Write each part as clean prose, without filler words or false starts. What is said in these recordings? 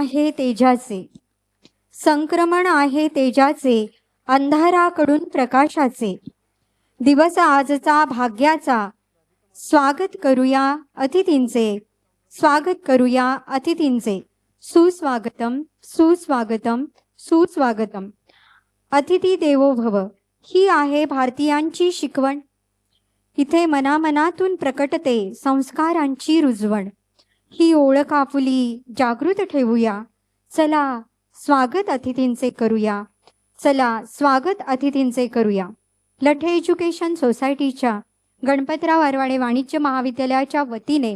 आहे तेजाचे, संक्रमण आहे तेजाचे, अंधाराकडून प्रकाशाचे. दिवस आजचा भाग्याचा, स्वागत करूया अतिथींचे, स्वागत करूया अतिथींचे. सुस्वागतम, सुस्वागतम, सुस्वागतम. अतिथी देवो भव ही आहे भारतीयांची शिकवण. इथे मनामनातून प्रकटते संस्कारांची रुजवण. ही ओळख आपुली जागृत ठेवूया. चला स्वागत अतिथींचे करूया, चला स्वागत अतिथींचे करूया. लठे एज्युकेशन सोसायटीच्या गणपतराव आरवाडे वाणिज्य महाविद्यालयाच्या वतीने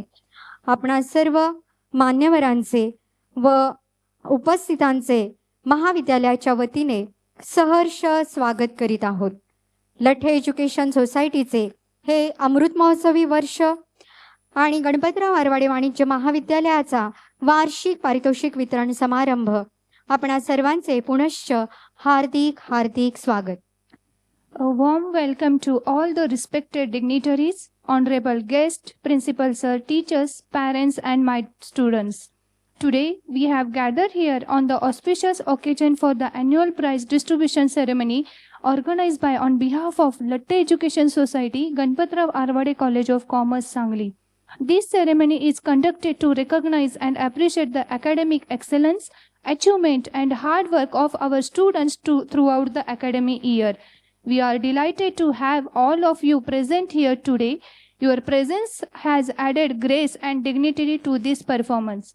आपणा सर्व मान्यवरांचे व उपस्थितांचे महाविद्यालयाच्या वतीने सहर्ष स्वागत करीत आहोत. लठे एज्युकेशन सोसायटीचे हे अमृत महोत्सवी वर्ष आणि गणपतराव आरवाडे वाणिज्य महाविद्यालयाचा वार्षिक पारितोषिक वितरण समारंभ आपणा सर्वांचे पुनश्च हार्दिक हार्दिक स्वागत. A warm welcome to all the respected dignitaries, honorable guests, principal sir, teachers, parents and my students. Today we have gathered here on the auspicious occasion for the annual prize distribution ceremony organized by on behalf of Latte Education Society, Ganpatrao Arwade College of Commerce, Sangli. This ceremony is conducted to recognize and appreciate the academic excellence, achievement and hard work of our students throughout the academic year. We are delighted to have all of you present here today. Your presence has added grace and dignity to this performance.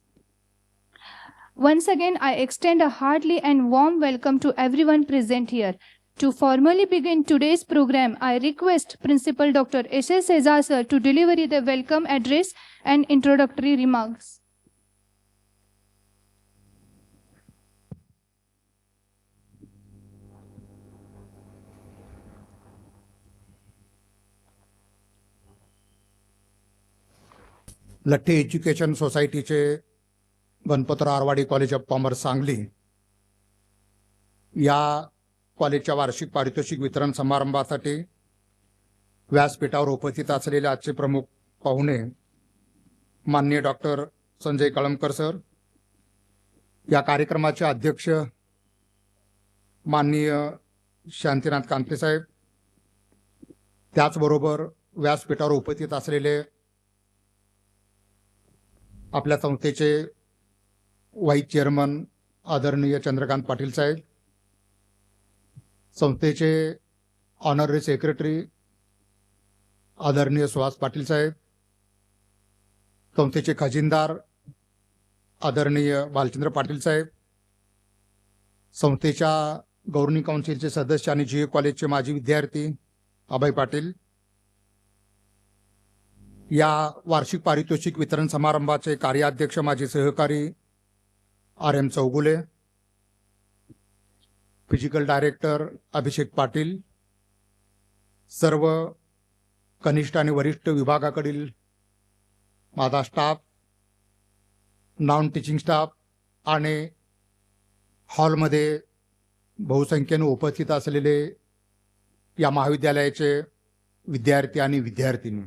Once again, I extend a hearty and warm welcome to everyone present here. To formally begin today's program, I request Principal Dr. S.S. Sezar sir to deliver the welcome address and introductory remarks. Latthe education सोसायटीचे Ganpatrao Arwade college of commerce Sangli या कॉलेजच्या वार्षिक पारितोषिक वितरण समारंभासाठी व्यासपीठावर उपस्थित असलेले आजचे प्रमुख पाहुणे माननीय डॉक्टर संजय कळमकर सर, या कार्यक्रमाचे अध्यक्ष माननीय शांतीनाथ कांते साहेब, त्याचबरोबर व्यासपीठावर उपस्थित असलेले आपल्या संस्थेचे व्हाईस चेअरमन आदरणीय चंद्रकांत पाटील साहेब, संस्थेचे ऑनररी सेक्रेटरी आदरणीय सुहास पाटील साहेब, संस्थेचे खजिनदार आदरणीय भालचंद्र पाटील साहेब, संस्थेच्या गव्हर्निंग काउन्सिलचे सदस्य आणि जी कॉलेजचे माजी विद्यार्थी अभय पाटील, या वार्षिक पारितोषिक वितरण समारंभाचे कार्याध्यक्ष माझे सहकारी R.M. चौगुले, फिजिकल डायरेक्टर अभिषेक पाटील, सर्व कनिष्ठ आणि वरिष्ठ विभागाकडील माझा स्टाफ, नॉन टीचिंग स्टाफ आणि हॉलमध्ये बहुसंख्येने उपस्थित असलेले या महाविद्यालयाचे विद्यार्थी आणि विद्यार्थिनी,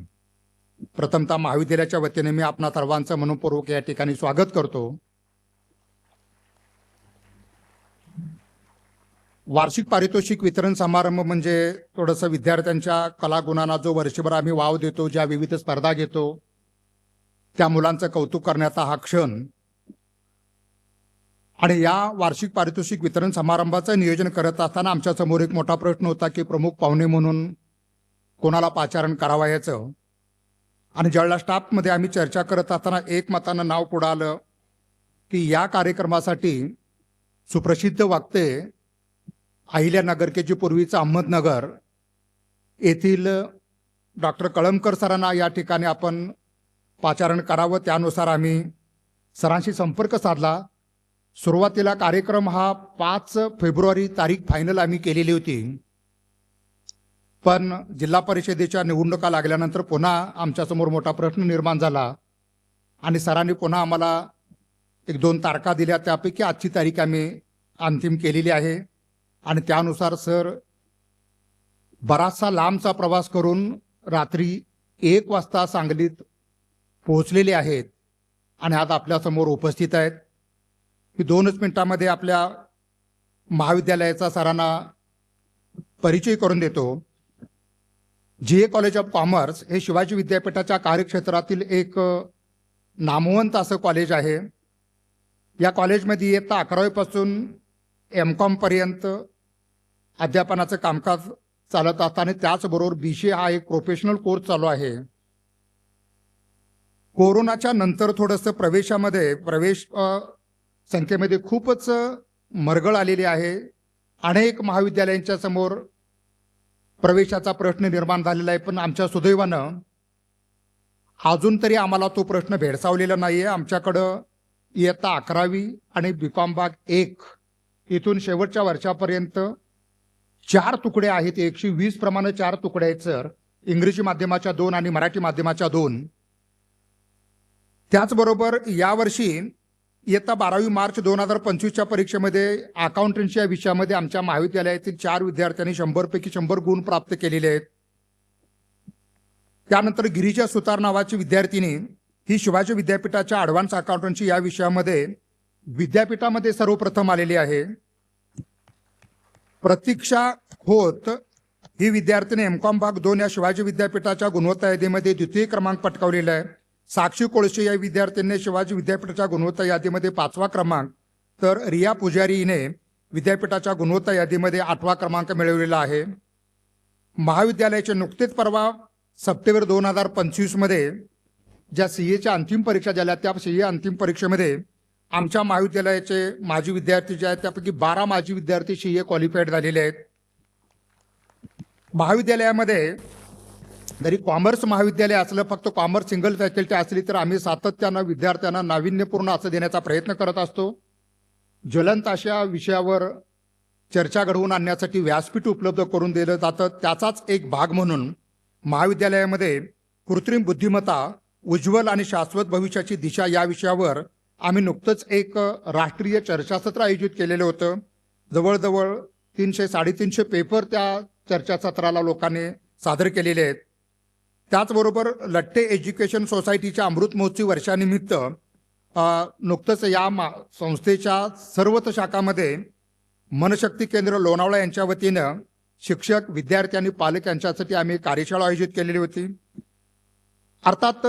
प्रथमतः महाविद्यालयाच्या वतीने मी आपणा सर्वांचं मनपूर्वक या ठिकाणी स्वागत करतो. वार्षिक पारितोषिक वितरण समारंभ म्हणजे थोडंसं विद्यार्थ्यांच्या कलागुणांना जो वर्षभर आम्ही वाव देतो, ज्या विविध स्पर्धा घेतो, त्या मुलांचं कौतुक करण्याचा हा क्षण. आणि या वार्षिक पारितोषिक वितरण समारंभाचं नियोजन करत असताना आमच्यासमोर एक मोठा प्रश्न होता की प्रमुख पाहुणे म्हणून कोणाला पाचारण करावं याचं. आणि ज्यावेळेला स्टाफमध्ये आम्ही चर्चा करत असताना एकमतानं नाव पुढं आलं की या कार्यक्रमासाठी सुप्रसिद्ध वक्ते अहिल्यानगर के जे पूर्वीचं अहमदनगर येथील डॉक्टर कळमकर सरांना या ठिकाणी आपण पाचारण करावं. त्यानुसार आम्ही सरांशी संपर्क साधला. सुरुवातीला कार्यक्रम हा 5 फेब्रुवारी तारीख फायनल आम्ही केलेली होती, पण जिल्हा परिषदेच्या निवडणुका लागल्यानंतर पुन्हा आमच्यासमोर मोठा प्रश्न निर्माण झाला आणि सरांनी पुन्हा आम्हाला 1-2 तारखा दिल्या. त्यापैकी आजची तारीख आम्ही अंतिम केलेली आहे. आणि त्यानुसार सर बराचसा लांबचा प्रवास करून रात्री 1 वाजता सांगलीत पोहोचलेले आहेत आणि आज आपल्यासमोर उपस्थित आहेत. मी 2च मिनिटांमध्ये आपल्या महाविद्यालयाचा सरांना परिचय करून देतो. GA कॉलेज ऑफ कॉमर्स हे शिवाजी विद्यापीठाच्या कार्यक्षेत्रातील एक नामवंत असं कॉलेज आहे. या कॉलेजमध्ये इयत्ता 11वीपासून MCOM पर्यंत अध्यापनाचं कामकाज चालत असताना त्याचबरोबर BCA हा एक प्रोफेशनल कोर्स चालू आहे. कोरोनाच्या नंतर थोडंसं प्रवेश संख्येमध्ये खूपच मरगळ आलेली आहे. अनेक महाविद्यालयांच्या समोर प्रवेशाचा प्रश्न निर्माण झालेला आहे, पण आमच्या सुदैवानं अजून तरी आम्हाला तो प्रश्न भेडसावलेला नाही आहे. आमच्याकडं इयत्ता 11वी आणि BCom भाग 1 इथून शेवटच्या वर्षापर्यंत 4 तुकडे आहेत. 120 प्रमाणे 4 तुकडे आहेत सर. इंग्रजी माध्यमाच्या 2 आणि मराठी माध्यमाच्या 2. त्याचबरोबर यावर्षी इयत्ता 12वी मार्च 2025च्या परीक्षेमध्ये अकाउंटन्सी या विषयामध्ये आमच्या महाविद्यालयातील 4 विद्यार्थ्यांनी 100पैकी 100 गुण प्राप्त केलेले आहेत. त्यानंतर गिरिजा सुतार नावाची विद्यार्थिनी ही शिवाजी विद्यापीठाच्या ॲडव्हान्स अकाउंटन्सी या विषयामध्ये विद्यापीठामध्ये सर्वप्रथम आलेली आहे. प्रतीक्षा खोत ही विद्यार्थिनी MCOM भाग 2 या शिवाजी विद्यापीठाच्या गुणवत्ता यादीमध्ये द्वितीय क्रमांक पटकावलेला आहे. साक्षी कोळशे या विद्यार्थ्यांनी शिवाजी विद्यापीठाच्या गुणवत्ता यादीमध्ये 5वा क्रमांक, तर रिया पुजारी हिने विद्यापीठाच्या गुणवत्ता यादीमध्ये 8वा क्रमांक मिळवलेला आहे. महाविद्यालयाचे नुकतेच परवा सप्टेंबर 2025मध्ये ज्या CAच्या अंतिम परीक्षा झाल्या त्या CA अंतिम परीक्षेमध्ये आमच्या महाविद्यालयाचे माजी विद्यार्थी जे आहेत त्यापैकी 12 माजी विद्यार्थी CA क्वालिफाईड झालेले आहेत. महाविद्यालयामध्ये जरी कॉमर्स महाविद्यालय असलं, फक्त कॉमर्स सिंगल फॅकल्टी असली तर आम्ही सातत्यानं विद्यार्थ्यांना नाविन्यपूर्ण असं देण्याचा प्रयत्न करत असतो. ज्वलंत अशा विषयावर चर्चा घडवून आणण्यासाठी व्यासपीठ उपलब्ध करून दिलं जातं. त्याचाच एक भाग म्हणून महाविद्यालयामध्ये कृत्रिम बुद्धिमत्ता उज्ज्वल आणि शाश्वत भविष्याची दिशा या विषयावर आम्ही नुकतंच एक राष्ट्रीय चर्चासत्र आयोजित केलेलं होतं. जवळजवळ 300-350 पेपर त्या चर्चासत्राला लोकांनी सादर केलेले आहेत. त्याचबरोबर लट्टे एज्युकेशन सोसायटीच्या अमृत महोत्सवी वर्षानिमित्त नुकतंच या संस्थेच्या सर्वच शाखामध्ये मनशक्ती केंद्र लोणावळा यांच्या वतीनं शिक्षक, विद्यार्थी आणि पालक यांच्यासाठी आम्ही कार्यशाळा आयोजित केलेली होती. अर्थात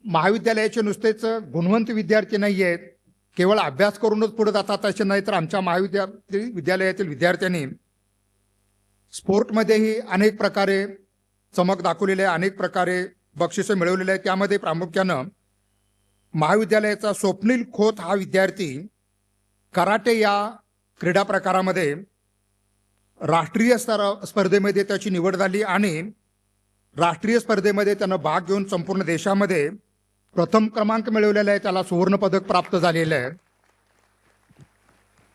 महाविद्यालयाचे नुसतेच गुणवंत विद्यार्थी नाही आहेत, केवळ अभ्यास करूनच पुढे जातात असे नाही, तर आमच्या विद्यालयातील विद्यार्थ्यांनी स्पोर्टमध्येही अनेक प्रकारे चमक दाखवलेली आहे, अनेक प्रकारे बक्षिसं मिळवलेली आहे. त्यामध्ये प्रामुख्यानं महाविद्यालयाचा स्वप्नील खोत हा विद्यार्थी कराटे या क्रीडा प्रकारामध्ये राष्ट्रीय स्पर्धेमध्ये त्याची निवड झाली आणि राष्ट्रीय स्पर्धेमध्ये त्यानं भाग घेऊन संपूर्ण देशामध्ये प्रथम क्रमांक मिळवलेला आहे. त्याला सुवर्ण पदक प्राप्त झालेलं आहे.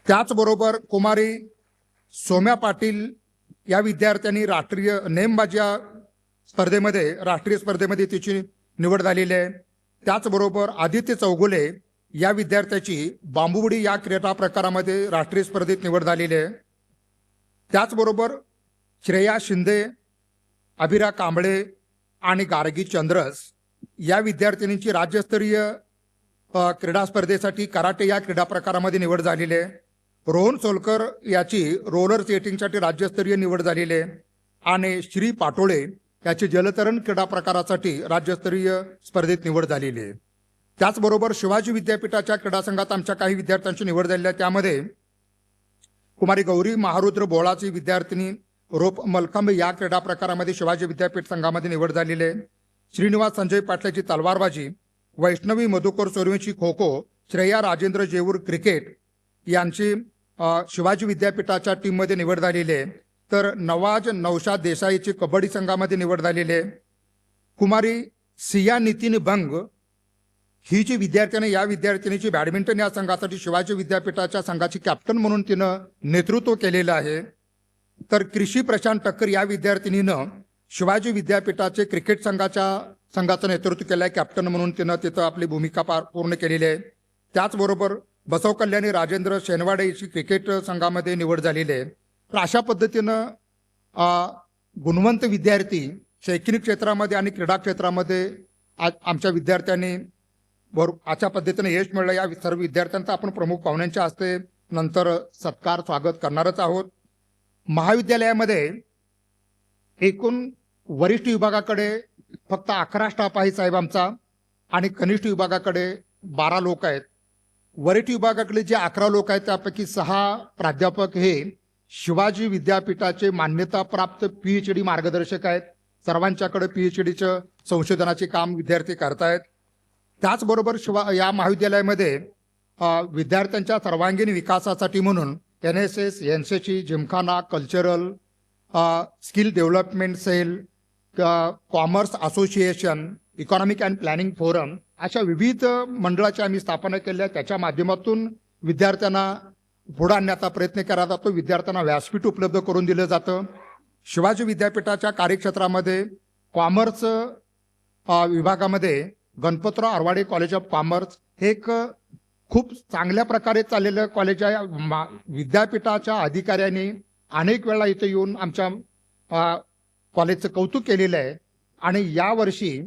त्याचबरोबर कुमारी सौम्या पाटील या विद्यार्थ्यांनी राष्ट्रीय नेमबाजी राष्ट्रीय स्पर्धेमध्ये तिची निवड झालेली आहे. त्याचबरोबर आदित्य चौगुले या विद्यार्थ्याची बांबूवडी या क्रीडा प्रकारामध्ये राष्ट्रीय स्पर्धेत निवड झालेली आहे. त्याचबरोबर श्रेया शिंदे, अभिरा कांबळे आणि गार्गी चंद्रस या विद्यार्थिनींची राज्यस्तरीय क्रीडा स्पर्धेसाठी कराटे या क्रीडा प्रकारामध्ये निवड झालेली आहे. रोहन सोलकर याची रोलर स्केटिंगसाठी राज्यस्तरीय निवड झालेली आहे आणि श्री पाटोळे याची जलतरण क्रीडा प्रकारासाठी राज्यस्तरीय स्पर्धेत निवड झालेली आहे. त्याचबरोबर शिवाजी विद्यापीठाच्या क्रीडा संघात आमच्या काही विद्यार्थ्यांची निवड झालेली आहे. त्यामध्ये कुमारी गौरी महारुद्र बोळाची विद्यार्थिनी रोप मलखांब या क्रीडा प्रकारामध्ये शिवाजी विद्यापीठ संघामध्ये निवड झालेली आहे. श्रीनिवास संजय पाटलाची तलवारबाजी, वैष्णवी मधुकर सोरवेची खो खो, श्रेया राजेंद्र जेऊर क्रिकेट यांची शिवाजी विद्यापीठाच्या टीममध्ये निवड झालेली आहे. तर नवाज नौशाद देसाईची कबड्डी संघामध्ये निवड झालेली आहे. कुमारी सिया नितीन बंग ही जी विद्यार्थ्याने या विद्यार्थिनीची बॅडमिंटन या संघासाठी शिवाजी विद्यापीठाच्या संघाची कॅप्टन म्हणून तिनं नेतृत्व केलेलं आहे. तर कृषी प्रशांत टक्कर या विद्यार्थिनीनं शिवाजी विद्यापीठाचे क्रिकेट संघाचं नेतृत्व केलं आहे. कॅप्टन म्हणून तिनं तिथं आपली भूमिका पूर्ण केलेली आहे. त्याचबरोबर बसव कल्याणी राजेंद्र शेनवाडे याची क्रिकेट संघामध्ये निवड झालेली आहे. तर अशा पद्धतीनं गुणवंत विद्यार्थी शैक्षणिक क्षेत्रामध्ये आणि क्रीडा क्षेत्रामध्ये आमच्या विद्यार्थ्यांनी अशा पद्धतीने यश मिळलं. या सर्व विद्यार्थ्यांचा आपण प्रमुख पाहुण्यांच्या हस्ते नंतर सत्कार स्वागत करणारच आहोत. महाविद्यालयामध्ये एकूण वरिष्ठ विभागाकडे फक्त 11 स्टाफ आहे साहेब आमचा, आणि कनिष्ठ विभागाकडे 12 लोक आहेत. वरिष्ठ विभागाकडे जे 11 लोक आहेत त्यापैकी 6 प्राध्यापक हे शिवाजी विद्यापीठाचे मान्यताप्राप्त PhD मार्गदर्शक आहेत. सर्वांच्याकडे PhDचं संशोधनाचे काम विद्यार्थी करतायत. त्याचबरोबर या महाविद्यालयामध्ये विद्यार्थ्यांच्या सर्वांगीण विकासासाठी म्हणून NSS, NCC, gymkhana, cultural, skill development cell, commerce association, economic and planning forum अशा विविध मंडळाची आम्ही स्थापना केल्या. त्याच्या माध्यमातून विद्यार्थ्यांना पुढे आणण्याचा प्रयत्न केला जातो. विद्यार्थ्यांना व्यासपीठ उपलब्ध करून दिलं जातं. शिवाजी विद्यापीठाच्या कार्यक्षेत्रामध्ये कॉमर्स विभागामध्ये Ganpatrao Arwade college of commerce हे एक खूप चांगल्या प्रकारे चाललेलं कॉलेज आहे. विद्यापीठाच्या अधिकाऱ्यांनी अनेक वेळा इथे येऊन आमच्या कॉलेजचं कौतुक केलेलं आहे. आणि यावर्षी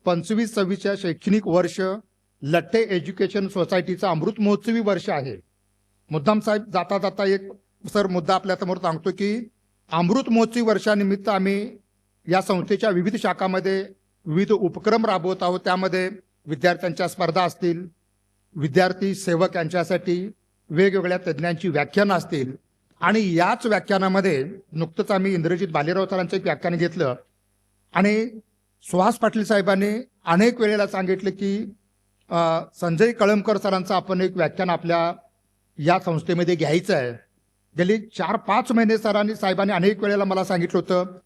25-26 शैक्षणिक वर्ष लठ्ठे एज्युकेशन सोसायटीचं अमृत महोत्सवी वर्ष आहे. मुद्दाम साहेब जाता जाता एक मुद्दा आपल्यासमोर सांगतो की अमृत महोत्सवी वर्षानिमित्त आम्ही या संस्थेच्या विविध शाखामध्ये विविध उपक्रम राबवत आहोत. त्यामध्ये विद्यार्थ्यांच्या स्पर्धा असतील, विद्यार्थी सेवक यांच्यासाठी वेगवेगळ्या तज्ज्ञांची व्याख्यानं असतील. आणि याच व्याख्यानामध्ये नुकतंच आम्ही इंद्रजित भालेराव सरांचं एक व्याख्यान घेतलं आणि सुहास पाटील साहेबांनी अनेक वेळेला सांगितलं की संजय कळमकर सरांचं आपण एक व्याख्यान आपल्या या संस्थेमध्ये घ्यायचं आहे. गेली 4-5 महिने साहेबांनी अनेक वेळेला मला सांगितलं होतं.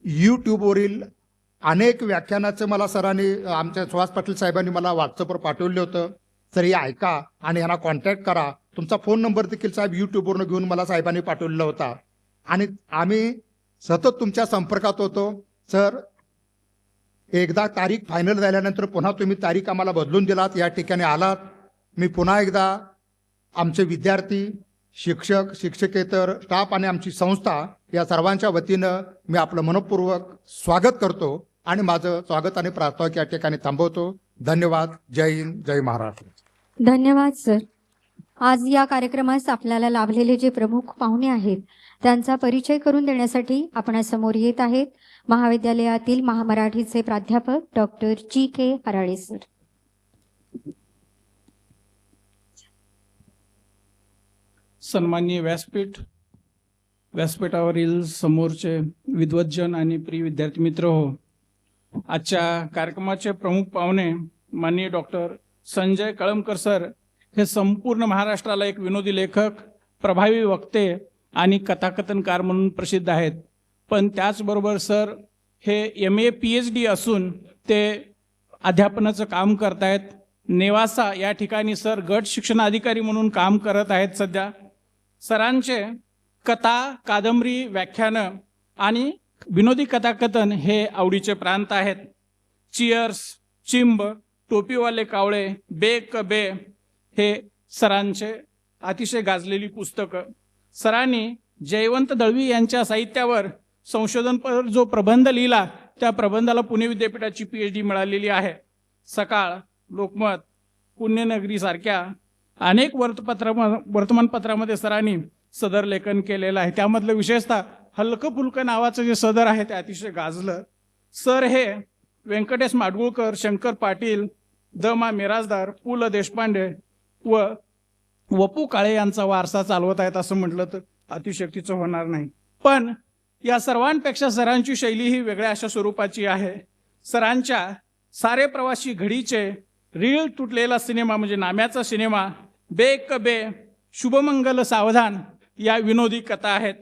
यूट्यूबवरील अनेक व्याख्यानाचं मला सरांनी आमच्या सुहास पाटील साहेबांनी मला व्हॉट्सअपवर पाठवलं होतं. सर हे ऐका आणि यांना कॉन्टॅक्ट करा. तुमचा फोन नंबर देखील साहेब यूट्यूबवरून घेऊन मला साहेबांनी पाठवलेला होता आणि आम्ही सतत तुमच्या संपर्कात होतो. सर एकदा तारीख फायनल झाल्यानंतर पुन्हा तुम्ही तारीख आम्हाला बदलून दिलात, या ठिकाणी आलात. मी पुन्हा एकदा आमचे विद्यार्थी, शिक्षक, शिक्षकेतर स्टाफ आणि आमची संस्था या सर्वांच्या वतीनं मी आपलं मनपूर्वक स्वागत करतो आणि माझं स्वागत आणि प्रास्ताविक या ठिकाणी थांबवतो. धन्यवाद. जय हिंद, जय महाराष्ट्र. धन्यवाद सर. आज या कार्यक्रमास आपल्याला लाभलेले जे प्रमुख पाहुणे आहेत त्यांचा परिचय करून देण्यासाठी आपणासमोर येत आहेत महाविद्यालयातील महामराठीचे प्राध्यापक डॉक्टर G.K. हराळे सर. सन्माननीय व्यासपीठावरील समोरचे विद्वज्जन आणि प्रिय विद्यार्थी मित्र हो, आजच्या कार्यक्रमाचे प्रमुख पाहुणे माननीय डॉक्टर संजय कळमकर सर हे संपूर्ण महाराष्ट्राला एक विनोदी लेखक, प्रभावी वक्ते आणि कथाकथनकार म्हणून प्रसिद्ध आहेत. पण त्याचबरोबर सर हे MA PhD असून ते अध्यापनाचं काम करतायत. नेवासा या ठिकाणी सर गट शिक्षणाधिकारी म्हणून काम करत आहेत सध्या. सरांचे कथा, कादंबरी, व्याख्यानं आणि विनोदी कथाकथन हे आवडीचे प्रांत आहेत. चिअर्स, चिंब, टोपीवाले कावळे, बे क बे हे सरांचे अतिशय गाजलेली पुस्तकं. सरांनी जयवंत दळवी यांच्या साहित्यावर संशोधनपर जो प्रबंध लिहिला त्या प्रबंधाला पुणे विद्यापीठाची PhD मिळालेली आहे. सकाळ, लोकमत, पुण्यनगरी सारख्या अनेक वर्तमानपत्रामध्ये सरांनी सदर लेखन केलेलं आहे. त्यामधलं विशेषतः हलकं फुलकं नावाचं जे सदर आहे ते अतिशय गाजलं. सर हे व्यंकटेश माडगुळकर, शंकर पाटील, द मा मिराजदार, पु ल देशपांडे व वपू काळे यांचा वारसा चालवत आहेत असं म्हटलं तर अतिशयोक्तीचं होणार नाही. पण या सर्वांपेक्षा सरांची शैली ही वेगळ्या अशा स्वरूपाची आहे. सरांच्या सारे प्रवासी घडीचे रीळ तुटलेला सिनेमा म्हणजे नाम्याचा सिनेमा, बे क बे, शुभमंगल सावधान या विनोदी कथा आहेत.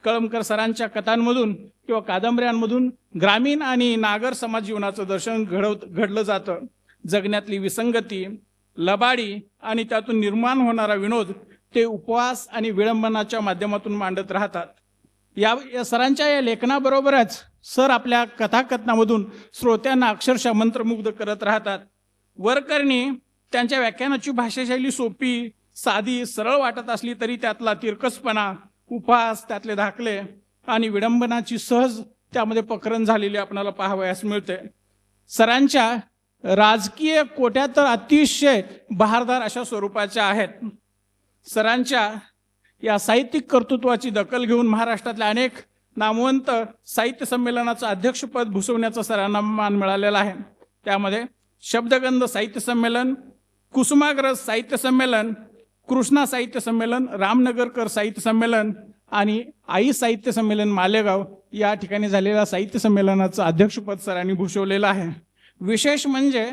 कळमकर सरांच्या कथांमधून किंवा कादंबऱ्यांमधून ग्रामीण आणि नागर समाज जीवनाचं दर्शन घडलं जातं. जगण्यातली विसंगती, लबाडी आणि त्यातून निर्माण होणारा विनोद ते उपवास आणि विडंबनाच्या माध्यमातून मांडत राहतात. या सरांच्या या लेखनाबरोबरच सर आपल्या कथाकथनामधून श्रोत्यांना अक्षरशः मंत्रमुग्ध करत राहतात. वरकरणी त्यांच्या व्याख्यानाची भाषाशैली सोपी, साधी, सरळ वाटत असली तरी त्यातला तिरकसपणा, उपहास, त्यातले दाखले आणि विडंबनाची सहज त्यामध्ये प्रकरण झालेली आपल्याला पाहावयास मिळते. सरांच्या राजकीय कोट्या तर अतिशय बहारदार अशा स्वरूपाच्या आहेत. सरांच्या या साहित्यिक कर्तृत्वाची दखल घेऊन महाराष्ट्रातल्या अनेक नामवंत साहित्य संमेलनाचं अध्यक्षपद भूषवण्याचा सरांना मान मिळालेला आहे. त्यामध्ये शब्दगंध साहित्य संमेलन, कुसुमाग्रज साहित्य संमेलन, कृष्णा साहित्य संमेलन, रामनगरकर साहित्य संमेलन आणि आई साहित्य संमेलन मालेगाव या ठिकाणी झालेल्या साहित्य संमेलनाचं अध्यक्षपद सरांनी भूषवलेलं आहे. विशेष म्हणजे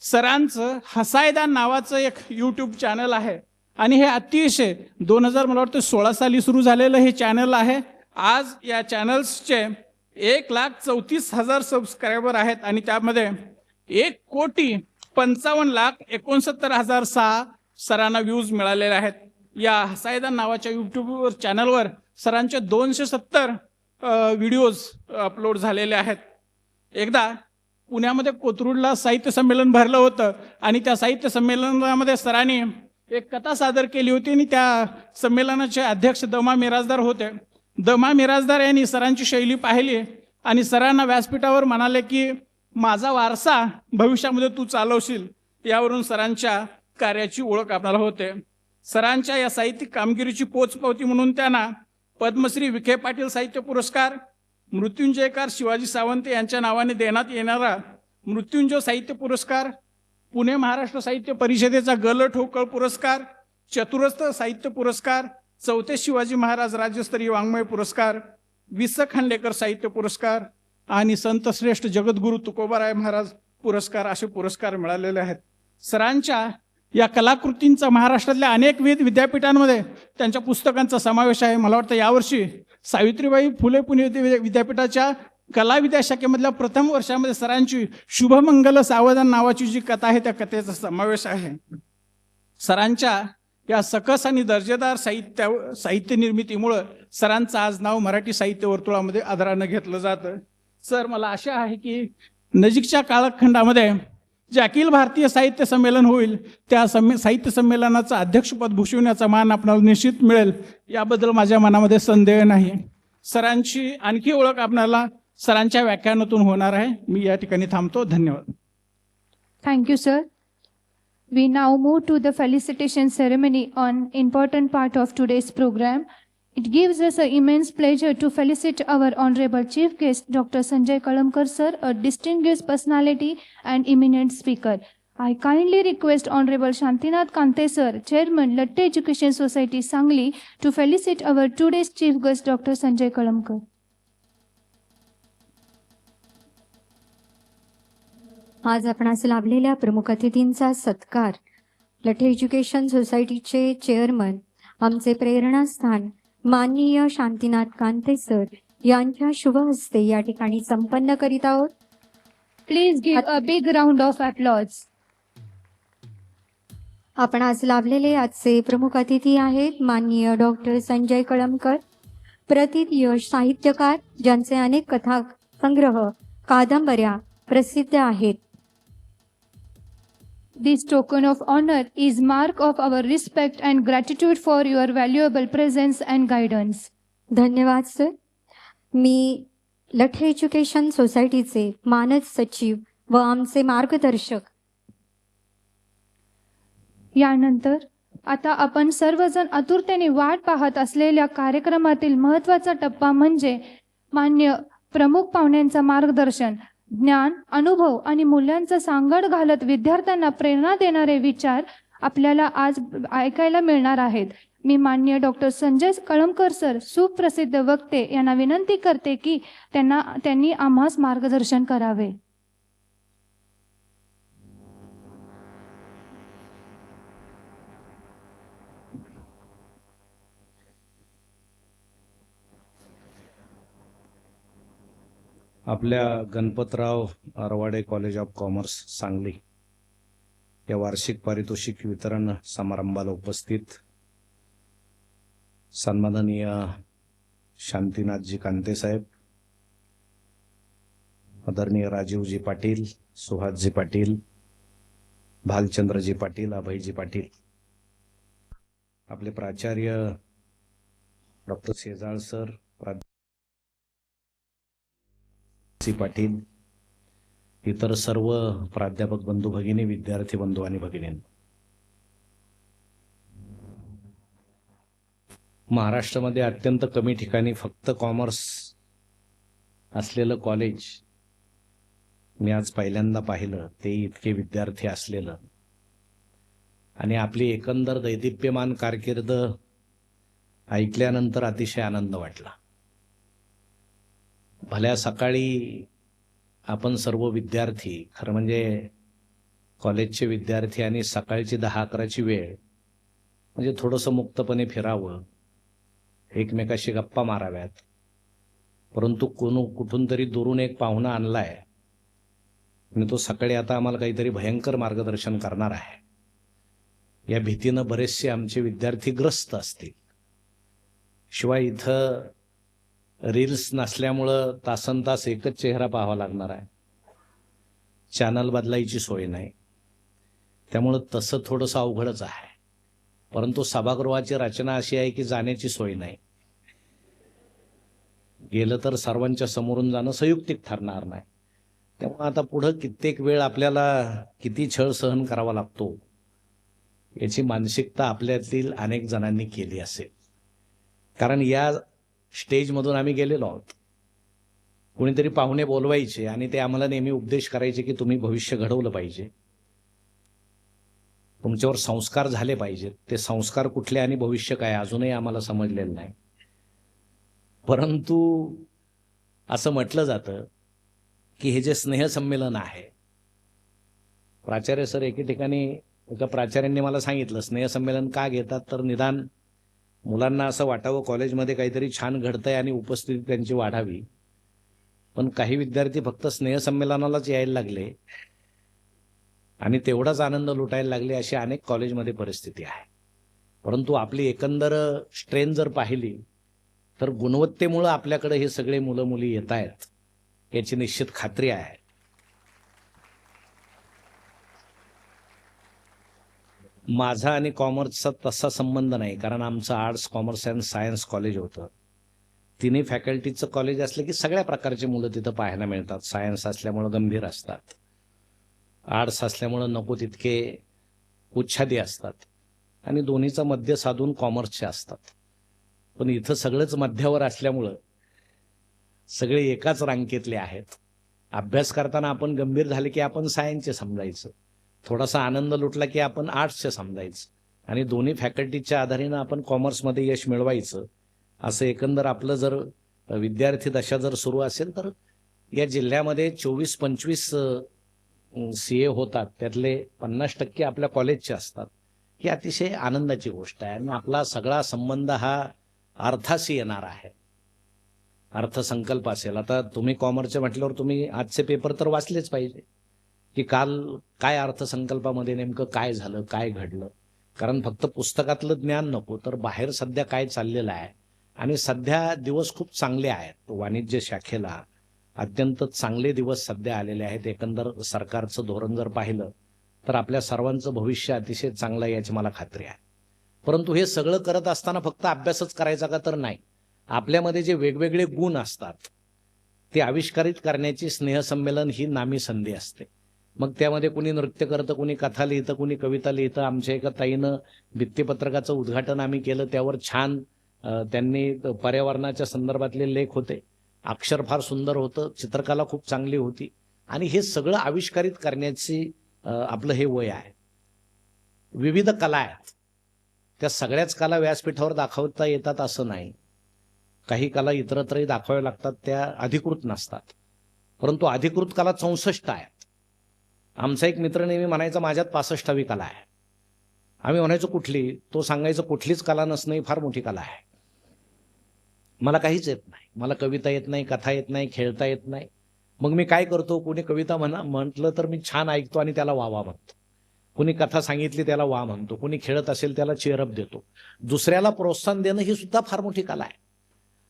सरांचं हसायदान नावाचं एक यूट्यूब चॅनल आहे आणि हे अतिशय 2000 मला वाटतं 16 साली सुरू झालेलं हे चॅनल आहे. आज या चॅनल्सचे 1,34,000 सबस्क्रायबर आहेत आणि त्यामध्ये 1,55,69,6 सरांना व्ह्यूज मिळालेले आहेत. या हसायदान नावाच्या यूट्यूब चॅनलवर सरांचे 270 व्हिडिओज अपलोड झालेले आहेत. एकदा पुण्यामध्ये कोथरूडला साहित्य संमेलन भरलं होतं आणि त्या साहित्य संमेलनामध्ये सरांनी एक कथा सादर केली होती आणि त्या संमेलनाचे अध्यक्ष दमा मिराजदार होते. दमा मिराजदार यांनी सरांची शैली पाहिली आणि सरांना व्यासपीठावर म्हणाले की माझा वारसा भविष्यामध्ये तू चालवशील. यावरून सरांच्या कार्याची ओळख आपल्याला होते. सरांच्या या साहित्यिक कामगिरीची पोचपावती म्हणून त्यांना पद्मश्री विखे पाटील साहित्य पुरस्कार, मृत्युंजयकार शिवाजी सावंत यांच्या नावाने देण्यात येणारा मृत्युंजय साहित्य पुरस्कार, पुणे महाराष्ट्र साहित्य परिषदेचा गल ठोकळ पुरस्कार, चतुरस्र साहित्य पुरस्कार, चौथे शिवाजी महाराज राज्यस्तरीय वाङ्मय पुरस्कार, वि.स. खांडेकर साहित्य पुरस्कार आणि संत श्रेष्ठ जगद्गुरू तुकोबाराय महाराज पुरस्कार असे पुरस्कार मिळालेले आहेत. सरांच्या या कलाकृतींचा महाराष्ट्रातल्या अनेक विद्यापीठांमध्ये त्यांच्या पुस्तकांचा समावेश आहे. मला वाटतं यावर्षी सावित्रीबाई फुले पुणे विद्यापीठाच्या कला विद्याशाखेमधल्या प्रथम वर्षामध्ये सरांची शुभमंगल सावधान नावाची जी कथा आहे त्या कथेचा समावेश आहे. सरांच्या या सकस आणि दर्जेदार साहित्य निर्मितीमुळं सरांचं आज नाव मराठी साहित्य वर्तुळामध्ये आदरानं घेतलं जातं. सर, मला आशा आहे की नजीकच्या कालखंडामध्ये जे अखिल भारतीय साहित्य संमेलन होईल त्या साहित्य संमेलनाचं अध्यक्षपद भूषवण्याचा मान आपल्याला निश्चित मिळेल याबद्दल माझ्या मनामध्ये संदेह नाही. सरांची आणखी ओळख आपल्याला सरांच्या व्याख्यानातून होणार आहे. मी या ठिकाणी थांबतो. धन्यवाद. Thank you, sir. We now move to the felicitation ceremony on important part of today's program. It gives us an immense pleasure to felicitate our honorable chief guest, Dr. Sanjay Kalamkar sir, a distinguished personality and eminent speaker. I kindly request Honorable Shantinath Kante sir, Chairman, Latte Education Society, Sangli, to felicitate our today's chief guest, Dr. Sanjay Kalamkar. आज आपणास लाभलेल्या प्रमुख अतिथींचा सत्कार लठे education सोसायटीचे chairman, आमचे प्रेरणास्थान माननीय Shantinath कांते sir यांच्या शुभ हस्ते या ठिकाणी संपन्न करीत आहोत. Please give a big round of applause. आपण आज लाभलेले आजचे प्रमुख अतिथी आहेत माननीय डॉक्टर संजय कळमकर, प्रथित यश साहित्यकार ज्यांचे अनेक कथा संग्रह, कादंबऱ्या प्रसिद्ध आहेत. This token of honor is mark of our respect and gratitude for your valuable presence and guidance. धन्यवाद सर. मी लठे एज्युकेशन सोसायटीचे मानद सचिव व आमचे मार्गदर्शक. यानंतर आता आपण सर्वजण आतुरतेने वाट पाहत असलेल्या कार्यक्रमातील महत्त्वाचा टप्पा म्हणजे मान्य प्रमुख पाहुण्यांचं मार्गदर्शन, ज्ञान, अनुभव आणि मूल्यांचा सांगड घालत विद्यार्थ्यांना प्रेरणा देणारे विचार आपल्याला आज ऐकायला मिळणार आहेत. मी माननीय डॉक्टर संजय कळमकर सर, सुप्रसिद्ध वक्ते, यांना विनंती करते की त्यांनी आम्हास मार्गदर्शन करावे. आपल्या Ganpatrao Arwade college of commerce Sangli या वार्षिक पारितोषिक वितरण समारंभाला उपस्थित सन्माननीय शांतीनाथजी कांते साहेब, आदरणीय राजीवजी पाटील, सुहासजी पाटील, भालचंद्रजी पाटील, अभयजी पाटील, आपले प्राचार्य डॉक्टर शेजाळ सर, पाटील, इतर सर्व प्राध्यापक बंधू भगिनी, विद्यार्थी बंधू आणि भगिनींनो, महाराष्ट्रामध्ये अत्यंत कमी ठिकाणी फक्त कॉमर्स असलेलं कॉलेज मी आज पहिल्यांदा पाहिलं, ते इतके विद्यार्थी असलेलं. आणि आपली एकंदर दैदिप्यमान कारकीर्द ऐकल्यानंतर अतिशय आनंद वाटला. भल्या सकाळी आपण सर्व विद्यार्थी, खरं म्हणजे कॉलेजचे विद्यार्थी, आणि सकाळची 10-11ची वेळ म्हणजे थोडंसं मुक्तपणे फिरावं, एकमेकाशी गप्पा माराव्यात. परंतु कुठून तरी दुरून एक पाहुणा आणलाय आणि तो सकाळी आता आम्हाला काहीतरी भयंकर मार्गदर्शन करणार आहे, या भीतीनं बरेचसे आमचे विद्यार्थी ग्रस्त असतील. शिवाय इथं रील्स नसल्यामुळं तासनतास एकच चेहरा पाहावा लागणार आहे, चॅनल बदलायची सोय नाही. त्यामुळं तसं थोडंसं अवघडच आहे. परंतु सभागृहाची रचना अशी आहे की जाण्याची सोय नाही. गेलं तर सर्वांच्या समोरून जाणं संयुक्तिक ठरणार नाही. त्यामुळे आता पुढं कित्येक वेळ आपल्याला किती छळ सहन करावा लागतो याची मानसिकता आपल्यातील अनेक जणांनी केली असेल. कारण या स्टेजमधून आम्ही गेलेलो आहोत. कोणीतरी पाहुणे बोलवायचे आणि ते आम्हाला नेहमी उपदेश करायचे की तुम्ही भविष्य घडवलं पाहिजे, तुमच्यावर संस्कार झाले पाहिजेत. ते संस्कार कुठले आणि भविष्य काय अजूनही आम्हाला समजलेलं नाही. परंतु असं म्हटलं जातं की हे जे स्नेहसंमेलन आहे, प्राचार्य सर एके ठिकाणी एका प्राचार्यांनी मला सांगितलं, स्नेहसंमेलन का घेतात, तर निदान मुलांना असं वाटावं कॉलेजमध्ये काहीतरी छान घडतंय आणि उपस्थिती त्यांची वाढावी. पण काही विद्यार्थी फक्त स्नेहसंमेलनालाच यायला लागले आणि तेवढाच आनंद लुटायला लागले, अशी अनेक कॉलेजमध्ये परिस्थिती आहे. परंतु आपली एकंदर स्ट्रेंथ जर पाहिली तर गुणवत्तेमुळं आपल्याकडे हे सगळे मुलं मुली येत आहेत याची निश्चित खात्री आहे. माझा आणि कॉमर्सचा तसा संबंध नाही, कारण आमचं arts, commerce and science college होतं. तिन्ही फॅकल्टीचं कॉलेज असलं की सगळ्या प्रकारची मुलं तिथं पाहायला मिळतात. सायन्स असल्यामुळं गंभीर असतात, आर्ट्स असल्यामुळं नको तितके उच्छादी असतात, आणि दोन्हीचा मध्य साधून कॉमर्सचे असतात. पण इथं सगळंच मध्यावर असल्यामुळं सगळे एकाच रांगेतले आहेत. अभ्यास करताना आपण गंभीर झाले की आपण सायन्सचे समजायचं, थोडासा आनंद लुटला की आपण आर्ट्सचे समजायचं, आणि दोन्ही फॅकल्टीच्या आधारेनं आपण कॉमर्समध्ये यश मिळवायचं. असं एकंदर आपलं जर विद्यार्थी दशा जर सुरू असेल तर या जिल्ह्यामध्ये 24-25 CA होतात, त्यातले 50% आपल्या कॉलेजचे असतात. ही अतिशय आनंदाची गोष्ट आहे. आणि आपला सगळा संबंध हा अर्थाशी येणार आहे, अर्थसंकल्प असेल. आता तुम्ही कॉमर्सचे म्हटल्यावर तुम्ही आजचे पेपर तर वाचलेच पाहिजे की काल काय अर्थसंकल्पामध्ये नेमकं काय झालं, काय घडलं. कारण फक्त पुस्तकातलं ज्ञान नको, तर बाहेर सध्या काय चाललेलं आहे. आणि सध्या दिवस खूप चांगले आहेत. वाणिज्य शाखेला अत्यंत चांगले दिवस सध्या आलेले आहेत. एकंदर सरकारचं धोरण जर पाहिलं तर आपल्या सर्वांचं भविष्य अतिशय चांगलं आहे याची मला खात्री आहे. परंतु हे सगळं करत असताना फक्त अभ्यासच करायचा का, तर नाही. आपल्यामध्ये जे वेगवेगळे गुण असतात ते आविष्कारित करण्याची स्नेहसंमेलन ही नामी संधी असते. मग त्यामध्ये कुणी नृत्य करतं, कुणी कथा लिहितं, कुणी कविता लिहितं. आमच्या एका ताईनं भित्तीपत्रकाचं उद्घाटन आम्ही केलं, त्यावर छान त्यांनी पर्यावरणाच्या संदर्भातले लेख होते, अक्षर फार सुंदर होतं, चित्रकला खूप चांगली होती. आणि हे सगळं आविष्कारित करण्याची आपलं हे वय आहे. विविध कला आहेत, त्या सगळ्याच कला व्यासपीठावर दाखवता येतात असं नाही. काही कला इतरत्रही दाखवाव्या लागतात, त्या अधिकृत नसतात. परंतु अधिकृत कला 64 आहेत. आमचा एक मित्र नेहमी म्हणायचा माझ्यात 65वी कला आहे. आम्ही म्हणायचो कुठली, तो सांगायचं कुठलीच कला नसणं ही फार मोठी कला आहे. मला काहीच येत नाही, मला कविता येत नाही, कथा येत नाही, खेळता येत नाही. मग मी काय करतो, कोणी कविता म्हटलं तर मी छान ऐकतो आणि त्याला वा म्हणतो, कोणी कथा सांगितली त्याला वा म्हणतो, कोणी खेळत असेल त्याला चेअरअप देतो. दुसऱ्याला प्रोत्साहन देणं ही सुद्धा फार मोठी कला आहे.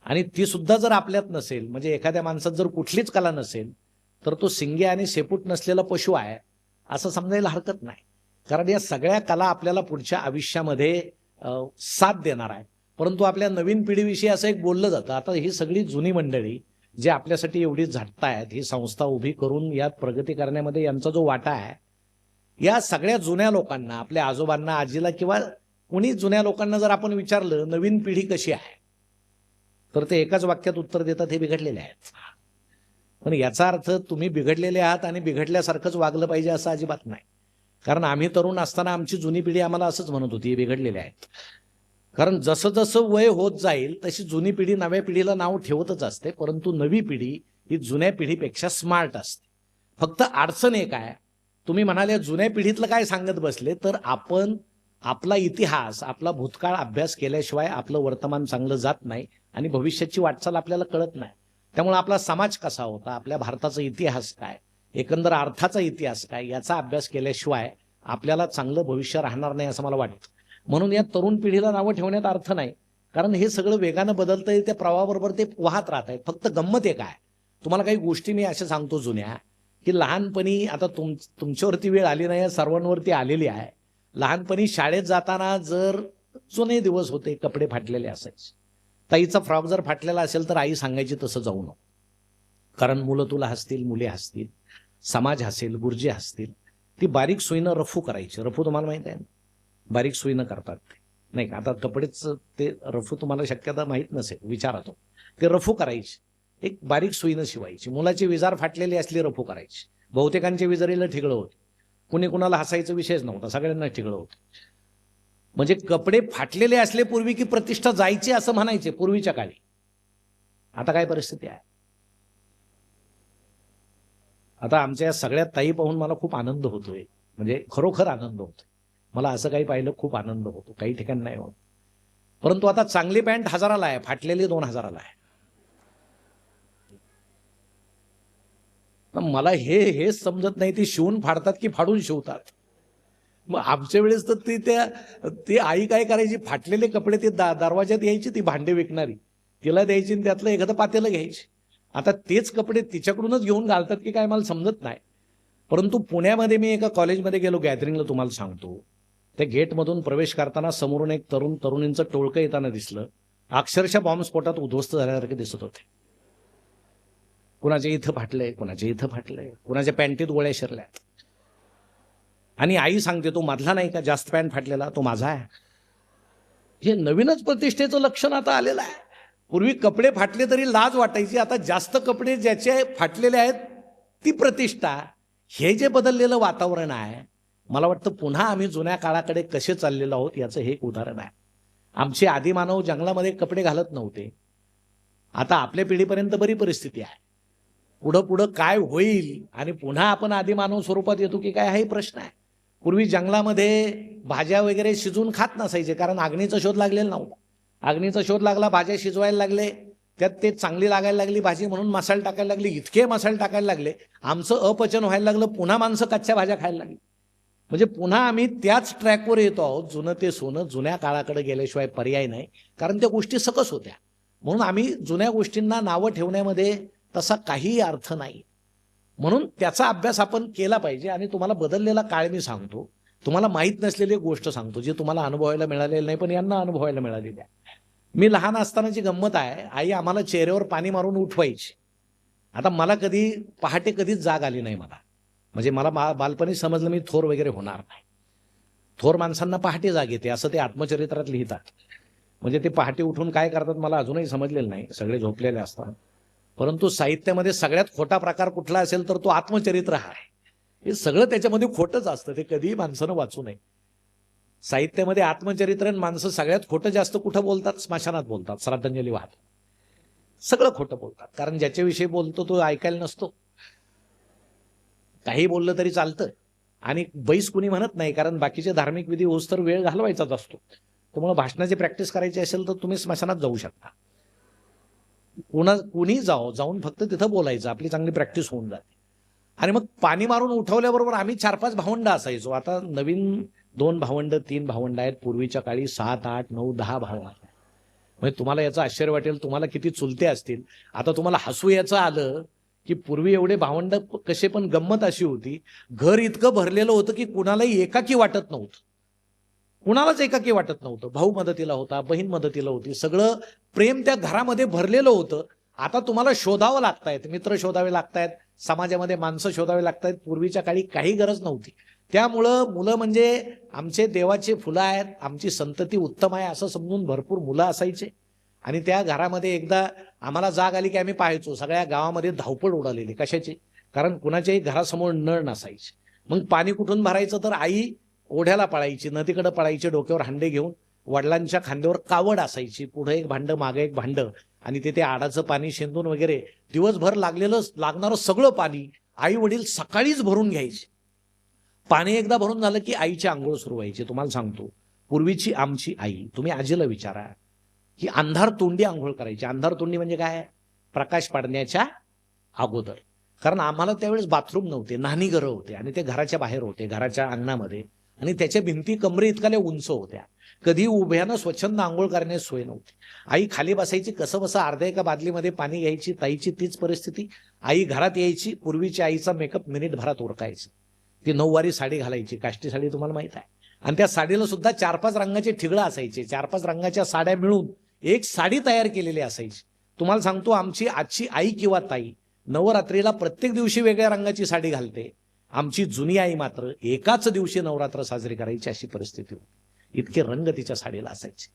आणि ती सुद्धा जर आपल्यात नसेल, म्हणजे एखाद्या माणसात जर कुठलीच कला नसेल तर तो सिंगे आणि शेपूट नसलेला पशु आहे असं समजायला हरकत नाही. कारण या सगळ्या कला आपल्याला पुढच्या आयुष्यामध्ये साथ देणार आहे. परंतु आपल्या नवीन पिढीविषयी असं एक बोललं जातं, आता ही सगळी जुनी मंडळी जे आपल्यासाठी एवढी झटतायत, ही संस्था उभी करून यात प्रगती करण्यामध्ये यांचा जो वाटा आहे, या सगळ्या जुन्या लोकांना, आपल्या आजोबांना, आजीला किंवा कोणी जुन्या लोकांना जर आपण विचारलं नवीन पिढी कशी आहे, तर ते एकाच वाक्यात उत्तर देतात, हे बिघडलेले आहेत. पण याचा अर्थ तुम्ही बिघडलेले आहात आणि बिघडल्यासारखंच वागलं पाहिजे असं अजिबात नाही. कारण आम्ही तरुण असताना आमची जुनी पिढी आम्हाला असंच म्हणत होती, हे बिघडलेले आहेत. कारण जसं जसं वय होत जाईल तशी जुनी पिढी नव्या पिढीला नाव ठेवतच असते, परंतु नवी पिढी ही जुन्या पिढीपेक्षा स्मार्ट असते. फक्त अडचण एक आहे, तुम्ही म्हणाले जुन्या पिढीतलं काय सांगत बसले, तर आपण आपला इतिहास, आपला भूतकाळ अभ्यास केल्याशिवाय आपलं वर्तमान चांगलं जात नाही आणि भविष्याची वाटचाल आपल्याला कळत नाही. त्यामुळे आपला समाज कसा होता, आपल्या भारताचा इतिहास काय, एकंदर अर्थाचा इतिहास काय, याचा अभ्यास केल्याशिवाय आपल्याला चांगलं भविष्य राहणार नाही असं मला वाटतं. म्हणून या तरुण पिढीला नावं ठेवण्यात अर्थ नाही, कारण हे सगळं वेगानं बदलतंय, त्या प्रवाहाबरोबर ते वाहत राहत आहेत. फक्त गंमत आहे काय, तुम्हाला काही गोष्टी मी अशा सांगतो जुन्या, की लहानपणी, आता तुमच्यावरती वेळ आली नाही, सर्वांवरती आलेली आहे. लहानपणी शाळेत जाताना जर जुने दिवस होते, कपडे फाटलेले असायचे, ताईचा फ्रॉक जर फाटलेला असेल तर आई सांगायची तसं जाऊ नको, कारण मुलं तुला हसतील, मुली हसतील, समाज हसेल, गुरुजी हसतील. ती बारीक सुईनं रफू करायची. रफू तुम्हाला माहित आहे ना, बारीक सुईनं करतात ते, नाही का. आता कपडेच ते रफू तुम्हाला शक्यता माहीत नसेल, विचारतो. ते रफू करायची, एक बारीक सुईनं शिवायची. मुलाची विजार फाटलेली असली रफू करायची. बहुतेकांच्या विजारीला ठिगळं होतं, कुणी कुणाला हसायचा विषयच नव्हता, सगळ्यांना ठिगळं होतं. म्हणजे कपडे फाटलेले असले पूर्वी की प्रतिष्ठा जायची असं म्हणायचे पूर्वीच्या काळी. आता काय परिस्थिती आहे? आता आमच्या या सगळ्या ताई पाहून मला खूप आनंद होतोय, म्हणजे खरोखर आनंद होतोय. मला असं काही पाहिलं खूप आनंद होतो, काही ठिकाणी नाही होत. परंतु आता चांगली पॅन्ट 1000ला आहे, फाटलेली 2000ला आहे. मला हेच समजत नाही, ती शिवून फाडतात की फाडून शिवतात. मग आमच्या वेळेस तर ती आई काय करायची, फाटलेले कपडे ते दरवाज्यात यायची, ती भांडे विकणारी, तिला द्यायची आणि त्यातलं एखादं पातेलं घ्यायची. आता तेच कपडे तिच्याकडूनच घेऊन घालतात की काय मला समजत नाही. परंतु पुण्यामध्ये मी एका कॉलेजमध्ये गेलो गॅदरिंगला, तुम्हाला सांगतो, त्या गेटमधून प्रवेश करताना समोरून एक तरुणींचं टोळकं येताना दिसलं. अक्षरशः बॉम्बस्फोटात उद्ध्वस्त झाल्यासारखे दिसत होते. कुणाच्या इथं फाटलंय, कुणाच्या इथं फाटलंय, कुणाच्या पॅन्टीत गोळ्या शिरल्यात. आणि आई सांगते, तो मधला नाही का जास्त पॅन्ट फाटलेला, तो माझा आहे. हे नवीनच प्रतिष्ठेचं लक्षण आता आलेलं आहे. पूर्वी कपडे फाटले तरी लाज वाटायची, आता जास्त कपडे ज्याचे फाटलेले आहेत ती प्रतिष्ठा. हे जे बदललेलं वातावरण आहे, मला वाटतं पुन्हा आम्ही जुन्या काळाकडे कसे चाललेलो आहोत याचं हे एक उदाहरण आहे. आमचे आदिमानव जंगलामध्ये कपडे घालत नव्हते. आता आपल्या पिढीपर्यंत बरी परिस्थिती आहे. पुढं पुढं काय होईल आणि पुन्हा आपण आदिमानव स्वरूपात येतो की काय, हाही प्रश्न आहे. पूर्वी जंगलामध्ये भाज्या वगैरे शिजून खात नसायचे, कारण अग्नीचा शोध लागलेला नव्हता. अग्नीचा शोध लागला, भाज्या शिजवायला लागले, त्यात ते चांगली लागायला लागली भाजी म्हणून मसाले टाकायला लागले, इतके मसाले टाकायला लागले, आमचं अपचन व्हायला लागलं, पुन्हा माणसं कच्च्या भाज्या खायला लागली. म्हणजे पुन्हा आम्ही त्याच ट्रॅकवर येतो आहोत. जुनं ते सोनं, जुन्या काळाकडे गेल्याशिवाय पर्याय नाही, कारण त्या गोष्टी सकस होत्या. म्हणून आम्ही जुन्या गोष्टींना नावं ठेवण्यामध्ये तसा काहीही अर्थ नाही. म्हणून त्याचा अभ्यास आपण केला पाहिजे. आणि तुम्हाला बदललेला काळ मी सांगतो, तुम्हाला माहीत नसलेली गोष्ट सांगतो, जी तुम्हाला अनुभवायला मिळालेली नाही पण यांना अनुभवायला मिळालेली आहे. मी लहान असतानाची गंमत आहे, आई आम्हाला चेहऱ्यावर पाणी मारून उठवायची. आता मला कधी पहाटे कधीच जाग आली नाही. म्हणजे मला बालपणी समजलं मी थोर वगैरे होणार नाही. थोर माणसांना पहाटे जाग येते असं ते आत्मचरित्रात लिहितात. म्हणजे ते पहाटे उठून काय करतात मला अजूनही समजलेलं नाही, सगळे झोपलेले असतात. परंतु साहित्यामध्ये सगळ्यात खोटा प्रकार कुठला असेल तर तो आत्मचरित्र आहे. हे सगळं त्याच्यामध्ये खोटंच असतं, ते कधीही माणसानं वाचू नये. साहित्यामध्ये आत्मचरित्र माणसं सगळ्यात खोटं जास्त कुठं बोलतात, स्मशानात बोलतात, श्राद्धांजली वाहत, सगळं खोटं बोलतात. कारण ज्याच्याविषयी बोलतो तो ऐकायला नसतो. काही बोललं तरी चालतं आणि बैस कुणी म्हणत नाही, कारण बाकीचे धार्मिक विधी होस तर वेळ घालवायचाच असतो. त्यामुळे भाषणाची प्रॅक्टिस करायची असेल तर तुम्ही स्मशानात जाऊ शकता. कुणी जाऊन फक्त तिथं बोलायचं, आपली चांगली प्रॅक्टिस होऊन जाते. आणि मग पाणी मारून उठवल्याबरोबर आम्ही 4-5 भावंड असायचो. आता नवीन 2 भावंड 3 भावंड आहेत, पूर्वीच्या काळी 7, 8, 9, 10 भावंड. म्हणजे तुम्हाला याचं आश्चर्य वाटेल, तुम्हाला किती चुलते असतील. आता तुम्हाला हसू याचं आलं की पूर्वी एवढे भावंड कसे, पण गंमत अशी होती, घर इतकं भरलेलं होतं की कुणालाही एकाकी वाटत नव्हतं. कुणालाच एकाकी वाटत नव्हतं. भाऊ मदतीला होता, बहीण मदतीला होती, सगळं प्रेम त्या घरामध्ये भरलेलं होतं. आता तुम्हाला शोधावं लागतायत, मित्र शोधावे लागतायत, समाजामध्ये माणसं शोधावे लागतायत. पूर्वीच्या काळी काही गरज नव्हती. त्यामुळं मुलं म्हणजे आमचे देवाचे फुलं आहेत, आमची संतती उत्तम आहे असं समजून भरपूर मुलं असायचे. आणि त्या घरामध्ये एकदा आम्हाला जाग आली की आम्ही पाहायचो सगळ्या गावामध्ये धावपळ उडालेली. कशाची? कारण कुणाच्याही घरासमोर नळ नसायचे. मग पाणी कुठून भरायचं? तर आई ओढ्याला पळायची, नदीकडे पळायची, डोक्यावर हांडे घेऊन. वडिलांच्या खांद्यावर कावड असायची, पुढे एक भांडं मागे एक भांडं, आणि तिथे आडाचं पाणी शेंदून वगैरे दिवसभर लागणारं सगळं पाणी आई वडील सकाळीच भरून घ्यायचे. पाणी एकदा भरून झालं की आईची आंघोळ सुरू व्हायची. तुम्हाला सांगतो, पूर्वीची आमची आई, तुम्ही आजीला विचारा, की अंधार तोंडी आंघोळ करायची. अंधार तोंडी म्हणजे काय? प्रकाश पडण्याच्या अगोदर. कारण आम्हाला त्यावेळेस बाथरूम नव्हते, न्हाणी घरं होते, आणि ते घराच्या बाहेर होते, घराच्या अंगणामध्ये, आणि त्याच्या भिंती कमरे इतकाल्या उंच होत्या. कधी उभ्यानं स्वच्छंद आंघोळ करण्यास सोय नव्हती. आई खाली बसायची, कसं बसं अर्ध्या एका बादलीमध्ये पाणी घ्यायची. ताईची तीच परिस्थिती. आई घरात यायची, पूर्वीच्या आईचा मेकअप मिनिटभरात उरकायचा. ती 9 वारी साडी घालायची, काष्टी साडी तुम्हाला माहित आहे. आणि त्या साडीला सुद्धा 4-5 रंगाचे ठिगळं असायचे. 4-5 रंगाच्या साड्या मिळून एक साडी तयार केलेली असायची. तुम्हाला सांगतो, आमची आजची आई किंवा ताई नवरात्रीला प्रत्येक दिवशी वेगळ्या रंगाची साडी घालते. आमची जुनी आई मात्र एकाच दिवशी नवरात्र साजरी करायची, अशी परिस्थिती होती. इतके रंग तिच्या साडीला असायचे.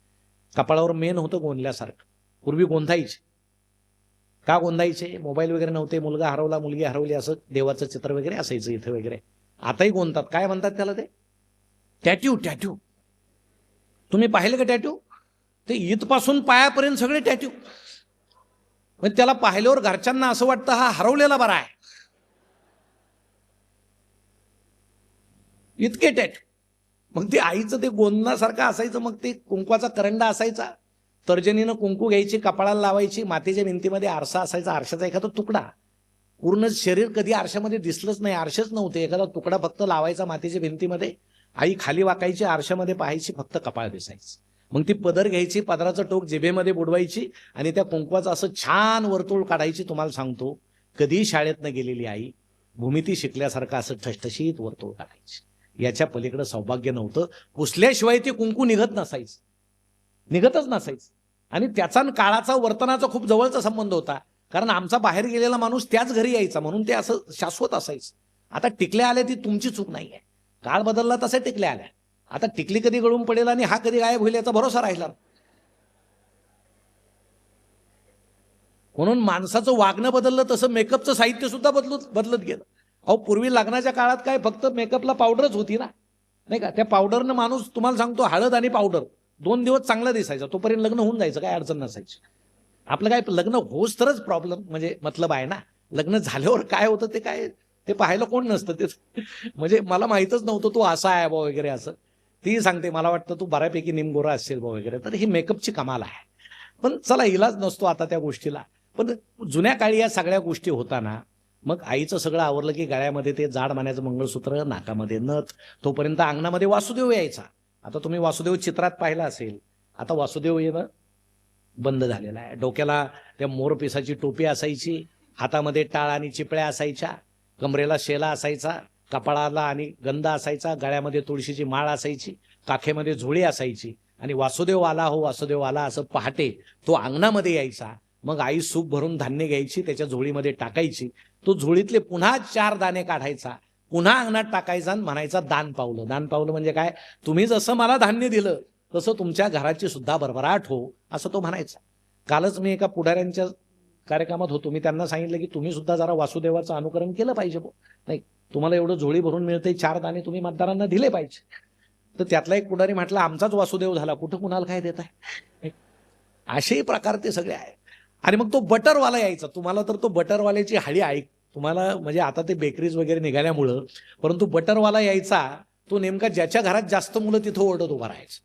कपाळावर मेन होतं गोंधल्यासारखं. पूर्वी गोंधायचे. का गोंधायचे? मोबाईल वगैरे नव्हते, मुलगा हरवला, मुलगी हरवली, असं देवाचं चित्र वगैरे असायचं इथे वगैरे. आताही गोंधतात. काय म्हणतात त्याला? ते टॅट्यू. टॅट्यू तुम्ही पाहिले का? टॅट्यू ते इथपासून पायापर्यंत सगळे टॅट्यू. म्हणजे त्याला पाहिल्यावर घरच्यांना असं वाटतं हा हरवलेला बरा आहे, इतके टॅटू. मग ते आईचं ते गोंधनासारखं असायचं. मग ते कुंकवाचा करंडा असायचा, तर्जनीनं कुंकू घ्यायची, कपाळाला लावायची. मातीच्या भिंतीमध्ये आरसा असायचा, आरशाचा एखादा तुकडा. पूर्ण शरीर कधी आरशामध्ये दिसलंच नाही, आरसेच नव्हते, एखादा तुकडा फक्त लावायचा मातीच्या भिंतीमध्ये. आई खाली वाकायची, आरशामध्ये पाहायची, फक्त कपाळ दिसायचं. मग ती पदर घ्यायची, पदराचं टोक जिभेमध्ये बुडवायची, आणि त्या कुंकवाचं असं छान वर्तुळ काढायची. तुम्हाला सांगतो, कधी शाळेतनं गेलेली आई भूमिती शिकल्यासारखं असं ठसठशीत वर्तुळ काढायची. याच्या पलीकडे सौभाग्य नव्हतं. पुसल्याशिवाय ते कुंकू निघतच नसायचं. आणि त्याचा काळाचा, वर्तनाचा खूप जवळचा संबंध होता. कारण आमचा बाहेर गेलेला माणूस त्याच घरी यायचा, म्हणून ते असं शाश्वत असायचं. आता टिकल्या आल्या ती तुमची चूक नाहीये. काळ बदलला तसे टिकल्या आल्या. आता टिकली कधी गळून पडेल आणि हा कधी गायब होईल याचा भरोसा राहिला. म्हणून माणसाचं वागणं बदललं तसं मेकअपचं साहित्य सुद्धा बदलत गेलं. अहो, पूर्वी लग्नाच्या काळात काय फक्त मेकअपला पावडरच होती ना, नाही का? त्या पावडरनं माणूस, तुम्हाला सांगतो, हळद आणि पावडर 2 दिवस चांगला दिसायचा, तोपर्यंत लग्न होऊन जायचं, काय अडचण नसायची. आपलं काय लग्न होस तरच प्रॉब्लेम म्हणजे मतलब आहे ना. लग्न झाल्यावर काय होतं ते पाहायला कोण नसतं. ते म्हणजे मला माहीतच नव्हतं तू असा आहे बा वगैरे असं. ती सांगते मला वाटतं तू बऱ्यापैकी निमगोरा असेल बा वगैरे. तर ही मेकअपची कमाल आहे. पण चला, इलाज नसतो आता त्या गोष्टीला. पण जुन्या काळी या सगळ्या गोष्टी होताना मग आईचं सगळं आवरलं की गळ्यामध्ये ते जाड मान्याचं मंगळसूत्र, नाकामध्ये नथ, तोपर्यंत अंगणामध्ये वासुदेव यायचा. आता तुम्ही वासुदेव चित्रात पाहिला असेल. आता वासुदेव येणं बंद झालेला आहे. डोक्याला त्या मोरपिसाची टोपी असायची, हातामध्ये टाळ आणि चिपळ्या असायच्या, कमरेला शेला असायचा, कपाळाला आणि गंध असायचा, गळ्यामध्ये तुळशीची माळ असायची, काखेमध्ये झोळी असायची. आणि वासुदेव आला हो, वासुदेव आला असं पहाटे तो अंगणामध्ये यायचा. मग आई सूप भरून धान्य घ्यायची, त्याच्या झोळीमध्ये टाकायची. तो झोळीतले पुन्हा 4 दाणे काढायचा, पुन्हा अंगणात टाकायचा आणि म्हणायचा दान पावलं. दान पावलं म्हणजे काय? तुम्ही जसं मला धान्य दिलं तसं तुमच्या घराची सुद्धा भरभराट हो, असं तो म्हणायचा. कालच मी एका पुढाऱ्यांच्या कार्यक्रमात होतो. मी त्यांना सांगितलं की तुम्ही सुद्धा जरा वासुदेवाचं अनुकरण केलं पाहिजे. नाही, तुम्हाला एवढं झोळी भरून मिळते, 4 दाणे तुम्ही मतदारांना दिले पाहिजे. तर त्यातला एक पुढारी म्हटला, आमचाच वासुदेव झाला, कुठं कुणाला काय देत आहे. असेही प्रकार ते सगळे आहेत. आणि मग तो बटरवाला यायचा. तुम्हाला तर तो बटरवाल्याची हाळी ऐक, तुम्हाला म्हणजे आता ते बेकरीज वगैरे निघाल्यामुळं, परंतु बटरवाला यायचा तो नेमका ज्याच्या घरात जास्त मुलं तिथं ओरडत उभा राहायचं.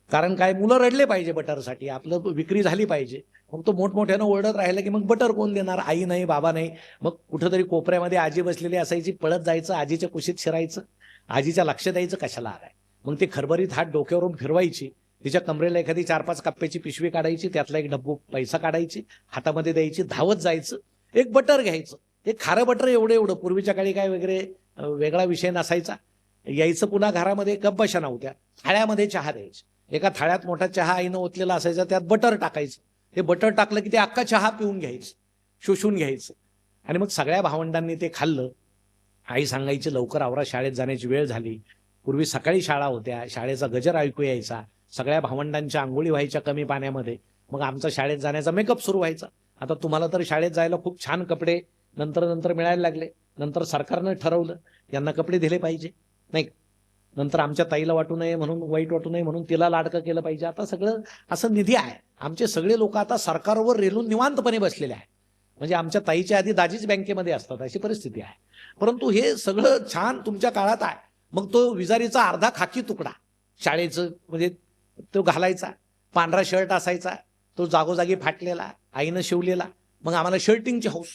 कारण काय, मुलं रडले पाहिजे बटरसाठी, आपलं विक्री झाली पाहिजे. मग तो मोठमोठ्यानं ओरडत राहिला की मग बटर कोण देणार? आई नाही, बाबा नाही. मग कुठंतरी कोपऱ्यामध्ये आजी बसलेली असायची, पळत जायचं, आजीच्या कुशीत शिरायचं, आजीच्या लक्ष द्यायचं कशाला आलाय. मग ती खरबरीत हात डोक्यावरून फिरवायची, तिच्या कमरेला एखादी 4-5 कप्प्याची पिशवी काढायची, त्यातला एक डब्बू पैसा काढायची, हातामध्ये द्यायची, धावत जायचं, एक बटर घ्यायचं. ते खारं बटर एवढं. पूर्वीच्या काळी काय वगैरे वेगळा विषय नसायचा. यायचं, पुन्हा घरामध्ये कप्पाशा नव्हत्या, थाळ्यामध्ये चहा द्यायची. एका थाळ्यात मोठा चहा आईनं ओतलेला असायचा, त्यात बटर टाकायचं, ते बटर टाकलं की ते अख्खा चहा पिऊन घ्यायचं, शोषून घ्यायचं. आणि मग सगळ्या भावंडांनी ते खाल्लं. आई सांगायची लवकर आवरा, शाळेत जाण्याची वेळ झाली. पूर्वी सकाळी शाळा होत्या, शाळेचा गजर ऐकू यायचा, सगळ्या भावंडांच्या आंघोळी व्हायच्या कमी पाण्यामध्ये, मग आमचा शाळेत जाण्याचा मेकअप सुरू व्हायचा. आता तुम्हाला तर शाळेत जायला खूप छान कपडे नंतर मिळायला लागले. नंतर सरकारनं ठरवलं यांना कपडे दिले पाहिजे, नाही. नंतर आमच्या ताईला वाटू नये म्हणून, वाईट वाटू नये म्हणून तिला लाडकं केलं पाहिजे. आता सगळं असं निधी आहे. आमचे सगळे लोक आता सरकारवर रेलून निवांतपणे बसलेले आहेत. म्हणजे आमच्या ताईच्या आधी दाजीच बँकेमध्ये असतात, अशी परिस्थिती आहे. परंतु हे सगळं छान तुमच्या काळात आहे. मग तो विजारीचा अर्धा खाकी तुकडा शाळेचं म्हणजे तो घालायचा, पांढरा शर्ट असायचा, तो जागोजागी फाटलेला, आईनं शिवलेला. मग आम्हाला शर्टिंगची हौस,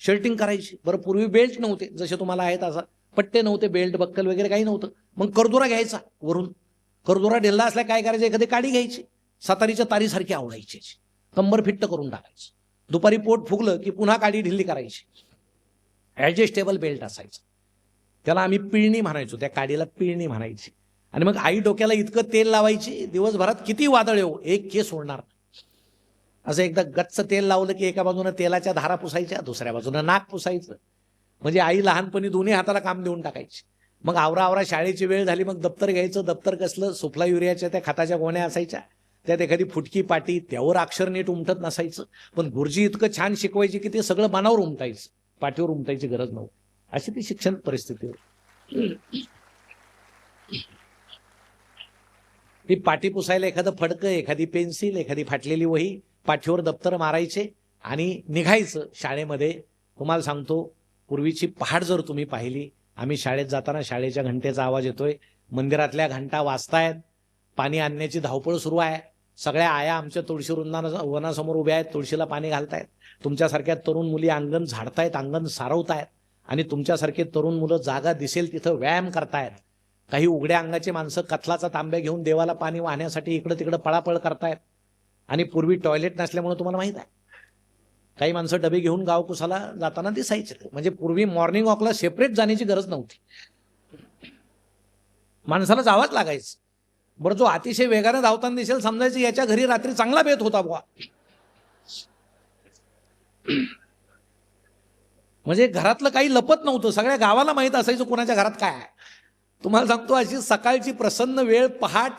शर्टिंग करायची. बरं, पूर्वी बेल्ट नव्हते जसे तुम्हाला आहेत, असा पट्टे नव्हते, बेल्ट बक्कल वगैरे काही नव्हतं. मग करदुरा घ्यायचा वरून, करदुरा ढिल्ला असल्या काय करायचं, एखादी काडी घ्यायची, सातारीच्या तारीसारखी आवडायची, कंबर फिट्ट करून टाकायचं. दुपारी पोट फुगलं की पुन्हा काडी ढिल्ली करायची. ॲडजस्टेबल बेल्ट असायचं, त्याला आम्ही पिळणी म्हणायचो, त्या काडीला पिळणी म्हणायची. आणि मग आई डोक्याला इतकं तेल लावायची, दिवसभरात किती वादळ येऊ एक केस सोडणार. असं एकदा गच्च तेल लावलं की एका बाजूनं तेलाच्या धारा पुसायच्या, दुसऱ्या बाजूनं नाक पुसायचं. म्हणजे आई लहानपणी दोन्ही हाताला काम देऊन टाकायची. मग आवरा शाळेची वेळ झाली, मग दप्तर घ्यायचं. दप्तर कसलं, सुफला युरियाच्या त्या खताच्या गोण्या असायच्या, त्यात एखादी फुटकी पाटी, त्यावर अक्षर नीट उमटत नसायचं. पण गुरुजी इतकं छान शिकवायची की ते सगळं मनावर उमटायचं, पाठीवर उमटायची गरज नव्हती. अशी ती शिक्षण परिस्थिती होती. ती पाटी पुसायला एखादं फडकं, एखादी पेन्सिल, एखादी फाटलेली वही, पाठीवर दप्तर मारायचे आणि निघायचं शाळेमध्ये. तुम्हाला सांगतो, पूर्वीची पहाट जर तुम्ही पाहिली, आम्ही शाळेत जाताना शाळेच्या घंटेचा आवाज येतोय, मंदिरातल्या घंटा वाजतायत, पाणी आणण्याची धावपळ सुरू आहे. सगळ्या आया आमच्या तुळशी वनासमोर उभ्या आहेत, तुळशीला पाणी घालतायत. तुमच्यासारख्या तरुण मुली अंगण झाडतायत, अंगण सारवतायत. आणि तुमच्यासारखे तरुण मुलं जागा दिसेल तिथं व्यायाम करतायत. काही उघड्या अंगाचे माणसं कथलाचा तांब्या घेऊन देवाला पाणी वाहण्यासाठी इकडं तिकडं पळापळ करतायत. आणि पूर्वी टॉयलेट नसल्यामुळे तुम्हाला माहित आहे, काही माणसं डबे घेऊन गावकुसाला जाताना दिसायचे. म्हणजे पूर्वी मॉर्निंग वॉकला सेपरेट जाण्याची गरज नव्हती, माणसाला जावंच लागायचं. बरं, जो अतिशय वेगाने धावताना दिसेल समजायचं याच्या घरी रात्री चांगला बेत होता बुवा. म्हणजे घरातलं काही लपत नव्हतं, सगळ्या गावाला माहित असायचं कोणाच्या घरात काय आहे. तुम्हाला सांगतो, अशी सकाळची प्रसन्न वेळ, पहाट,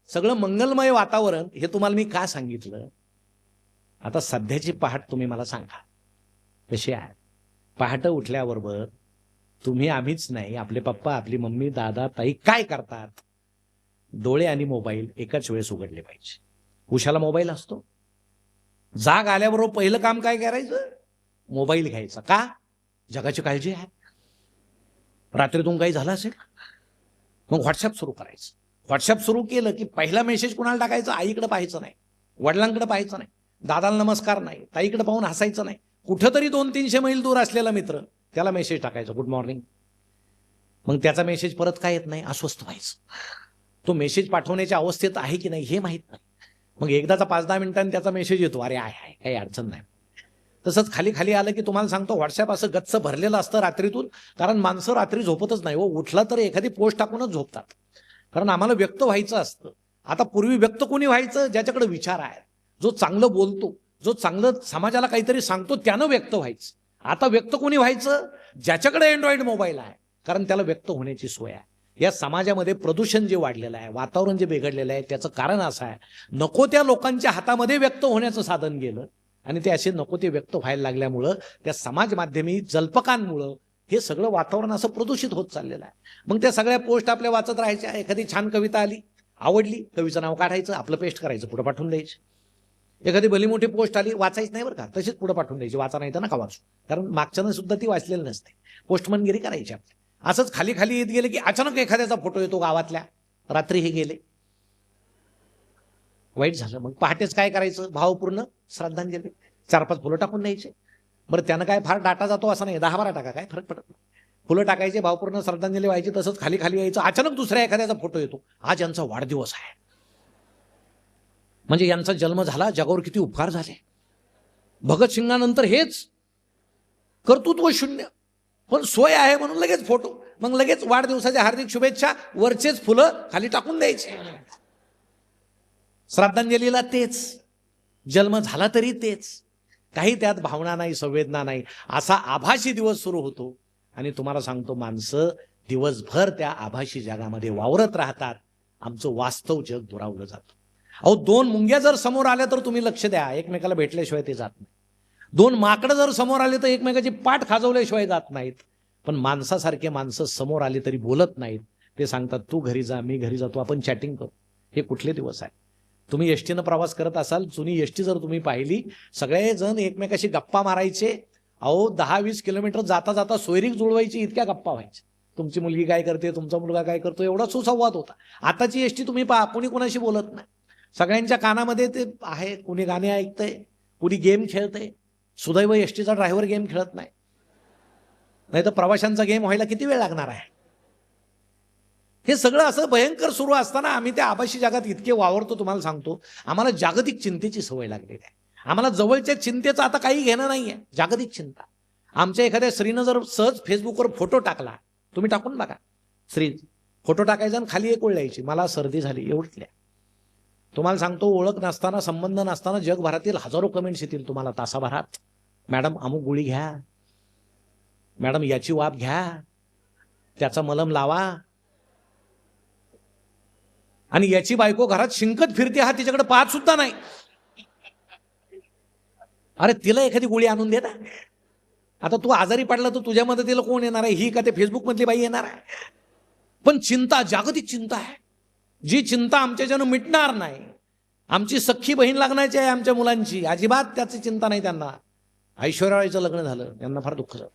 सगळं मंगलमय वातावरण. हे तुम्हाला मी का सांगितलं? आता सध्याची पहाट तुम्ही मला सांगा कशी आहे. पहाटे उठल्याबरोबर तुम्ही, आम्हीच नाही, आपले पप्पा, आपली मम्मी, दादा, ताई काय करतात? डोळे आणि मोबाईल एकाच वेळेस उघडले पाहिजे. उशाला मोबाईल असतो, जाग आल्याबरोबर पहिलं काम काय करायचं? मोबाईल घ्यायचा. का? जगाची काळजी आहे. रात्रीतून काही झालं असेल मग व्हॉट्सअप सुरू करायचं. व्हॉट्सअप सुरू केलं की पहिला मेसेज कुणाला टाकायचा? आईकडे पाहायचं नाही, वडिलांकडे पाहायचं नाही, दादाला नमस्कार नाही, ताईकडे पाहून हसायचं नाही. कुठंतरी 200-300 मैल दूर असलेला मित्र, त्याला मेसेज टाकायचा, गुड मॉर्निंग. मग त्याचा मेसेज परत काय येत नाही, अस्वस्थ व्हायचं. तो मेसेज पाठवण्याच्या अवस्थेत आहे की नाही हे माहीत नाही. मग एकदाचा 5-10 मिनिटांनी त्याचा मेसेज येतो, अरे आहे काही अडचण नाही. तसंच खाली खाली आलं की तुम्हाला सांगतो, व्हॉट्सअप असं गच्च भरलेलं असतं रात्रीतून. कारण माणसं रात्री झोपतच नाही हो, उठला तर एखादी पोस्ट टाकूनच झोपतात. कारण आम्हाला व्यक्त व्हायचं असतं. आता पूर्वी व्यक्त कोणी व्हायचं? ज्याच्याकडे विचार आहे, जो चांगलं बोलतो, जो चांगलं समाजाला काहीतरी सांगतो, त्यानं व्यक्त व्हायचं. आता व्यक्त कोणी व्हायचं? ज्याच्याकडे अँड्रॉइड मोबाईल आहे, कारण त्याला व्यक्त होण्याची सोय आहे. या समाजामध्ये प्रदूषण जे वाढलेलं आहे, वातावरण जे बिघडलेलं आहे, त्याचं कारण असं आहे, नको त्या लोकांच्या हातामध्ये व्यक्त होण्याचं साधन गेलं आणि ते असे नको ते व्यक्त व्हायला लागल्यामुळं, त्या समाज माध्यमी जल्पकांमुळं हे सगळं वातावरण असं प्रदूषित होत चाललेलं आहे. मग त्या सगळ्या पोस्ट आपल्या वाचत राहायच्या. एखादी छान कविता आली, आवडली, कवीचं नाव काढायचं, आपलं पेस्ट करायचं, पुढे पाठवून द्यायची. एखादी भली मोठी पोस्ट आली, वाचायच नाही बरं का, तशीच पुढे पाठवून द्यायची. वाचा नाही तर नका वाचू, कारण मागच्यानं सुद्धा ती वाचलेली नसते. पोस्टमनगिरी करायची आपली. असंच खाली खाली येत गेले की अचानक एखाद्याचा फोटो येतो गावातल्या, रात्री हे गेले, वाईट झालं. मग पहाटेच काय करायचं? भावपूर्ण श्रद्धांजली, 4-5 फुलं टाकून द्यायचे. बरं, त्यानं काय फार डाटा जातो असं नाही, 10-12 टाका, काय फरक पडत नाही. फुलं टाकायचे, भावपूर्ण श्रद्धांजली व्हायची. तसंच खाली खाली यायचं, अचानक दुसऱ्या एखाद्याचा फोटो येतो, आज यांचा वाढदिवस आहे, म्हणजे यांचा जन्म झाला, जगावर किती उपकार झाले. भगतसिंगानंतर हेच कर्तृत्व शून्य, पण सोय आहे म्हणून लगेच फोटो, मग लगेच वाढदिवसाच्या हार्दिक शुभेच्छा, वरचेच फुलं खाली टाकून द्यायचे. श्रद्धांजलीला तेच. जन्म झाला तरी तेच, काही त्यात भावना नाही, संवेदना नाही, असा आभासी दिवस सुरू होतो. आणि तुम्हाला सांगतो, माणसं दिवसभर त्या आभासी जगामध्ये वावरत राहतात. आमचं वास्तव जग दुरावलं जातं. अहो, 2 मुंग्या जर समोर आल्या तर तुम्ही लक्ष द्या, एकमेकाला भेटल्याशिवाय ते जात नाही. 2 माकडं जर समोर आले तर एकमेकाची पाठ खाजवल्याशिवाय जात नाहीत. पण माणसासारखे माणसं समोर आले तरी बोलत नाहीत. ते सांगतात, तू घरी जा, मी घरी जातो, आपण चॅटिंग करू. हे कुठले दिवस आहे? तुम्ही एसटीनं प्रवास करत असाल, जुनी एसटी जर तुम्ही पाहिली, सगळेजण एकमेकाशी गप्पा मारायचे. अहो, 10-20 किलोमीटर जाता जाता सोयरीक जुळवायची, इतक्या गप्पा व्हायच्या. तुमची मुलगी काय करते, तुमचा मुलगा काय करतो, एवढा सुसंवाद होता. आताची एसटी तुम्ही पहा, कोणी कोणाशी बोलत नाही. सगळ्यांच्या कानामध्ये ते आहे, कुणी गाणे ऐकतंय, कुणी गेम खेळतंय. सुदैव एसटीचा ड्रायव्हर गेम खेळत नाही, नाही तर प्रवाशांचा गेम व्हायला किती वेळ लागणार आहे. हे सगळं असं भयंकर सुरू असताना आम्ही त्या आभासी जगात इतके वावरतो. तुम्हाला सांगतो, आम्हाला जागतिक चिंतेची सवय लागलेली आहे. आम्हाला जवळच्या चिंतेचं आता काही घेणं नाहीये. जागतिक चिंता. आमच्या एखाद्या स्त्रीनं जर सहज फेसबुकवर फोटो टाकला, तुम्ही टाकून बघा, स्त्री फोटो टाकायचा आणि खाली एक ओळ लिहायची, मला सर्दी झाली, एवढंच. तुम्हाला सांगतो, ओळख नसताना, संबंध नसताना जगभरातील हजारो कमेंट्स येतील तुम्हाला तासाभरात. मॅडम अमुक गोळी घ्या, मॅडम याची वाफ घ्या, त्याचा मलम लावा, आणि याची बायको घरात शिंकत फिरते, हा तिच्याकडे पाहत सुद्धा नाही. अरे, तिला एखादी गोळी आणून दे ना. आता तू आजारी पडला तर तुझ्या मदतीला कोण येणार आहे? ही का ते फेसबुक मधली बाई येणार आहे? पण चिंता, जागतिक चिंता आहे, जी चिंता आमच्याच्यानं मिटणार नाही. आमची सख्खी बहीण लागण्याची आहे आमच्या मुलांची, अजिबात त्याची चिंता नाही त्यांना. ऐश्वर्या रायचं लग्न झालं, त्यांना फार दुःख झालं.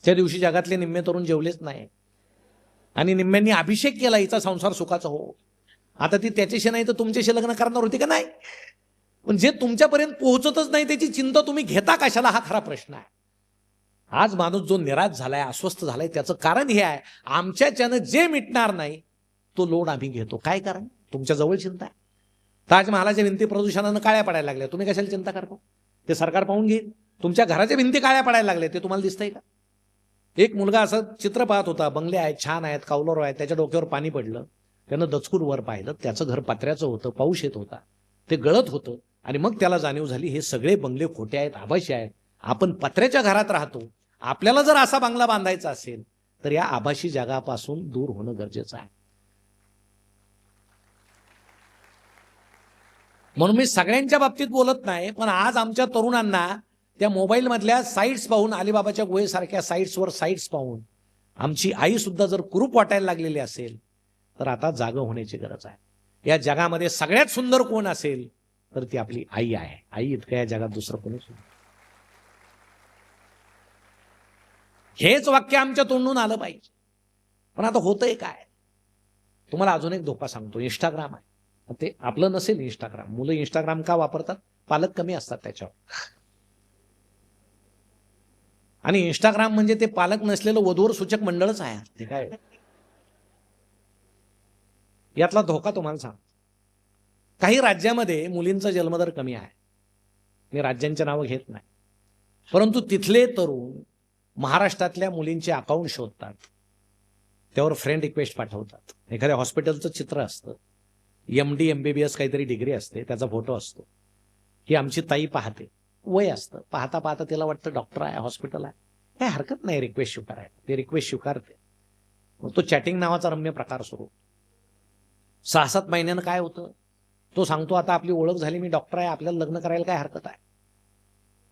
त्या दिवशी जगातले निम्मे तरुण जेवलेच नाही, आणि निम्म्यांनी अभिषेक केला, हिचा संसार सुखाचा हो. आता ती त्याच्याशी नाही तर तुमच्याशी लग्न करणार होती का नाही? पण जे तुमच्यापर्यंत पोहोचतच नाही त्याची चिंता तुम्ही घेता कशाला, हा खरा प्रश्न आहे. आज माणूस जो निराश झालाय, अस्वस्थ झालाय, त्याचं कारण हे आहे, आमच्याच्यानं जे मिटणार नाही तो लोड आम्ही घेतो. काय कारण? तुमच्या जवळ चिंता आहे. ताजमहालाच्या भिंती प्रदूषणानं काळ्या पडायला लागल्या, तुम्ही कशाला चिंता करता? ते सरकार पाहून घेईल. तुमच्या घराच्या भिंती काळ्या पडायला लागल्या, ते तुम्हाला दिसतंय का? एक मुलगा असं चित्र पाहत होता, बंगले आहेत, छान आहेत, कौलारू आहेत, त्याच्या डोक्यावर पाणी पडलं, त्यानं दचकून वर पाहिलं, त्याचं घर पत्र्याचं होतं, पाऊस येत होता, ते गळत होतं. आणि मग त्याला जाणीव झाली, हे सगळे बंगले खोटे आहेत, आभासी आहेत. आपण पत्र्याच्या घरात राहतो. आपल्याला जर असा बंगला बांधायचा असेल तर या आभासी जगापासून दूर होणं गरजेचं आहे. म्हणून मी सगळ्यांच्या बाबतीत बोलत नाही, पण आज आमच्या तरुणांना त्या मोबाईल मधल्या साईट्स पाहून, अलिबाबाच्या गुहेसारख्या साईट्सवर साईट्स पाहून आमची आई सुद्धा जर कुरूप वाटायला लागलेली असेल तर आता जागं होण्याची गरज आहे. या जगामध्ये सगळ्यात सुंदर कोण असेल तर ती आपली आई आहे. आई इतकं या जगात दुसरं कोणीच नाही. हेच वाक्य आमच्या तोंडून आलं पाहिजे. पण आता होतंय काय? तुम्हाला अजून एक धोका सांगतो. इंस्टाग्राम आहे, ते आपलं नसेल इंस्टाग्राम. मुलं इंस्टाग्राम का वापरतात? पालक कमी असतात त्याच्यावर. आणि इंस्टाग्राम म्हणजे ते पालक नसलेलं वधूवर सूचक मंडळच आहे. ते काय यातला धोका तुम्हाला सांग. काही राज्यामध्ये मुलींचा जन्मदर कमी आहे. मी राज्यांची नावं घेत नाही, परंतु तिथले तरुण महाराष्ट्रातल्या मुलींचे अकाउंट शोधतात, त्यावर फ्रेंड रिक्वेस्ट पाठवतात. एखाद्या हॉस्पिटलचं चित्र असतं, MD MBBS काहीतरी डिग्री असते, त्याचा फोटो असतो. ही आमची ताई पाहते, वय असतं, पाहता पाहता तिला वाटतं डॉक्टर आहे, हॉस्पिटल आहे, काही हरकत नाही रिक्वेस्ट स्वीकारायला. ते रिक्वेस्ट स्वीकारते. मग तो चॅटिंग नावाचा रम्य प्रकार सुरू. 6-7 महिन्यानं काय होतं, तो सांगतो आता आपली ओळख झाली, मी डॉक्टर आहे, आपल्याला लग्न करायला काय हरकत आहे.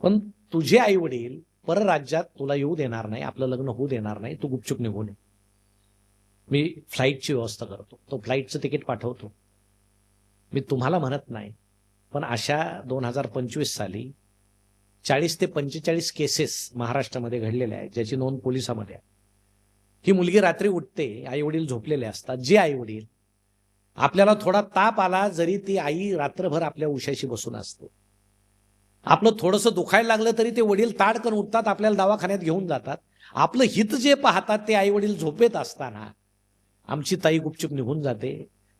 पण तुझे आई वडील परराज्यात तुला येऊ देणार नाही, आपलं लग्न होऊ देणार नाही, तू गुपचूप निघून ये. मी फ्लाईटची व्यवस्था करतो, तो फ्लाईटचं तिकीट पाठवतो. मी तुम्हाला म्हणत नाही, पण अशा 2025 साली 40 ते 45 केसेस महाराष्ट्रामध्ये घडलेल्या आहेत, ज्याची नोंद पोलिसामध्ये आहे. ही मुलगी रात्री उठते, आई वडील झोपलेले असतात. जे आई वडील, आपल्याला थोडा ताप आला जरी ती आई रात्रभर आपल्या उशाशी बसून असते. आपलं थोडंसं दुखायला लागलं तरी ते वडील ताडकन उठतात, आपल्याला दवाखान्यात घेऊन जातात. आपलं हित जे पाहतात ते आई वडील झोपेत असताना आमची ताई गुपचूप निघून जाते,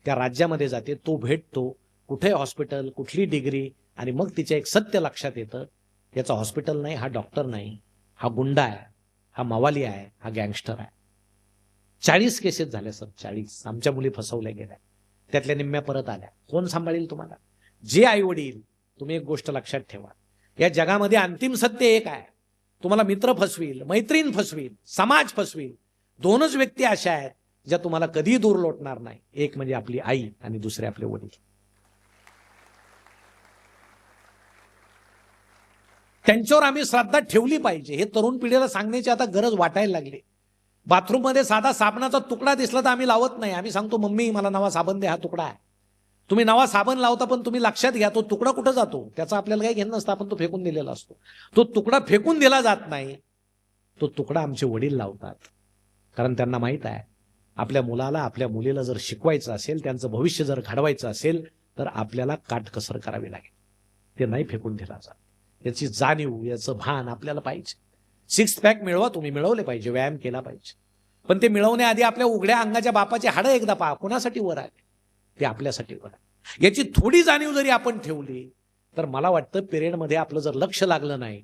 त्या राज्यामध्ये जाते, तो भेटतो, कुठे हॉस्पिटल, कुठली डिग्री, आणि मग तिच्या एक सत्य लक्षात येतं, याचा हॉस्पिटल नाही, हा डॉक्टर नाही, हा गुंडा आहे, हा मवाली आहे, हा गँगस्टर आहे. 40 केसेस झाल्या सर, 40 आमच्या मुली फसवल्या गेल्या, त्यातल्या निम्म्या परत आल्या. कोण सांभाळेल तुम्हाला? जे आई वडील तुम्ही एक गोष्ट लक्षात ठेवा, या जगामध्ये अंतिम सत्य एक आहे. तुम्हाला मित्र फसवील, मैत्रीण फसवील, समाज फसवील. दोनच व्यक्ती अशा आहेत ज्या तुम्हाला कधी दूर लोटणार नाही. एक म्हणजे आपली आई आणि दुसरे आपले वडील. त्यांच्यावर आम्ही श्रद्धा ठेवली पाहिजे. हे तरुण पिढीला सांगण्याची आता गरज वाटायला लागली. बाथरूममध्ये साधा साबणाचा तुकडा दिसला तर आम्ही लावत नाही. आम्ही सांगतो, मम्मी मला नवा साबण दे, हा तुकडा आहे. तुम्ही नवा साबण लावता, पण तुम्ही लक्षात घ्या तो तुकडा कुठं जातो त्याचा आपल्याला काही घेणं नसतं. आपण तो फेकून दिलेला असतो. तो तुकडा फेकून दिला जात नाही. तो तुकडा आमचे वडील लावतात. कारण त्यांना माहित आहे, आपल्या मुलाला, आपल्या मुलीला जर शिकवायचं असेल, त्यांचं भविष्य जर घडवायचं असेल, तर आपल्याला काटकसर करावी लागेल. ते नाही फेकून दिला जात. याची जाणीव, याचं भान आपल्याला पाहिजे. 6 पॅक मिळवा, तुम्ही मिळवले पाहिजे, व्यायाम केला पाहिजे. पण ते मिळवण्याआधी आपल्या उघड्या अंगाच्या बापाचे हाडं एकदा पहा, कोणासाठी वर आले, ते आपल्यासाठी वर आले. याची थोडी जाणीव जरी आपण ठेवली तर मला वाटतं पिरियडमध्ये आपलं जर लक्ष लागलं नाही,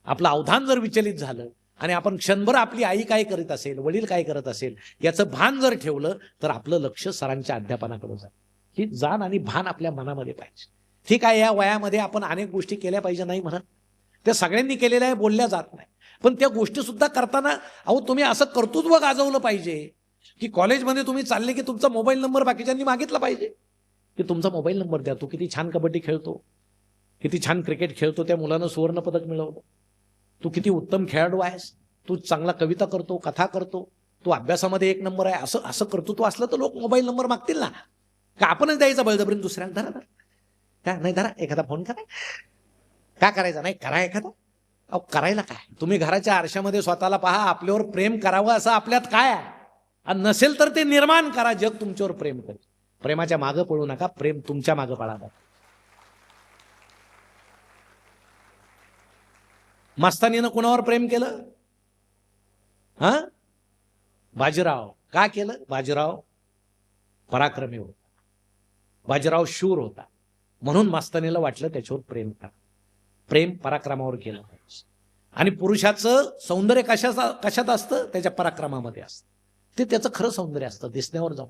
आपलं अवधान जर विचलित झालं आणि आपण क्षणभर आपली आई काय करीत असेल, वडील काय करत असेल याचं भान जर ठेवलं तर आपलं लक्ष सरांच्या अध्यापनाकडे जाईल. ही जाण आणि भान आपल्या मनामध्ये पाहिजे. ठीक आहे, या वयामध्ये आपण अनेक गोष्टी केल्या पाहिजे नाही म्हणत, त्या सगळ्यांनी केलेल्या आहे, बोलल्या जात नाही. पण त्या गोष्टी सुद्धा करताना अहो तुम्ही असं कर्तृत्व गाजवलं पाहिजे की कॉलेजमध्ये तुम्ही चालले की तुमचा मोबाईल नंबर बाकीच्यांनी मागितला पाहिजे की तुमचा मोबाईल नंबर द्या, तू किती छान कबड्डी खेळतो, किती छान क्रिकेट खेळतो, त्या मुलानं सुवर्ण पदक मिळवलं, तू किती उत्तम खेळाडू आहेस, तू चांगला कविता करतो, कथा करतो, तू अभ्यासामध्ये 1 नंबर आहे. असं असं कर्तृत्व असलं तर लोक मोबाईल नंबर मागतील ना. का आपणच द्यायचा बळजबरीने दुसऱ्याला? धरा का नाही, धरा एखादा फोन करा. का करायचा नाही, करा एखादा. अहो करायला काय, तुम्ही घराच्या आरशामध्ये स्वतःला पहा, आपल्यावर प्रेम करावं असं आपल्यात काय आहे, आणि नसेल तर ते निर्माण करा. जग तुमच्यावर प्रेम करेल. प्रेमाच्या मागं पळू नका, प्रेम तुमच्या मागं पळा. मस्तानीनं कुणावर प्रेम केलं? हा, बाजीराव. का केलं? बाजीराव पराक्रमी होता, बाजीराव शूर होता, म्हणून मस्तानीला वाटलं त्याच्यावर प्रेम करा. प्रेम पराक्रमावर केलं पाहिजे. आणि पुरुषाचं सौंदर्य कशात असतं? त्याच्या पराक्रमामध्ये असतं. ते त्याचं खरं सौंदर्य असतं, दिसण्यावर जाऊन.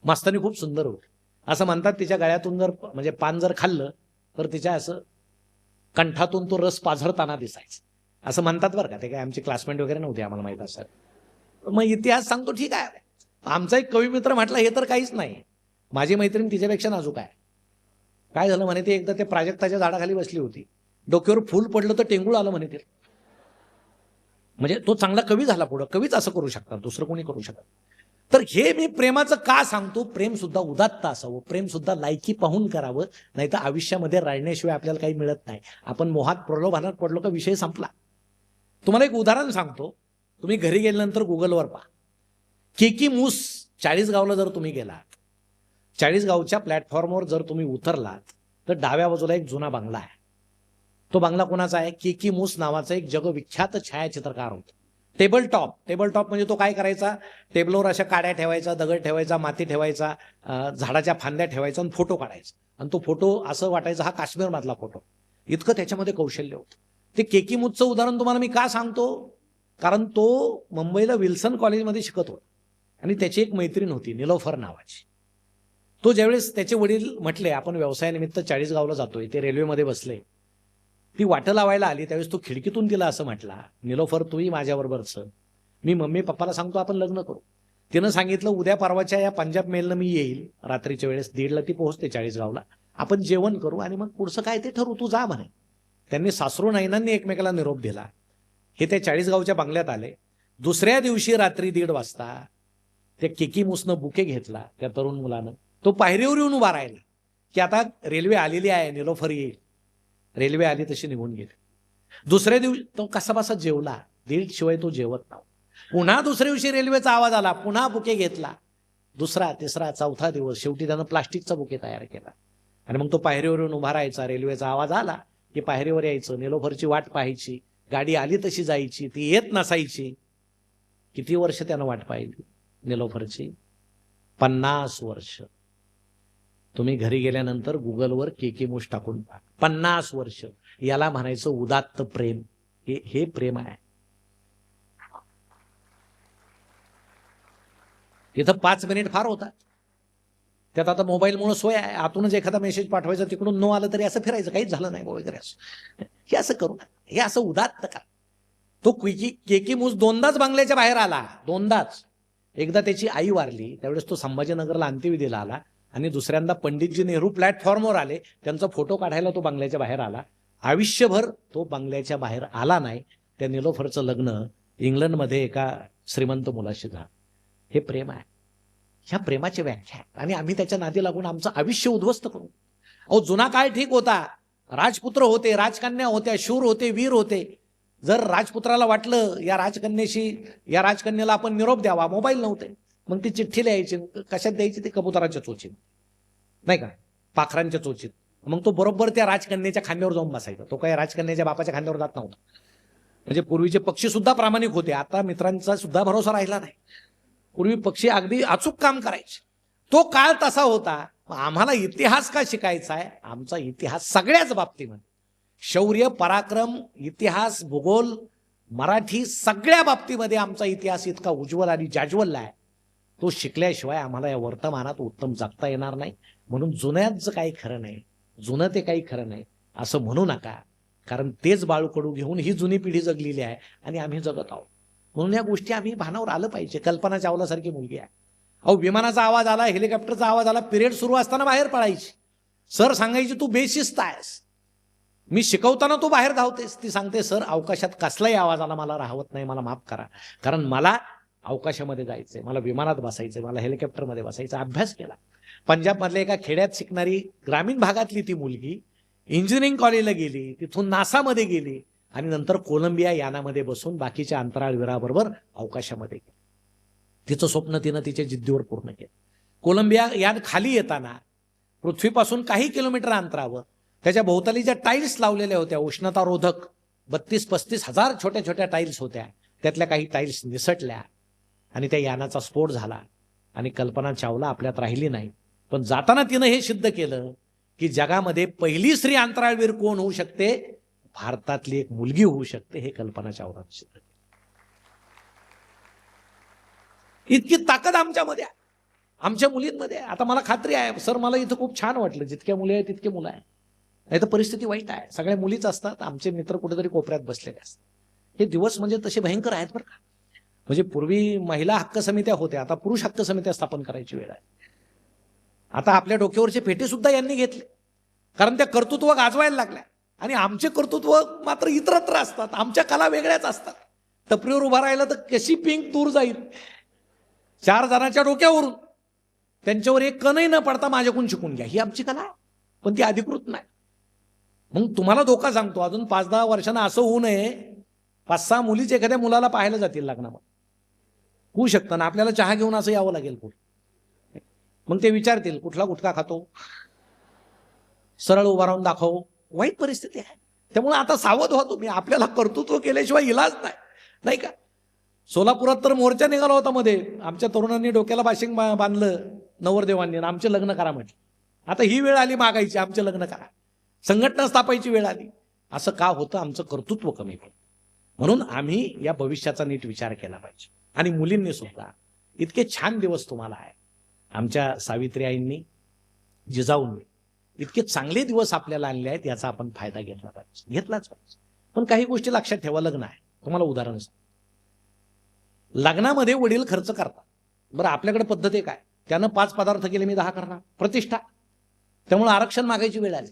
मस्तानी खूप सुंदर होती. असं म्हणतात तिच्या गळ्यातून जर म्हणजे पान जर खाल्लं तर तिच्या असं कंठातून तो रस पाझरताना दिसायचा, असं म्हणतात बरं का. ते काय आमची क्लासमेट वगैरे नव्हती, आम्हाला माहित असं. मग इतिहास सांगतो, ठीक आहे. आमचा एक कवी मित्र म्हटला, हे तर काहीच नाही, माझी मैत्रीण तिच्यापेक्षा नाजूक आहे. काय झालं म्हणे, ते एकदा ते प्राजक्ताच्या झाडाखाली बसली होती, डोक्यावर फूल पडलं तर टेंगूळ आलं म्हणे ते. म्हणजे तो चांगला कवी झाला पुढं. कवीच असं करू शकतात, दुसरं कोणी करू शकत. तर हे मी प्रेमाचं का सांगतो? प्रेम सुद्धा उदात्त असावं, प्रेम सुद्धा लायकी पाहून करावं, नाही तर आयुष्यामध्ये राळण्याशिवाय आपल्याला काही मिळत नाही. आपण मोहात प्रलोभनात पडलो का विषय संपला. तुम्हाला एक उदाहरण सांगतो. तुम्ही घरी गेल्यानंतर गुगलवर पहा, केकी मूस 40गावला जर तुम्ही गेलात, 40गावच्या प्लॅटफॉर्मवर जर तुम्ही उतरलात तर डाव्या बाजूला एक जुना बंगला आहे. तो बंगला कोणाचा आहे? केकी मूस नावाचा एक जगविख्यात छायाचित्रकार होता. टेबल टॉप म्हणजे तो काय करायचा, टेबलवर अशा काड्या ठेवायचा, दगड ठेवायचा, माती ठेवायचा, झाडाच्या फांद्या ठेवायचा आणि फोटो काढायचा. आणि तो फोटो असं वाटायचा हा काश्मीरमधला फोटो. इतकं त्याच्यामध्ये कौशल्य होतं. ते केकी मूसचं उदाहरण तुम्हाला मी का सांगतो? कारण तो मुंबईला विल्सन कॉलेजमध्ये शिकत होता आणि त्याची एक मैत्रीण होती निलोफर नावाची. तो ज्यावेळेस त्याचे वडील म्हटले आपण व्यवसायानिमित्त 40गावला जातोय, ते रेल्वेमध्ये बसले, ती वाटं लावायला आली, त्यावेळेस तो खिडकीतून तिला असं म्हटला, निलोफर तूही माझ्याबरोबर चल, मी मम्मी पप्पाला सांगतो आपण लग्न करू. तिनं सांगितलं उद्या परवाच्या या पंजाब मेलनं मी येईल, रात्रीच्या वेळेस 1:30ला ती पोहोचते 40गावला, आपण जेवण करू आणि मग पुढचं काय ते ठरवू, तू जा म्हणे. त्यांनी सासरू नयनांनी एकमेकाला निरोप दिला. हे त्या 40गावच्या बंगल्यात आले. दुसऱ्या दिवशी रात्री 1:30 वाजता त्या केकी मूसनं बुके घेतला त्या तरुण मुलानं. तो पायरीवर येऊन उभा राहिला की आता रेल्वे आलेली आहे, निलोफर येईल. रेल्वे आली तशी निघून गेली. दुसऱ्या दिवशी तो कसाबसा जेवला, 1:30 शिवाय तो जेवत नव्हता. पुन्हा दुसऱ्या दिवशी रेल्वेचा आवाज आला, पुन्हा बुके घेतला. दुसरा, तिसरा, चौथा दिवस, शेवटी त्यानं प्लास्टिकचा बुके तयार केला आणि मग तो पायरीवर येऊन उभा राहायचा. रेल्वेचा आवाज आला की पायरीवर यायचं, निलोफरची वाट पाहायची, गाडी आली तशी जायची, ती येत नसायची. किती वर्ष त्यानं वाट पाहिली निलोफरची? 50 वर्ष. तुम्ही घरी गेल्यानंतर गुगलवर केकी मूस टाकून पहा, 50 वर्ष. याला म्हणायचं उदात्त प्रेम. हे प्रेम आहे. इथं 5 मिनिट फार होतात. त्यात आता मोबाईलमुळे सोय आहे, आतूनच एखादा मेसेज पाठवायचा, तिकडून नो आलं तरी असं फिरायचं, काहीच झालं नाही वगैरे असं. हे असं करू नका, हे असं उदात्त करा. तो केकी मूस 2दाच बंगल्याच्या बाहेर आला, 2दाच. एकदा त्याची आई वारली, त्यावेळेस तो संभाजीनगरला अंत्यविधीला आला, आणि दुसऱ्यांदा पंडितजी नेहरू प्लॅटफॉर्मवर आले, त्यांचा फोटो काढायला तो बंगल्याच्या बाहेर आला. आयुष्यभर तो बंगल्याच्या बाहेर आला नाही. त्या निलोफरचं लग्न इंग्लंडमध्ये एका श्रीमंत मुलाशी झालं. हे प्रेम आहे, ह्या प्रेमाची व्याख्या आहे, आणि आम्ही त्याच्या नादी लागून आमचं आयुष्य उद्ध्वस्त करू. अहो, जुना काळ ठीक होता, राजपुत्र होते, राजकन्या होत्या, शूर होते, वीर होते. जर राजपुत्राला वाटलं या राजकन्याला आपण निरोप द्यावा, मोबाईल नव्हते, मग ती चिठ्ठी लिहायची. कशात द्यायची? ती कबुतराच्या चोचीत, नाही का, पाखरांच्या चोचीत. मग तो बरोबर त्या राजकन्याच्या खांद्यावर जाऊन बसायचा. तो काय राजकन्याच्या बापाच्या खांद्यावर जात नव्हता. म्हणजे पूर्वीचे पक्षी सुद्धा प्रामाणिक होते, आता मित्रांचा सुद्धा भरोसा राहिला नाही. पूर्वी पक्षी अगदी अचूक काम करायचे. तो काळ तसा होता. आम्हाला इतिहास का शिकायचा आहे? आमचा इतिहास सगळ्याच बाबतीमध्ये, शौर्य, पराक्रम, इतिहास, भूगोल, मराठी, सगळ्या बाबतीमध्ये आमचा इतिहास इतका उज्ज्वल आणि जाज्वल्य आहे. तो शिकल्याशिवाय आम्हाला या वर्तमानात उत्तम जगता येणार नाही. म्हणून जुन्याचं काही खरं नाही, जुनं ते काही खरं नाही असं म्हणू नका. कारण तेच बाळकडू घेऊन ही जुनी पिढी जगलेली आहे आणि आम्ही जगत आहोत. म्हणून या गोष्टी आम्ही भानावर आलं पाहिजे. कल्पना चावला सारखी मुलगी आहे. अहो, विमानाचा आवाज आला, हेलिकॉप्टरचा आवाज आला, पिरियड सुरू असताना बाहेर पडायची. सर सांगायची, तू बेशिस्त आहेस. मी शिकवताना तू बाहेर धावतेस. ती सांगते, सर अवकाशात कसलाही आवाज आला मला राहवत नाही, मला माफ करा, कारण मला अवकाशामध्ये जायचंय, मला विमानात बसायचंय, मला हेलिकॉप्टरमध्ये बसायचं. अभ्यास केला. पंजाबमधल्या एका खेड्यात शिकणारी ग्रामीण भागातली ती मुलगी इंजिनिअरिंग कॉलेजला गेली, तिथून नासामध्ये गेली, आणि नंतर कोलंबिया यानामध्ये बसून बाकीच्या अंतराळवीराबरोबर अवकाशामध्ये गेली. तिचं स्वप्न तिनं तिच्या जिद्दीवर पूर्ण केलं. कोलंबिया यान खाली येताना पृथ्वीपासून काही किलोमीटर अंतरावर त्याच्या भोवताली ज्या टाईल्स लावलेल्या होत्या, उष्णतारोधक, 32-35 हजार छोट्या छोट्या टाईल्स होत्या, त्यातल्या काही टाईल्स निसटल्या आणि त्या यानाचा स्फोट झाला. आणि कल्पना चावला आपल्यात राहिली नाही. पण जाताना तिनं हे सिद्ध केलं की जगामध्ये पहिली स्त्री अंतराळवीर कोण होऊ शकते? भारतातली एक मुलगी होऊ शकते. हे कल्पना चावला सिद्ध केलं. इतकी ताकद आमच्यामध्ये आहे, आमच्या मुलींमध्ये आहे. आता मला खात्री आहे सर, मला इथं खूप छान वाटलं. जितक्या मुली आहेत तितके मुलं आहे. नाही तर परिस्थिती वाईट आहे. सगळ्या मुलीच असतात, आमचे मित्र कुठेतरी कोपऱ्यात बसलेले असतात. हे दिवस म्हणजे तसे भयंकर आहेत बरं का. म्हणजे पूर्वी महिला हक्क समित्या होत्या, आता पुरुष हक्क समित्या स्थापन करायची वेळ आहे. आता आपल्या डोक्यावरचे फेटे सुद्धा यांनी घेतले, कारण त्या कर्तृत्व गाजवायला लागल्या. आणि आमचे कर्तृत्व मात्र इतरत्र असतात. आमच्या कला वेगळ्याच असतात. टपरीवर उभा राहिला तर कशी पिंक दूर जाईल 4 जणांच्या डोक्यावरून. त्यांच्यावर एक कणही न पडता माझ्याकडून शिकून घ्या, ही आमची कला आहे, पण ती अधिकृत नाही. मग तुम्हाला धोका सांगतो, अजून 5-10 वर्षांना असं होऊ नये 5-6 मुलीच एखाद्या मुलाला पाहायला जातील लग्नामध्ये. होऊ शकतं ना, आपल्याला चहा घेऊन असं यावं लागेल पुढे. मग ते विचारतील कुठला गुटखा खातो, सरळ उभा राहून दाखव. वाईट परिस्थिती आहे. त्यामुळे आता सावध व्हा तुम्ही. आपल्याला कर्तृत्व केल्याशिवाय इलाज नाही, नाही का. सोलापुरात तर मोर्चा निघाला होता मध्ये. आमच्या तरुणांनी डोक्याला बाशिंग बांधलं नवरदेवांनी, आमचे लग्न करा म्हटलं. आता ही वेळ आली मागायची, आमचे लग्न करा. संघटना स्थापायची वेळ आली. असं का होतं? आमचं कर्तृत्व कमी होतं. म्हणून आम्ही या भविष्याचा नीट विचार केला पाहिजे. आणि मुलींनी सुद्धा. इतके छान दिवस तुम्हाला आहे. आमच्या सावित्री आईंनी, जिजाऊंनी इतके चांगले दिवस आपल्याला आणले आहेत, याचा आपण फायदा घेतलाच पाहिजे. पण काही गोष्टी लक्षात ठेवा. लग्न आहे, तुम्हाला उदाहरण सांग. लग्नामध्ये वडील खर्च करतात. बरं, आपल्याकडे पद्धत आहे काय? त्यानं 5 पदार्थ केले, मी 10 करणार. प्रतिष्ठा. त्यामुळे आरक्षण मागायची वेळ आली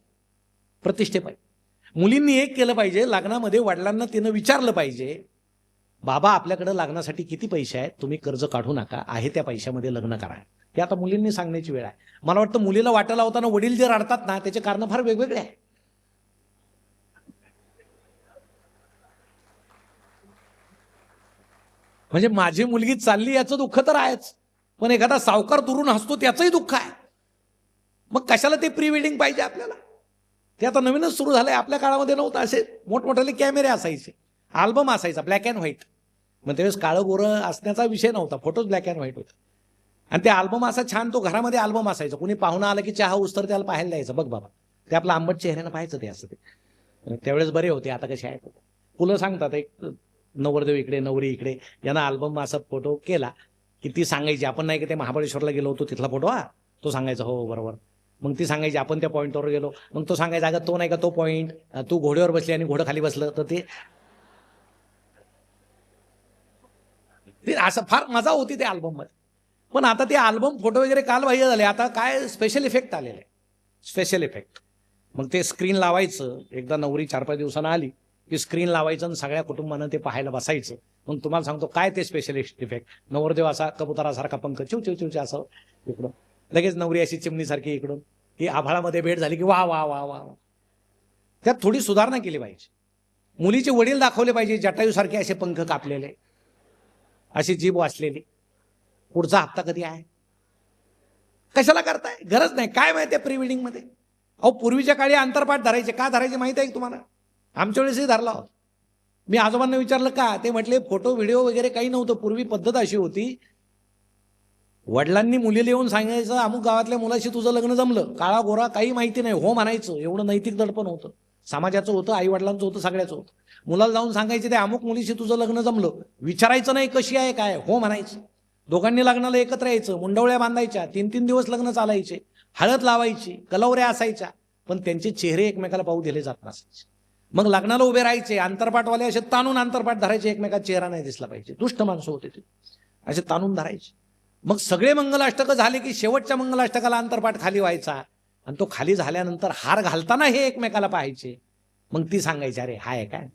प्रतिष्ठेपायी. मुलींनी एक केलं पाहिजे, लग्नामध्ये वडिलांना तिनं विचारलं पाहिजे, बाबा आपल्याकडे लग्नासाठी किती पैसे आहेत, तुम्ही कर्ज काढू नका, आहे त्या पैशामध्ये लग्न करा. हे आता मुलींनी सांगण्याची वेळ आहे. मला वाटतं मुलीला वाटायला होताना वडील जे रडतात ना, त्याचे कारण फार वेगवेगळे आहे. म्हणजे माझी मुलगी चालली याचं दुःख तर आहेच, पण एखादा सावकार दुरून हसतो त्याचंही दुःख आहे. मग कशाला ते प्री वेडिंग पाहिजे आपल्याला? ते आता नवीनच सुरू झालंय. आपल्या काळामध्ये नव्हतं. असे मोठमोठे कॅमेरे असायचे, अल्बम असायचा ब्लॅक अँड व्हाईट. मग त्यावेळेस काळं गोरं असण्याचा विषय नव्हता, फोटोज ब्लॅक अँड व्हाईट होते. आणि ते अल्बम असा छान, तो घरामध्ये अल्बम असायचा. कुणी पाहुणा आला की चहा उस्तर त्याला पाहायला द्यायचं. बघ बाबा, ते आपलं आंबट चेहऱ्यानं पाहायचं. ते असं ते त्यावेळेस बरे होते. आता कसे आहेत फुलं सांगतात, एक नवरदेव इकडे, नवरी इकडे, यांना अल्बम असा फोटो केला की ती सांगायची. आपण नाही की ते महाबळेश्वरला गेलो होतो तिथला फोटो, हा तो सांगायचा हो बरोबर. मग ती सांगायची आपण त्या पॉईंटवर गेलो. मग तो सांगायचा अगं तो नाही का तो पॉईंट, तू घोड्यावर बसली आणि घोडं खाली बसलं. तर ते असं फार मजा होती त्या अल्बममध्ये. पण आता ते अल्बम फोटो वगैरे कालबाह्य झाले. आता काय स्पेशल इफेक्ट आलेले, स्पेशल इफेक्ट. मग ते स्क्रीन लावायचं. एकदा नवरी 4-5 दिवसांना आली की स्क्रीन लावायचं आणि सगळ्या कुटुंबानं ते पाहायला बसायचं. मग तुम्हाला सांगतो काय ते स्पेशल इफेक्ट. नवरदेव असा कबुतरासारखा पंख चिव चिव चिवचे असं इकडून, लगेच नवरी अशी चिमणीसारखी इकडून, ही आभाळामध्ये भेट झाली की वा वा वा वा. त्यात थोडी सुधारणा केली पाहिजे. मुलीचे वडील दाखवले पाहिजे जटायूसारखे असे पंख कापलेले, अशी जीभ वाचलेली. पुढचा हप्ता कधी आहे? कशाला करताय? गरज नाही. काय माहिती आहे प्री वेडिंग मध्ये? अहो पूर्वीच्या काळी अंतरपाठ धरायचे. का धरायचे माहिती आहे का तुम्हाला? आमच्या वेळेसही धरला होता. मी आजोबांना विचारलं का, ते म्हटले फोटो व्हिडिओ वगैरे काही नव्हतं. पूर्वी पद्धत अशी होती, वडिलांनी मुलीला येऊन सांगायचं अमुक गावातल्या मुलाशी तुझं लग्न जमलं, काळा गोरा काही माहिती नाही, हो म्हणायचं. एवढं नैतिक दडपण होतं. समाजाचं होतं, आई वडिलांचं होतं, सगळ्याचं होतं. मुलाला जाऊन सांगायचे ते अमुक मुलीशी तुझं लग्न जमलं, विचारायचं नाही कशी आहे काय, हो म्हणायचं. दोघांनी लग्नाला एकत्र यायचं, मुंडवळ्या बांधायच्या, 3-3 दिवस लग्न चालायचे, हळद लावायची, कलवऱ्या असायच्या, पण त्यांचे चेहरे एकमेकाला पाहू दिले जात नसायचे. मग लग्नाला उभे राहायचे, अंतरपाठवाले असे ताणून अंतरपाठ धरायचे, एकमेकाचा चेहरा नाही दिसला पाहिजे. दुष्ट माणसं होते ते, असे ताणून धरायचे. मग सगळे मंगलाष्टक झाले की शेवटच्या मंगलाष्टकाला अंतरपाठ खाली व्हायचा, आणि तो खाली झाल्यानंतर हार घालताना हे एकमेकाला पाहायचे. मग ती सांगायची अरे हाय काय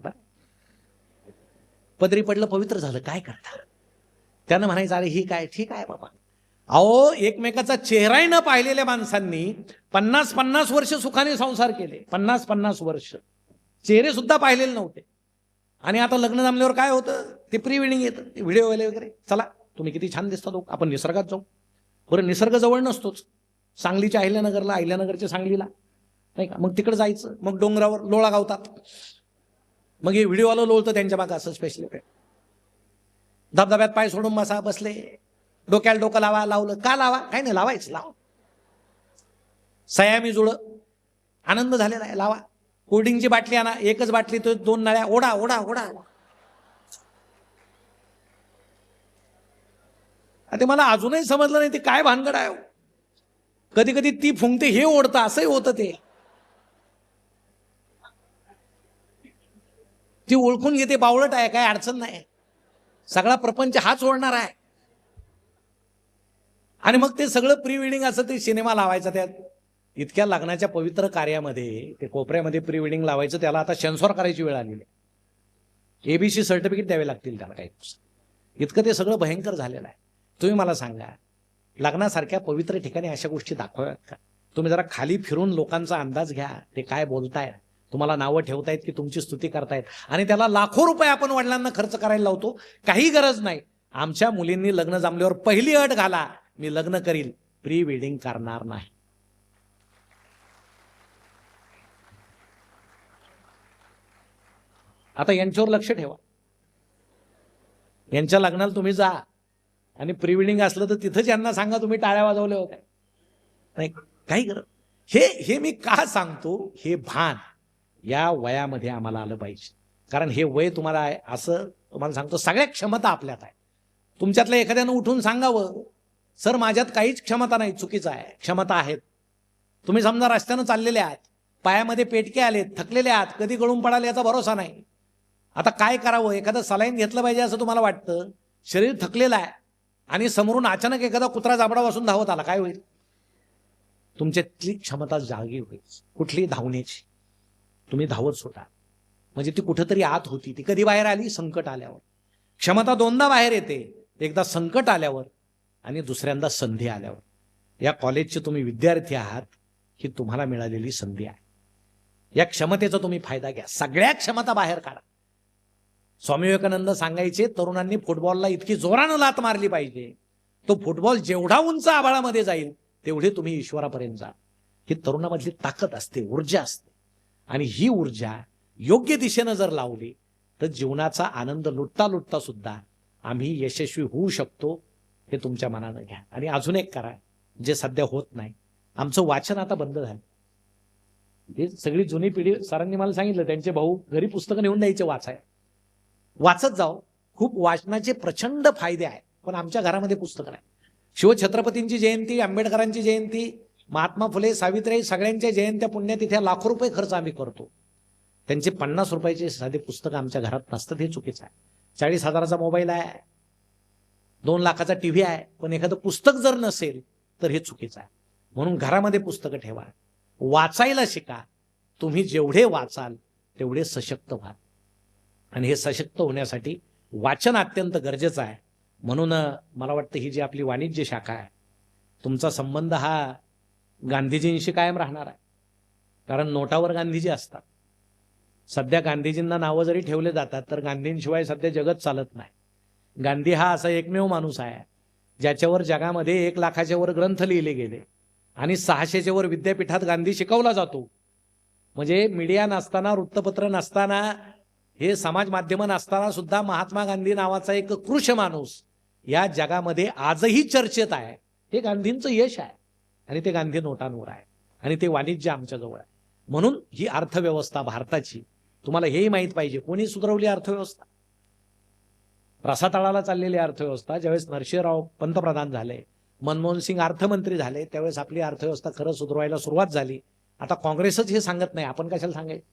पदरी पडलं पवित्र झालं, काय करता? त्यानं म्हणायचं अरे ही काय, ठीक आहे बाबा. अहो एकमेकाचा चेहराही न पाहिलेल्या माणसांनी 50-50 वर्ष सुखाने संसार केले. 50-50 वर्ष चेहरे सुद्धा पाहिलेले नव्हते. आणि आता लग्न जमल्यावर काय होतं, ते प्री वेडिंग येतं, व्हिडिओ वगैरे. चला तुम्ही किती छान दिसता लोक, आपण निसर्गात जाऊ. बरं निसर्ग जवळ नसतोच. सांगलीच्या अहिल्यानगरला, अहिल्यानगरच्या सांगलीला नाही का, मग तिकडे जायचं. मग डोंगरावर लोळा गावतात, मग हे व्हिडिओवालं लोळतं त्यांच्या मागं असं स्पेशल. धबधब्यात पाय सोडून बसा, बसले, डोक्याला डोकं लावा, लावलं का लावा, काय नाही लावायचं, लावा. सयामी जुळं, आनंद झालेला आहे, लावा. कोल्ड्रिंकची बाटली आणा, एकच बाटली तो 2 नळ्या, ओढा ओढा ओढा. ते मला अजूनही समजलं नाही ते काय भानगड आहे. कधी कधी ती फुंकते, हे ओढतं, असंही होतं ते. ती ओळखून घेते, बावळट आहे, काय अडचण नाही, सगळा प्रपंच हाच ओढणार आहे. आणि मग ते सगळं प्री वेडिंग असं ते सिनेमा लावायचा. त्यात इतक्या लग्नाच्या पवित्र कार्यामध्ये ते कोपऱ्यामध्ये प्री वेडिंग लावायचं, त्याला आता सेन्सॉर करायची वेळ आलेली आहे. ABC सर्टिफिकेट द्यावे लागतील त्याला काही दिवस. इतकं ते सगळं भयंकर झालेलं आहे. तुम्ही मला सांगा, लग्नासारख्या पवित्र ठिकाणी अशा गोष्टी दाखवाव्यात का? तुम्ही जरा खाली फिरून लोकांचा अंदाज घ्या, ते काय बोलतायत, तुम्हाला नावं ठेवतायत की तुमची स्तुती करतायत, आणि त्याला लाखो रुपये आपण वडिलांना खर्च करायला लावतो. काही गरज नाही. आमच्या मुलींनी लग्न जमल्यावर पहिली अट घाला, मी लग्न करील, प्री वेडिंग करणार नाही. आता यांच्यावर लक्ष ठेवा. यांच्या लग्नाला तुम्ही जा आणि प्री वेडिंग असलं तर तिथंच यांना सांगा तुम्ही टाळ्या वाजवल्या होत्या. नाही काही गरज. हे मी का सांगतो, हे भान या वयामध्ये आम्हाला आलं पाहिजे. कारण हे वय तुम्हाला आहे, असं तुम्हाला सांगतो, सगळ्या क्षमता आपल्यात आहे. तुमच्यातल्या एखाद्यानं उठून सांगावं सर माझ्यात काहीच क्षमता नाही, चुकीचं आहे, क्षमता आहेत. तुम्ही समजा रस्त्यानं चाललेले आहात, पायामध्ये पेटके आलेत, थकलेले आहात, कधी गळून पडाल याचा भरोसा नाही. आता काय करावं, एखादं सलाईन घेतलं पाहिजे असं तुम्हाला वाटतं, शरीर थकलेलं आहे, आणि समोरून अचानक एखादा कुत्रा जाबडा वासून धावत आला, काय होईल? तुमच्यातली क्षमता जागी होईल, कुठली धावण्याची. तुम्ही धावत सुटा. म्हणजे ती कुठंतरी आत होती, ती कधी बाहेर आली? संकट आल्यावर. क्षमता दोनदा बाहेर येते, एकदा संकट आल्यावर आणि दुसऱ्यांदा संधी आल्यावर. या कॉलेजचे तुम्ही विद्यार्थी आहात, ही तुम्हाला मिळालेली संधी आहे. या क्षमतेचा तुम्ही फायदा घ्या, सगळ्या क्षमता बाहेर काढा. स्वामी विवेकानंद सांगायचे, तरुणांनी फुटबॉलला इतकी जोरानं लात मारली पाहिजे, तो फुटबॉल जेवढा उंच आभाळामध्ये जाईल तेवढे तुम्ही ईश्वरापर्यंत जा. ही तरुणामधली ताकद असते, ऊर्जा असते. आणि ही ऊर्जा योग्य दिशेनं जर लावली तर जीवनाचा आनंद लुटता लुटता सुद्धा आम्ही यशस्वी होऊ शकतो. हे तुमच्या मनानं घ्या. आणि अजून एक करा, जे सध्या होत नाही, आमचं वाचन आता बंद झालं. हे सगळी जुनी पिढी, सरांनी मला सांगितलं त्यांचे भाऊ घरी पुस्तकं नेऊन द्यायचे वाचाय, वाचत जाओ. खूप वाचनाचे प्रचंड फायदे आहेत, पण आमच्या घरामध्ये पुस्तकं नाही. शिवछत्रपतींची जयंती, आंबेडकरांची जयंती, महात्मा फुले, सावित्रीबाई सगळ्यांच्या जयंत्या पुण्यतिथ्या लाखो रुपये खर्च आम्ही करतो. त्यांचे 50 रुपयाचे साधे पुस्तक आमच्या घरात नसतं, हे चुकीचं आहे. 40,000चा मोबाईल आहे, 2 लाखाचा टीव्ही आहे, पण एखादं पुस्तक जर नसेल तर हे चुकीचं आहे. म्हणून घरामध्ये पुस्तकं ठेवा, वाचायला शिका. तुम्ही जेवढे वाचाल तेवढे सशक्त व्हाल, आणि हे सशक्त होण्यासाठी वाचन अत्यंत गरजेचं आहे. म्हणून मला वाटतं ही जी आपली वाणिज्य शाखा आहे, तुमचा संबंध हा गांधीजींशी कायम राहणार आहे. कारण नोटावर गांधीजी असतात. सध्या गांधीजींना नावं जरी ठेवले जातात तर गांधींशिवाय सध्या जगत चालत नाही. गांधी हा असा एकमेव माणूस आहे ज्याच्यावर जगामध्ये 1 लाखाच्या वर ग्रंथ लिहिले गेले आणि 600च्या वर विद्यापीठात गांधी शिकवला जातो. म्हणजे मीडिया नसताना, वृत्तपत्र नसताना, हे समाज माध्यमं नसताना सुद्धा महात्मा गांधी नावाचा एक कृश माणूस या जगामध्ये आजही चर्चेत आहे. हे गांधींचं यश आहे, आणि ते गांधी नोटांवर आहे, आणि ते वाणिज्य आमच्याजवळ आहे. म्हणून ही अर्थव्यवस्था भारताची, तुम्हाला हेही माहीत पाहिजे, कोणी सुधारवली अर्थव्यवस्था? रसातळाला चाललेली अर्थव्यवस्था ज्यावेळेस नरसिंहराव पंतप्रधान झाले, मनमोहन सिंग अर्थमंत्री झाले, त्यावेळेस आपली अर्थव्यवस्था खरं सुधारायला सुरुवात झाली. आता काँग्रेसच हे सांगत नाही, आपण कशाला सांगायचं?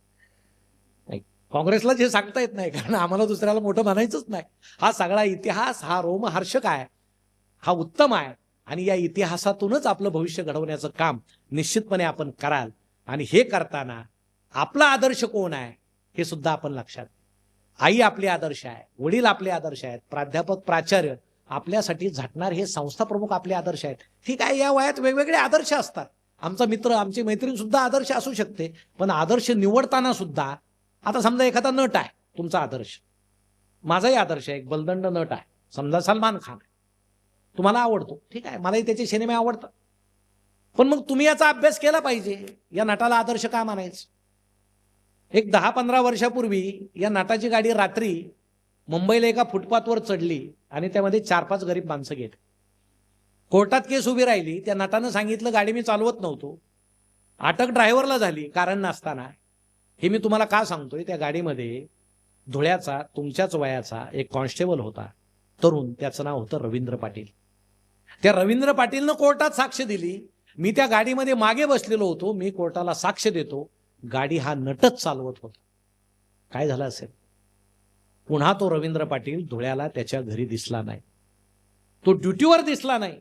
नाही, काँग्रेसला जे सांगता येत नाही, कारण आम्हाला दुसऱ्याला मोठं म्हणायचंच नाही. हा सगळा इतिहास, हा रोमहर्षक आहे, हा उत्तम आहे, आणि या इतिहासातूनच आपलं भविष्य घडवण्याचं काम निश्चितपणे आपण कराल. आणि हे करताना आपला आदर्श कोण आहे हे सुद्धा आपण लक्षात. आई आपले आदर्श आहे, वडील आपले आदर्श आहेत, प्राध्यापक, प्राचार्य आपल्यासाठी झटणार हे संस्था प्रमुख आपले आदर्श आहेत. ठीक आहे, या वयात वेगवेगळे आदर्श असतात. आमचा मित्र, आमची मैत्रीण सुद्धा आदर्श असू शकते, पण आदर्श निवडताना सुद्धा, आता समजा एखादा नट आहे तुमचा आदर्श, माझाही आदर्श आहे, एक बलदंड नट आहे, समजा सलमान खान, तुम्हाला आवडतो, ठीक आहे, मलाही त्याचे सिनेमे आवडतात. पण मग तुम्ही याचा अभ्यास केला पाहिजे, या नटाला आदर्श का मानायचं? एक 10-15 वर्षापूर्वी या नटाची गाडी रात्री मुंबईला एका फुटपाथवर चढली आणि त्यामध्ये 4-5 गरीब माणसं गेली. कोर्टात केस उभी राहिली. त्या नटानं सांगितलं गाडी मी चालवत नव्हतो. अटक ड्रायव्हरला झाली कारण नसताना. हे मी तुम्हाला का सांगतोय, त्या गाडीमध्ये धुळ्याचा, तुमच्याच वयाचा एक कॉन्स्टेबल होता, तरुण, त्याचं नाव होतं रवींद्र पाटील. त्या रवींद्र पाटीलनं कोर्टात साक्ष दिली. मी त्या गाडीमध्ये मागे बसलेलो होतो, मी कोर्टाला साक्ष देतो, गाडी हा नटच चालवत होता. काय झालं असेल? पुन्हा तो रवींद्र पाटील धुळ्याला त्याच्या घरी दिसला नाही, तो ड्युटीवर दिसला नाही.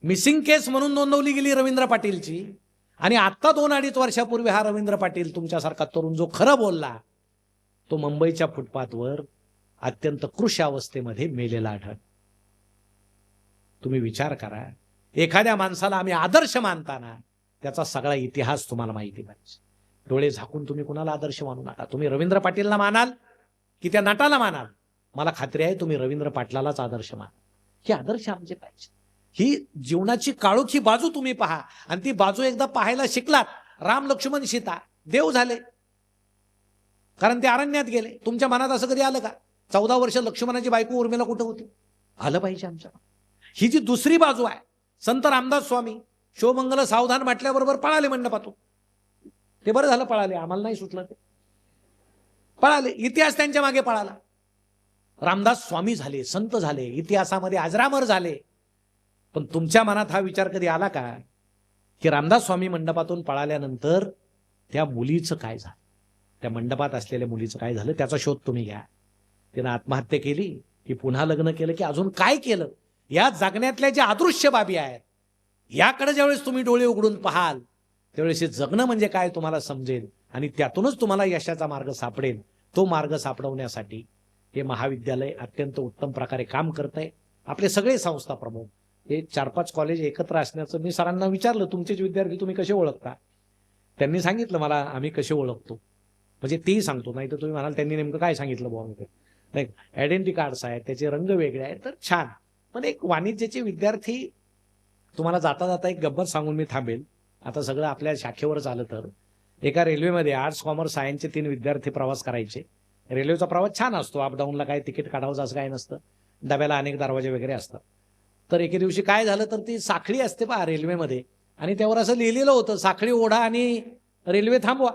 मिसिंग केस म्हणून नोंदवली गेली रवींद्र पाटीलची. आणि आता 2-2.5 वर्षापूर्वी हा रवींद्र पाटील तुमच्यासारखा तरुण जो खरं बोलला, तो मुंबईच्या फुटपाथवर अत्यंत कृश अवस्थेमध्ये मेलेला आढळ. तुम्ही विचार करा, एखाद्या माणसाला आम्ही आदर्श मानताना त्याचा सगळा इतिहास तुम्हाला माहिती पाहिजे. डोळे झाकून तुम्ही कुणाला आदर्श मानू नका. तुम्ही रवींद्र पाटीलला मानाल की त्या नटाला मानाल, मला खात्री आहे तुम्ही रवींद्र पाटलालाच आदर्श मानाल. हे आदर्श आमचे पाहिजे. ही जीवनाची काळोखी बाजू तुम्ही पहा, आणि ती बाजू एकदा पाहायला शिकलात, राम, लक्ष्मण, सीता देव झाले, कारण ते अरण्यात गेले. तुमच्या मनात असं कधी आलं का 14 वर्ष लक्ष्मणाची बायको उर्मिला कुठं होती? आलं पाहिजे आमच्या. ही जी दुसरी बाजू आहे, संत रामदास स्वामी शिवमंगल सावधान म्हटल्याबरोबर पळाले मंडपातून. ते बरं झालं पळाले, आम्हाला नाही सुटलं ते. पळाले, इतिहास त्यांच्या मागे पळाला. रामदास स्वामी झाले, संत झाले, इतिहासामध्ये अजरामर झाले. पण तुमच्या मनात हा विचार कधी आला का की रामदास स्वामी मंडपातून पळाल्यानंतर त्या मुलीचं काय झालं, त्या मंडपात असलेल्या मुलीचं काय झालं? त्याचा शोध तुम्ही घ्या. तिनं आत्महत्या केली की पुन्हा लग्न केलं की अजून काय केलं? या जगण्यातल्या ज्या अदृश्य बाबी आहेत, याकडे ज्यावेळेस तुम्ही डोळे उघडून पाहाल त्यावेळेस हे जगणं म्हणजे काय तुम्हाला समजेल, आणि त्यातूनच तुम्हाला यशाचा मार्ग सापडेल. तो मार्ग सापडवण्यासाठी हे महाविद्यालय अत्यंत उत्तम प्रकारे काम करतंय. आपले सगळे संस्था प्रमुख, हे 4-5 कॉलेज एकत्र असण्याचं मी सरांना विचारलं, तुमचेच विद्यार्थी तुम्ही कसे ओळखता? त्यांनी सांगितलं मला आम्ही कसे ओळखतो, म्हणजे तेही सांगतो. नाही तर तुम्ही म्हणाल त्यांनी नेमकं काय सांगितलं बुवा. नाही, आयडेंटिटी कार्ड्स आहेत, त्याचे रंग वेगळे आहेत, तर छान. पण एक वाणिज्याचे विद्यार्थी, तुम्हाला जाता जाता एक गब्बर सांगून मी थांबेल. आता सगळं आपल्या शाखेवरच आलं तर, एका रेल्वेमध्ये आर्ट्स, कॉमर्स, सायन्सचे 3 विद्यार्थी प्रवास करायचे. रेल्वेचा प्रवास छान असतो, अपडाऊनला काय तिकीट काढावं असं काय नसतं, डब्याला अनेक दरवाजे वगैरे असतात. तर एके दिवशी काय झालं, तर ती साखळी असते पहा रेल्वेमध्ये, आणि त्यावर असं लिहिलेलं होतं, साखळी ओढा आणि रेल्वे थांबवा,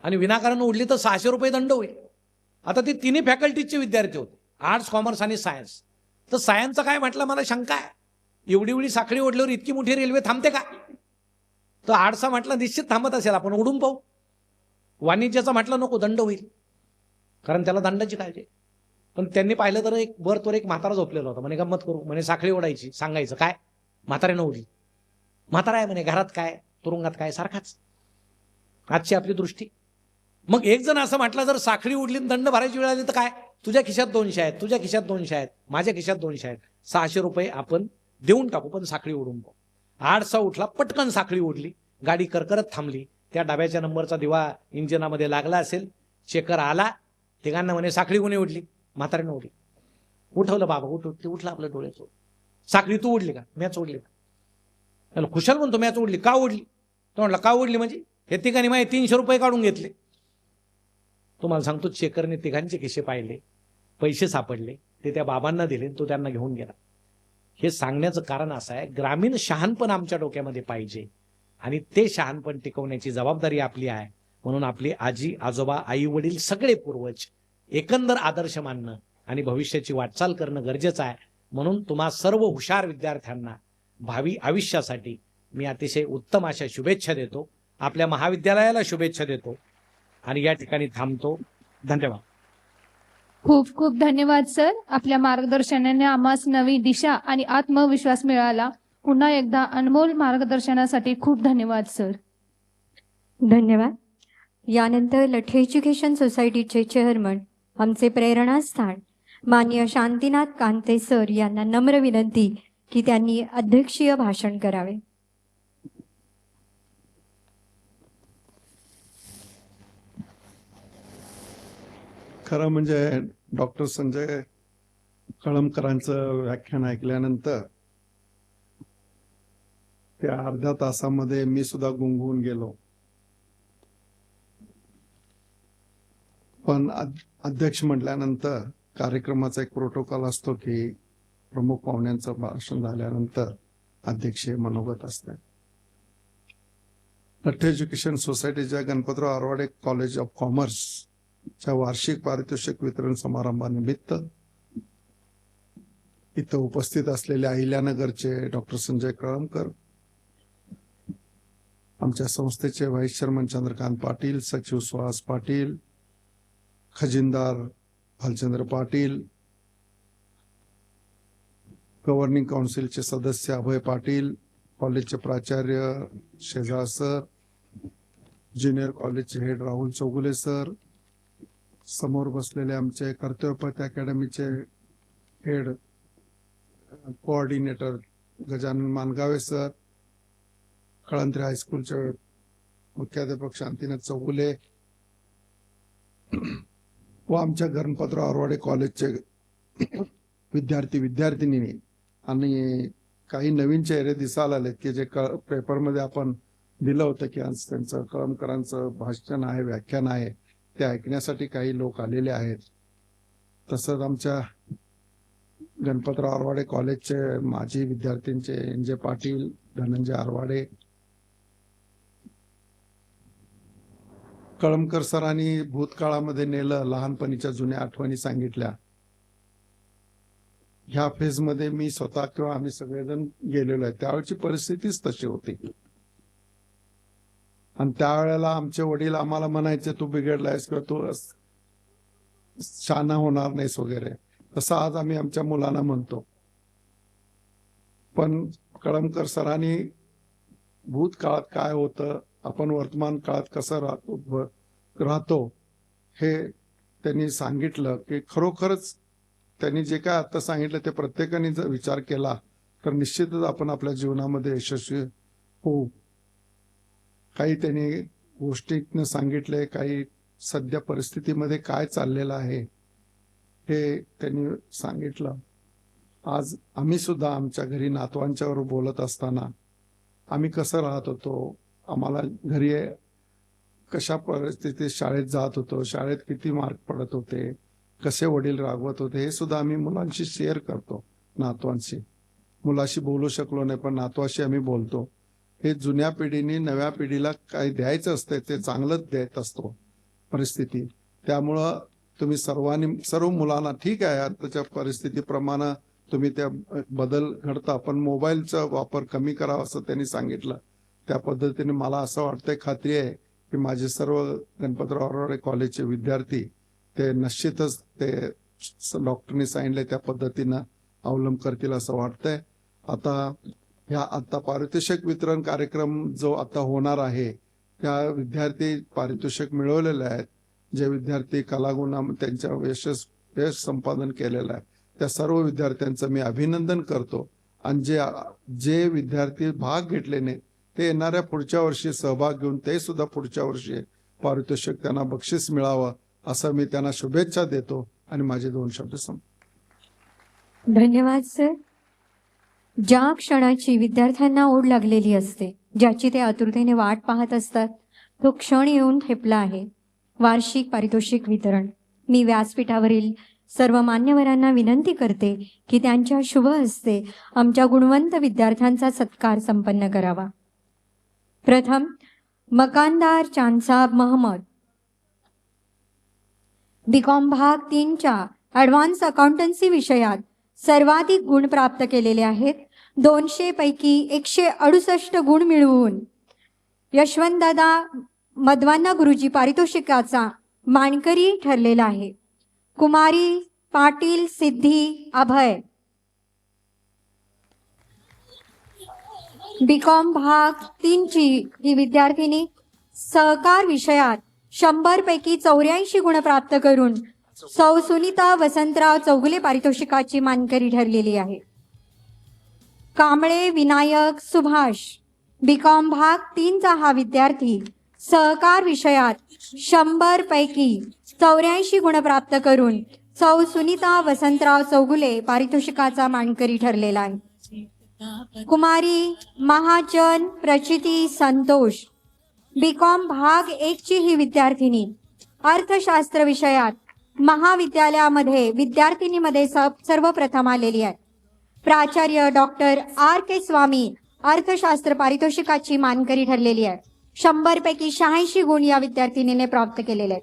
आणि विनाकारण ओढली तर 600 रुपये दंड होईल. आता ती 3 फॅकल्टीजचे विद्यार्थी होते, आर्ट्स, कॉमर्स आणि सायन्स. तर सायन्सचं काय म्हटलं, मला शंका आहे, एवढी एवढी साखळी ओढल्यावर इतकी मोठी रेल्वे थांबते का? तर आर्टचा म्हटलं निश्चित थांबत असेल, आपण उडून पाहू. वाणिज्याचा म्हटलं नको, दंड होईल, कारण त्याला दंडाची काळजी. पण त्यांनी पाहिलं तर एक वरतोवर एक म्हातारा झोपलेला होता. म्हणे गंमत करू, म्हणे साखळी ओढायची, सांगायचं काय, म्हाताऱ्यानं ओढली. म्हातारा आहे म्हणे, घरात काय तुरुंगात काय सारखाच. आजची आपली दृष्टी. मग एक जण असं म्हटलं, जर साखळी उडली दंड भरायची वेळ आली तर काय, तुझ्या खिशात 200 आहेत, तुझ्या खिशात 200 आहेत, माझ्या खिशात 200 आहेत, 600 रुपये आपण देऊन टाकू, पण साखळी ओढून पाहू. 8चा उठला, पटकन साखळी ओढली, गाडी करकरत थांबली. त्या डब्याच्या नंबरचा दिवा इंजिनामध्ये लागला असेल, चेकर आला, तिघांना म्हणे साखळी कोणी ओढली, म्हाताऱ्यानं ओढली. उठवलं, बाबा उठ, उठला आपल्या डोळ्यात. साखळी तू ओढली का? मॅच ओढली का? त्याला खुशाल म्हणतो, मॅच ओढली का? ओढली. तो म्हटला का ओढली म्हणजे, हे तिघांनी माझे 300 रुपये काढून घेतले. तुम्हाला सांगतो, चेकरने तिघांचे खिसे पाहिले, पैसे सापडले, ते त्या बाबांना दिले, तो त्यांना घेऊन गेला. हे सांगण्याचं कारण असं आहे, ग्रामीण शहाणपण आमच्या डोक्यामध्ये पाहिजे आणि ते शहाणपण टिकवण्याची जबाबदारी आपली आहे. म्हणून आपली आजी आजोबा आई वडील सगळे पूर्वज एकंदर आदर्श मानणं आणि भविष्याची वाटचाल करणं गरजेचं आहे. म्हणून तुम्हा सर्व हुशार विद्यार्थ्यांना भावी आयुष्यासाठी मी अतिशय उत्तम अशा शुभेच्छा देतो. आपल्या महाविद्यालयाला शुभेच्छा देतो आणि या ठिकाणी थांबतो. धन्यवाद. खूप खूप धन्यवाद सर. आपल्या मार्गदर्शनाने आम्हास नवी दिशा आणि आत्मविश्वास मिळाला. पुन्हा एकदा अनमोल मार्गदर्शनासाठी खूप धन्यवाद सर. धन्यवाद. यानंतर लठे एज्युकेशन सोसायटीचे चेअरमन, आमचे प्रेरणास्थान माननीय शांतीनाथ कांते सर यांना नम्र विनंती की त्यांनी अध्यक्षीय भाषण करावे. खरं म्हणजे डॉक्टर संजय कळमकरांचं व्याख्यान ऐकल्यानंतर त्या अर्ध्या तासामध्ये मी सुद्धा गुंगून गेलो. पण अध्यक्ष म्हटल्यानंतर कार्यक्रमाचा एक प्रोटोकॉल असतो की प्रमुख पाहुण्यांचं भाषण झाल्यानंतर अध्यक्ष मनोगत असते. लठ्ठे एज्युकेशन सोसायटीच्या Ganpatrao Arwade college of commerce च्या वार्षिक पारितोषिक वितरण समारंभानिमित्त इथं उपस्थित असलेले अहिल्यानगरचे डॉक्टर संजय कळमकर, आमच्या संस्थेचे व्हाईस चेअरमन चंद्रकांत पाटील, सचिव सुहास पाटील, खजिनदार भालचंद्र पाटील, गव्हर्निंग काउन्सिलचे सदस्य अभय पाटील, कॉलेजचे प्राचार्य शेजाळ सर, ज्युनियर कॉलेजचे हेड राहुल चौगुले सर, समोर बसलेले आमचे कर्तव्यपथ अकॅडमीचे head coordinator Gajanan Mangave sir, Kalantri हायस्कूलचे मुख्याध्यापक शांतीनाथ चौगुले व आमच्या गणपतराव आरवाडे कॉलेजचे विद्यार्थी विद्यार्थिनी आणि काही नवीन चेहरे दिसायला आलेत की जे पेपरमध्ये आपण दिलं होतं की आज त्यांचं कळमकरांचं भाषण आहे, व्याख्यान आहे, ते ऐकण्यासाठी काही लोक आलेले आहेत. तसंच आमच्या गणपतराव आरवाडे कॉलेजचे माजी विद्यार्थ्यांचे एन.जे. पाटील, धनंजय आरवाडे, कळमकर सरांनी भूतकाळामध्ये नेलं, लहानपणीच्या जुन्या आठवणी सांगितल्या. ह्या फेजमध्ये मी स्वतः किंवा आम्ही सगळेजण गेलेलो आहे. त्यावेळची परिस्थितीच तशी होती आणि त्यावेळेला आमचे वडील आम्हाला म्हणायचे तू बिघडलायस किंवा तू शहाणा होणार नाहीस वगैरे. तसं आज आम्ही आमच्या मुलांना म्हणतो. पण कळमकर सरांनी भूतकाळात काय होतं, आपण वर्तमान काळात कसं राहतो हे त्यांनी सांगितलं की खरोखरच त्यांनी जे काय आता सांगितलं ते प्रत्येकाने जर विचार केला तर निश्चितच आपण आपल्या जीवनामध्ये यशस्वी होऊ. काही त्यांनी गोष्टीतनं सांगितले, काही सध्या परिस्थितीमध्ये काय चाललेलं आहे हे त्यांनी सांगितलं. आज आम्ही सुद्धा आमच्या घरी नातवांच्यावर बोलत असताना आम्ही कसं राहत होतो, आम्हाला घरी कशा परिस्थितीत शाळेत जात होतो, शाळेत किती मार्क पडत होते, कसे वडील रागवत होते, हे सुद्धा आम्ही मुलांशी शेअर करतो. नातवांशी मुलाशी बोलू शकलो नाही पण नातवाशी आम्ही बोलतो. हे जुन्या पिढीने नव्या पिढीला काय द्यायचं असतं ते चांगलंच देत असतो परिस्थिती. त्यामुळं तुम्ही सर्व मुलांना ठीक आहे आताच्या परिस्थितीप्रमाणे तुम्ही त्या बदल घडता, पण मोबाईलचा वापर कमी करावा असं त्यांनी सांगितलं. त्या पद्धतीने मला असं वाटतंय, खात्री आहे की माझे सर्व गणपतराव आरोडे कॉलेजचे विद्यार्थी ते निश्चितच ते डॉक्टरनी सांगितले त्या पद्धतीनं अवलंब करतील असं वाटतंय. आता पारितोषिक वितरण कार्यक्रम जो आता होणार आहे, त्या विद्यार्थी पारितोषिक मिळवलेले आहेत. जे विद्यार्थी कलागुणा त्यांच्या यश संपादन केलेलं आहे, त्या सर्व विद्यार्थ्यांचं मी अभिनंदन करतो. आणि जे विद्यार्थी भाग घेतले नाही, ते येणाऱ्या पुढच्या वर्षी सहभाग घेऊन ते सुद्धा पुढच्या वर्षी पारितोषिक त्यांना बक्षीस मिळावं असं मी त्यांना शुभेच्छा देतो आणि माझे 2 शब्द संपतो. धन्यवाद सर. ज्या क्षणाची विद्यार्थ्यांना ओढ लागलेली असते, ज्याची ते आतुरतेने वाट पाहत असतात, तो क्षण येऊन ठेपला आहे. वार्षिक पारितोषिक वितरण. मी व्यासपीठावरील सर्व मान्यवरांना विनंती करते की त्यांच्या शुभ हस्ते आमच्या गुणवंत विद्यार्थ्यांचा सत्कार संपन्न करावा. प्रथम मकानदार चांदसाब महमद, बीकॉम भाग 3च्या ॲडव्हान्स अकाउंटन्सी विषयात सर्वाधिक गुण प्राप्त केलेले आहेत. 200 पैकी 168 गुण मिळवून यशवंतदादा मदवाना गुरुजी पारितोषिकाचा मानकरी ठरलेला आहे. कुमारी पाटील सिद्धी अभय, बीकॉम भाग 3ची ही विद्यार्थिनी सहकार विषयात 100 पैकी 84 गुण प्राप्त करून सौ सुनीता वसंतराव चौगुले पारितोषिकाची मानकरी ठरलेली आहे. कांबळे विनायक सुभाष, बीकॉम भाग 3चा हा विद्यार्थी सहकार विषयात 100 पैकी 84 गुण प्राप्त करून सौ सुनीता वसंतराव चौगुले पारितोषिकाचा मानकरी ठरलेला आहे. कुमारी महाजन प्रचिती संतोष, बीकॉम भाग 1ची ही विद्यार्थिनी अर्थशास्त्र विषयात महाविद्यालयामध्ये विद्यार्थिनीमध्ये सर्वप्रथम आलेली आहे. प्राचार्य डॉक्टर R.K. स्वामी अर्थशास्त्र पारितोषिकाची मानकरी ठरलेली आहे. 100 पैकी 86 गुण या विद्यार्थिनीने प्राप्त केलेले आहेत.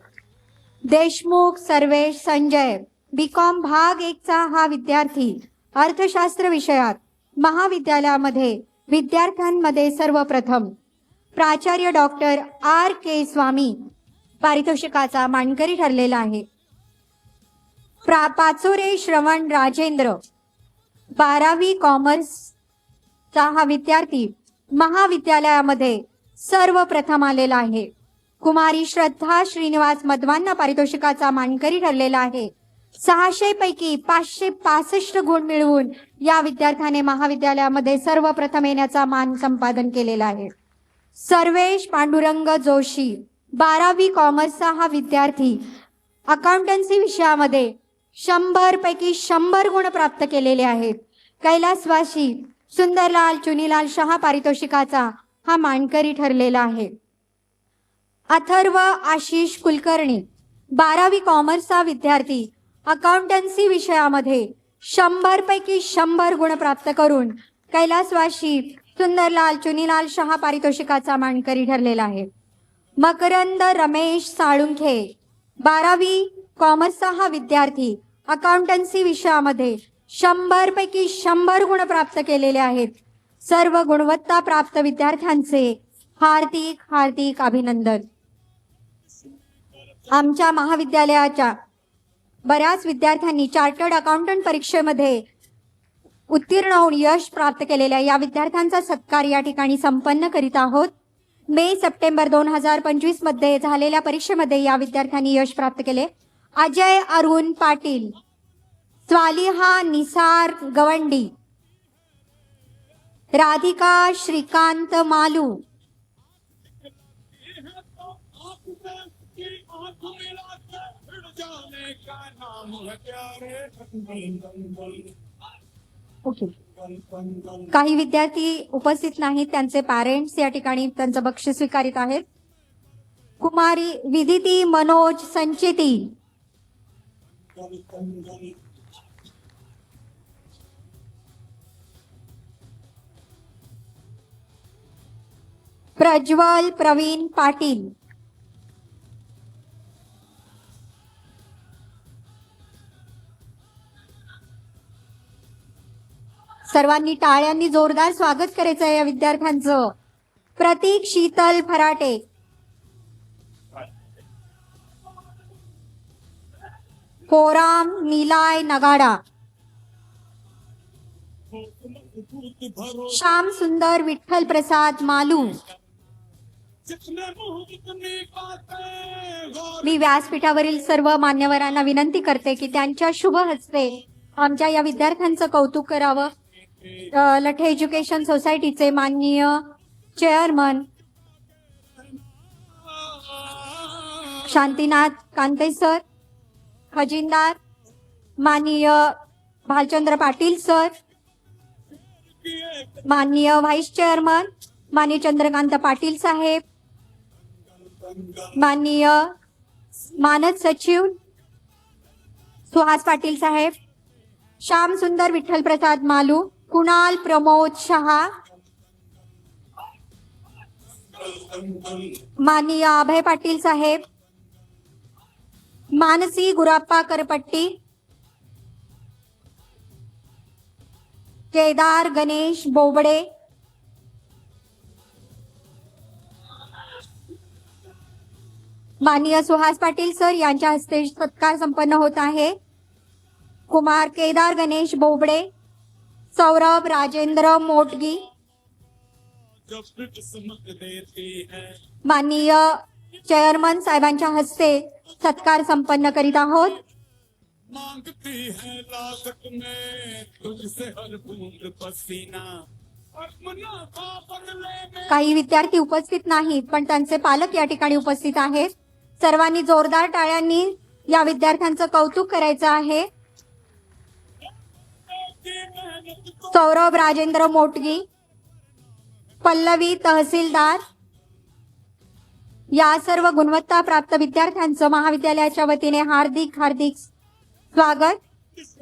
देशमुख सर्वेश संजय, बीकॉम भाग 1चा हा विद्यार्थी अर्थशास्त्र विषयात महाविद्यालयामध्ये विद्यार्थ्यांमध्ये सर्वप्रथम. प्राचार्य डॉक्टर R.K. स्वामी पारितोषिकाचा मानकरी ठरलेला आहे. पाचोरे श्रवण राजेंद्र, 12वी कॉमर्सचा हा विद्यार्थी महाविद्यालयामध्ये सर्वप्रथम आलेला आहे. कुमारी श्रद्धा श्रीनिवास मदवाना पारितोषिकाचा मानकरी ठरलेला आहे. 600 पैकी 565 गुण मिळवून या विद्यार्थ्याने महाविद्यालयामध्ये सर्वप्रथम येण्याचा मान संपादन केलेला आहे. सर्वेश पांडुरंग जोशी, 12वी कॉमर्सचा हा विद्यार्थी अकाउंटन्सी विषयामध्ये 100 पैकी 100 गुण प्राप्त केलेले आहेत. कैलासवासी सुंदरलाल चुनीलाल शहा पारितोषिकाचा हा मानकरी ठरलेला आहे. अथर्व आशिष कुलकर्णी, 12वी कॉमर्सचा विद्यार्थी अकाउंटन्सी विषयामध्ये 100 पैकी 100 गुण प्राप्त करून कैलासवासी सुंदरलाल चुनीलाल शहा पारितोषिकाचा मानकरी ठरलेला आहे. मकरंद रमेश साळुंखे, 12वी कॉमर्सचा हा विद्यार्थी अकाउंटन्सी विषयामध्ये 100 पैकी 100 गुण प्राप्त केलेले आहेत. सर्व गुणवत्ता प्राप्त विद्यार्थ्यांचे हार्दिक हार्दिक अभिनंदन. आमच्या महाविद्यालयाच्या बऱ्याच विद्यार्थ्यांनी चार्टर्ड अकाउंटंट परीक्षेमध्ये उत्तीर्ण होऊन यश प्राप्त केलेल्या या विद्यार्थ्यांचा सत्कार या ठिकाणी संपन्न करीत आहोत. मे-सप्टेंबर 2025 मध्ये झालेल्या परीक्षेमध्ये या विद्यार्थ्यांनी यश प्राप्त केले. अजय अरुण पाटील, स्वालिहा निसार गवंडी, राधिका श्रीकांत मालू, काही विद्यार्थी उपस्थित नाहीत, त्यांचे पॅरेंट्स या ठिकाणी त्यांचं बक्षीस स्वीकारित आहेत. कुमारी विदिती मनोज संचेती, प्रज्वल प्रवीण पाटील, सर्वांनी टाळ्यांनी जोरदार स्वागत करायचं आहे या विद्यार्थ्यांचं. प्रतीक शीतल फराटे, कोराम निलाय नगाडा, श्याम सुंदर विठ्ठल प्रसाद मालू. मी व्यासपीठावरील सर्व मान्यवरांना विनंती करते की त्यांच्या शुभ हस्ते आमच्या या विद्यार्थ्यांचं कौतुक करावं. लठे एज्युकेशन सोसायटीचे माननीय चेअरमन शांतीनाथ कांते सर, खजिनदार माननीय भालचंद्र पाटील सर, माननीय व्हाईस चेअरमन माननीय चंद्रकांत पाटील साहेब, माननीय मानद सचिव सुहास पाटील साहेब, श्याम सुंदर विठ्ठल प्रसाद मालू, कुणाल प्रमोद शहा, माननीय अभय पाटील साहेब, मानसी गुराप्पा करपट्टी, केदार गणेश बोबडे, माननीय सुहास पाटील सर यांच्या हस्ते सत्कार संपन्न होत आहे. कुमार केदार गणेश बोबडे, सौरभ राजेंद्र मोटगी, माननीय चेअरमन साहेबांच्या हस्ते सत्कार संपन्न करीत आहोत. मांगती है लाजक में तुझसे हर बूंद पसीना और मुनाफा बदले में. काही विद्यार्थी उपस्थित नाहीत पण त्यांचे पालक या ठिकाणी उपस्थित आहेत. सर्वांनी जोरदार टाळ्यांनी या विद्यार्थ्यांचं कौतुक करायचं आहे. सौरभ राजेंद्र मोटगी, पल्लवी तहसीलदार या सर्व गुणवत्ता प्राप्त विद्यार्थ्यांचं महाविद्यालयाच्या वतीने हार्दिक हार्दिक स्वागत.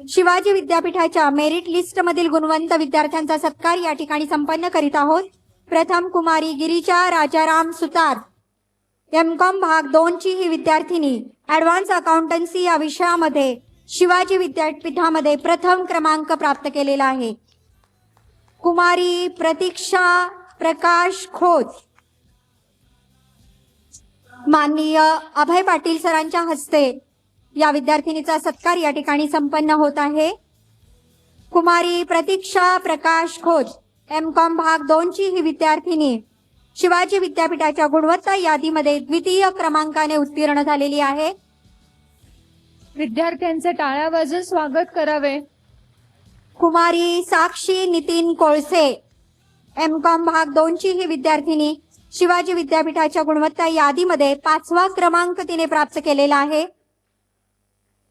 शिवाजी विद्यापीठाच्या मेरिट लिस्ट मधील गुणवंत विद्यार्थ्यांचा सत्कार या ठिकाणी संपन्न करीत आहोत. प्रथम कुमारी गिरिजा राजाराम सुतार, एमकॉम भाग 2 ची ही विद्यार्थिनी ऍडव्हान्स अकाउंटन्सी या विषयामध्ये शिवाजी विद्यापीठामध्ये प्रथम क्रमांक प्राप्त केलेला आहे. कुमारी प्रतीक्षा प्रकाश खोत, माननीय अभय पाटील सरांच्या हस्ते या विद्यार्थिनीचा सत्कार या ठिकाणी संपन्न होत आहे. कुमारी प्रतीक्षा प्रकाश खोत, एमकॉम भाग 2 ची ही विद्यार्थिनी शिवाजी विद्यापीठाच्या गुणवत्ता यादीमध्ये द्वितीय क्रमांकाने उत्तीर्ण झालेली आहे. विद्यार्थ्यांचे टाळ्या वाजून स्वागत करावे. कुमारी साक्षी नितीन कोळसे, एमकॉम भाग 2 ची ही विद्यार्थिनी शिवाजी विद्यापीठाच्या गुणवत्ता यादीमध्ये 5वा क्रमांक तिने प्राप्त केलेला आहे.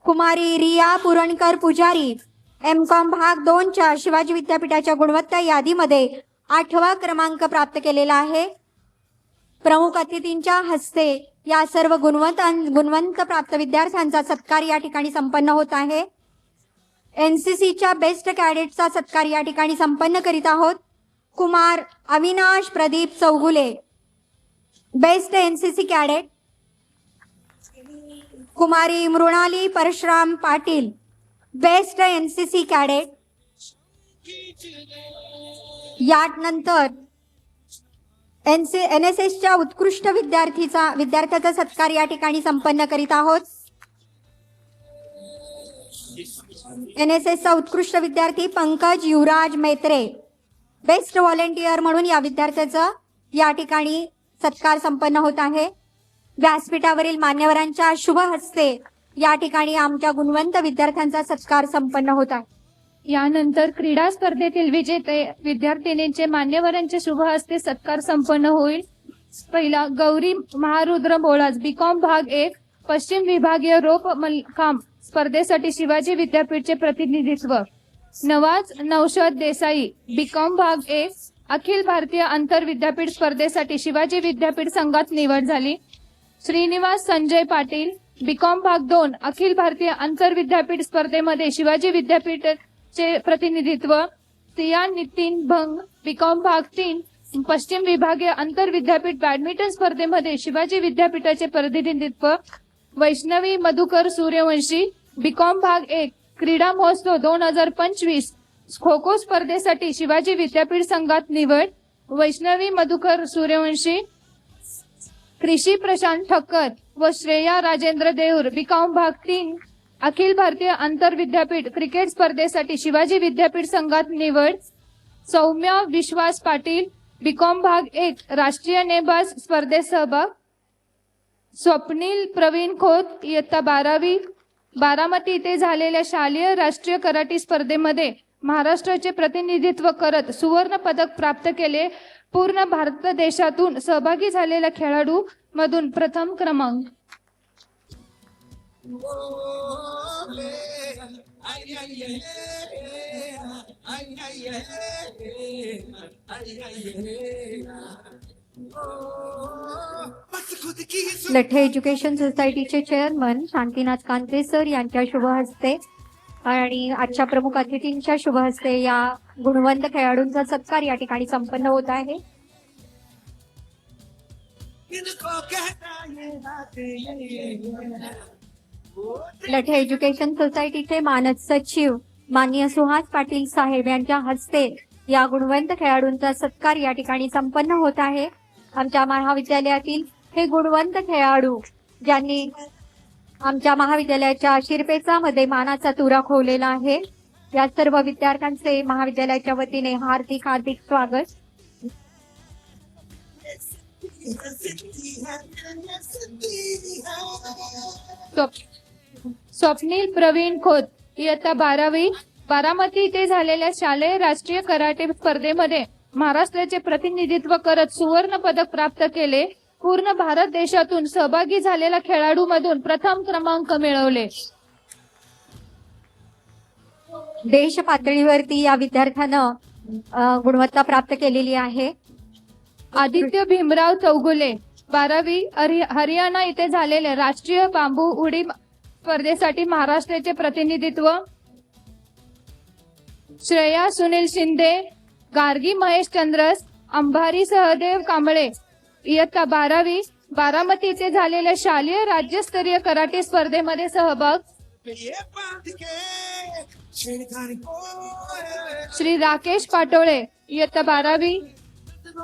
कुमारी रिया पुरणकर पुजारी, एमकॉम भाग 2 च्या शिवाजी विद्यापीठाच्या गुणवत्ता यादीमध्ये 8वा क्रमांक प्राप्त केलेला आहे. प्रमुख अतिथींच्या हस्ते या सर्व गुणवंत प्राप्त विद्यार्थ्यांचा सत्कार या ठिकाणी संपन्न होत आहे. एनसीसीच्या बेस्ट कॅडेटचा सत्कार या ठिकाणी संपन्न करीत आहोत. कुमार Avinash Pradeep Chougule, best NCC cadet. कुमारी Mrunali Parshuram Patil, best NCC cadet. यानंतर एनएसएसच्या उत्कृष्ट विद्यार्थ्याचा सत्कार या ठिकाणी संपन्न करीत आहोत. एनएसएसचा उत्कृष्ट विद्यार्थी पंकज युवराज मेत्रे, बेस्ट व्हॉलेंटियर म्हणून या विद्यार्थ्याचा या ठिकाणी सत्कार संपन्न होत आहे. व्यासपीठावरील मान्यवरांच्या शुभ हस्ते या ठिकाणी आमच्या गुणवंत विद्यार्थ्यांचा सत्कार संपन्न होत आहे. यानंतर क्रीडा स्पर्धेतील विजेते विद्यार्थिनींचे मान्यवरांच्या शुभ हस्ते सत्कार संपन्न होईल. पहिला गौरी महारुद्र बोळाज, बीकॉम भाग 1 पश्चिम विभागीय रोप मल्लखांब स्पर्धेसाठी शिवाजी विद्यापीठचे प्रतिनिधित्व. नवाज नौशद देसाई, बीकॉम भाग 1 अखिल भारतीय आंतर विद्यापीठ स्पर्धेसाठी शिवाजी विद्यापीठ संघात निवड झाली. श्रीनिवास संजय पाटील, बीकॉम भाग 2 अखिल भारतीय आंतर विद्यापीठ स्पर्धेमध्ये शिवाजी विद्यापीठचे प्रतिनिधित्व. सिया नितीन भंग, बीकॉम भाग 3 पश्चिम विभागीय आंतर विद्यापीठ बॅडमिंटन स्पर्धेमध्ये शिवाजी विद्यापीठाचे प्रतिनिधित्व. वैष्णवी मधुकर सूर्यवंशी, बीकॉम भाग 1 क्रीडा महोत्सव 2025 खो खो स्पर्धेसाठी शिवाजी विद्यापीठ संघात निवड. वैष्णवी मधुकर सूर्यवंशी, कृषी प्रशांत ठक्कर व श्रेया राजेंद्र देऊर बीकॉम भाग 3 अखिल भारतीय आंतर विद्यापीठ क्रिकेट स्पर्धेसाठी शिवाजी विद्यापीठ संघात निवड. सौम्या विश्वास पाटील बीकॉम भाग 1 राष्ट्रीय नेमबाज स्पर्धेत सहभाग. स्वप्नील प्रवीण खोत इयत्ता 12वी बारामती येथे झालेल्या शालेय राष्ट्रीय कराटे स्पर्धेमध्ये महाराष्ट्राचे प्रतिनिधित्व करत सुवर्ण पदक प्राप्त केले. पूर्ण भारत देशातून सहभागी झालेल्या खेळाडू मधून प्रथम क्रमांक. लठे एज्युकेशन सोसायटीचे चेअरमन शांतीनाथ कांते सर यांच्या शुभ हस्ते आणि आजच्या प्रमुख अतिथींच्या शुभ हस्ते या गुणवंत खेळाडूंचा सत्कार या ठिकाणी संपन्न होत आहे. लठे एज्युकेशन सोसायटीचे मानद सचिव माननीय सुहास पाटील साहेब यांच्या हस्ते या गुणवंत खेळाडूंचा सत्कार या ठिकाणी संपन्न होत आहे. आमच्या महाविद्यालयातील हे गुणवंत खेळाडू ज्यांनी आमच्या महाविद्यालयाच्या शिरपेचामध्ये मानाचा तुरा खोवलेला आहे, या सर्व विद्यार्थ्यांचे महाविद्यालयाच्या वतीने हार्दिक हार्दिक स्वागत. स्वप्नील प्रवीण खोत इयत्ता 12वी बारामती येथे झालेल्या शालेय राष्ट्रीय कराटे स्पर्धेमध्ये महाराष्ट्राचे प्रतिनिधित्व करत सुवर्ण पदक प्राप्त केले. पूर्ण भारत देशातून सहभागी झालेल्या खेळाडू मधून प्रथम क्रमांक मिळवले. देश पातळीवरती या विद्यार्थ्यानं गुणवत्ता प्राप्त केलेली आहे. आदित्य भीमराव चौगुले 12वी हरियाणा येथे झालेल्या राष्ट्रीय बांबू उडी स्पर्धेसाठी महाराष्ट्राचे प्रतिनिधित्व. श्रेया सुनील शिंदे, गार्गी महेश चंद्रस, अंबारी सहदेव कांबळे इयत्ता 12वी बारामती येथे झालेल्या शालेय राज्यस्तरीय कराटे स्पर्धेमध्ये सहभाग. श्री राकेश पाटोळे इयत्ता 12वी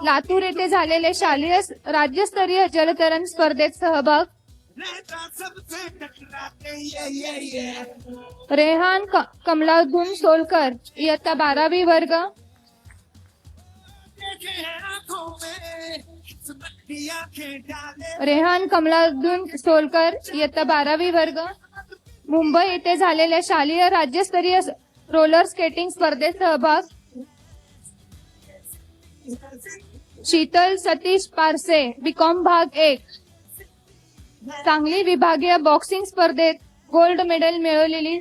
लातूर येथे झालेल्या शालेय राज्यस्तरीय जलतरण स्पर्धेत सहभाग. रेहान कमलाउद्दीन सोलकर इयत्ता 12वी वर्ग. रेहान कमलाउद्दीन सोलकर इयत्ता 12वी वर्ग मुंबई येथे झालेल्या शालेय राज्यस्तरीय रोलर स्केटिंग स्पर्धेत सहभाग. शीतल सतीश पारसे बीकॉम भाग 1 सांगली विभागीय बॉक्सिंग स्पर्धेत गोल्ड मेडल मिळवलेली.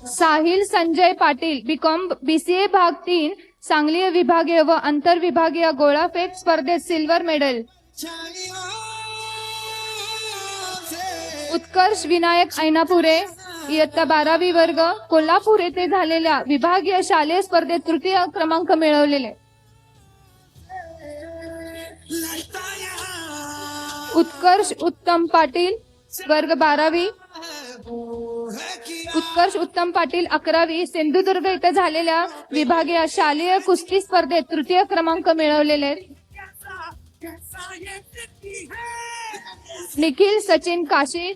साहिल संजय पाटील बीकॉम BCA भाग 3 सांगली विभागीय व आंतरविभागीय गोळाफेक स्पर्धेत सिल्वर मेडल. उत्कर्ष विनायक ऐनापुरे इयत्ता 12वी वर्ग कोल्हापूर येथे झालेल्या विभागीय शालेय स्पर्धेत तृतीय क्रमांक मिळवलेले. उत्कर्ष उत्तम पाटील वर्ग 12वी. उत्कर्ष उत्तम पाटील 11वी सिंधुदुर्ग येथे झालेल्या विभागीय शालेय कुस्ती स्पर्धेत तृतीय क्रमांक मिळवलेले. निखिल सचिन काशी.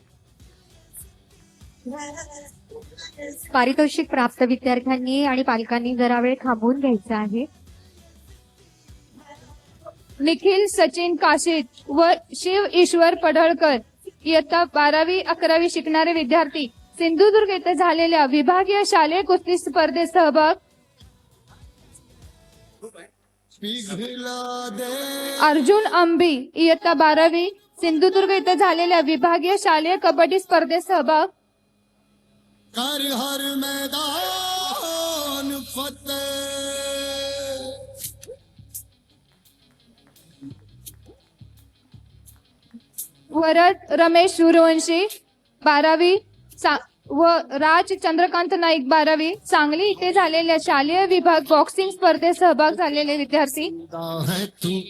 पारितोषिक प्राप्त विद्यार्थ्यांनी आणि पालकांनी जरा वेळ थांबवून घ्यायचा आहे. निखिल सचिन काशीत व शिव ईश्वर पडळकर इयत्ता 12वी 11वी शिकणारे विद्यार्थी सिंधुदुर्ग येथे झालेल्या विभागीय शालेय कुस्ती स्पर्धेत सहभाग. अर्जुन अंबी इयत्ता 12वी सिंधुदुर्ग येथे झालेल्या विभागीय शालेय कबड्डी स्पर्धेत सहभाग. हर मैदान फतेह. वरद रमेश सूर्यवंशी 12वी व राज चंद्रकांत नाईक 12वी सांगली येथे झालेल्या शालेय विभाग बॉक्सिंग स्पर्धेत सहभाग झालेले विद्यार्थी. है तू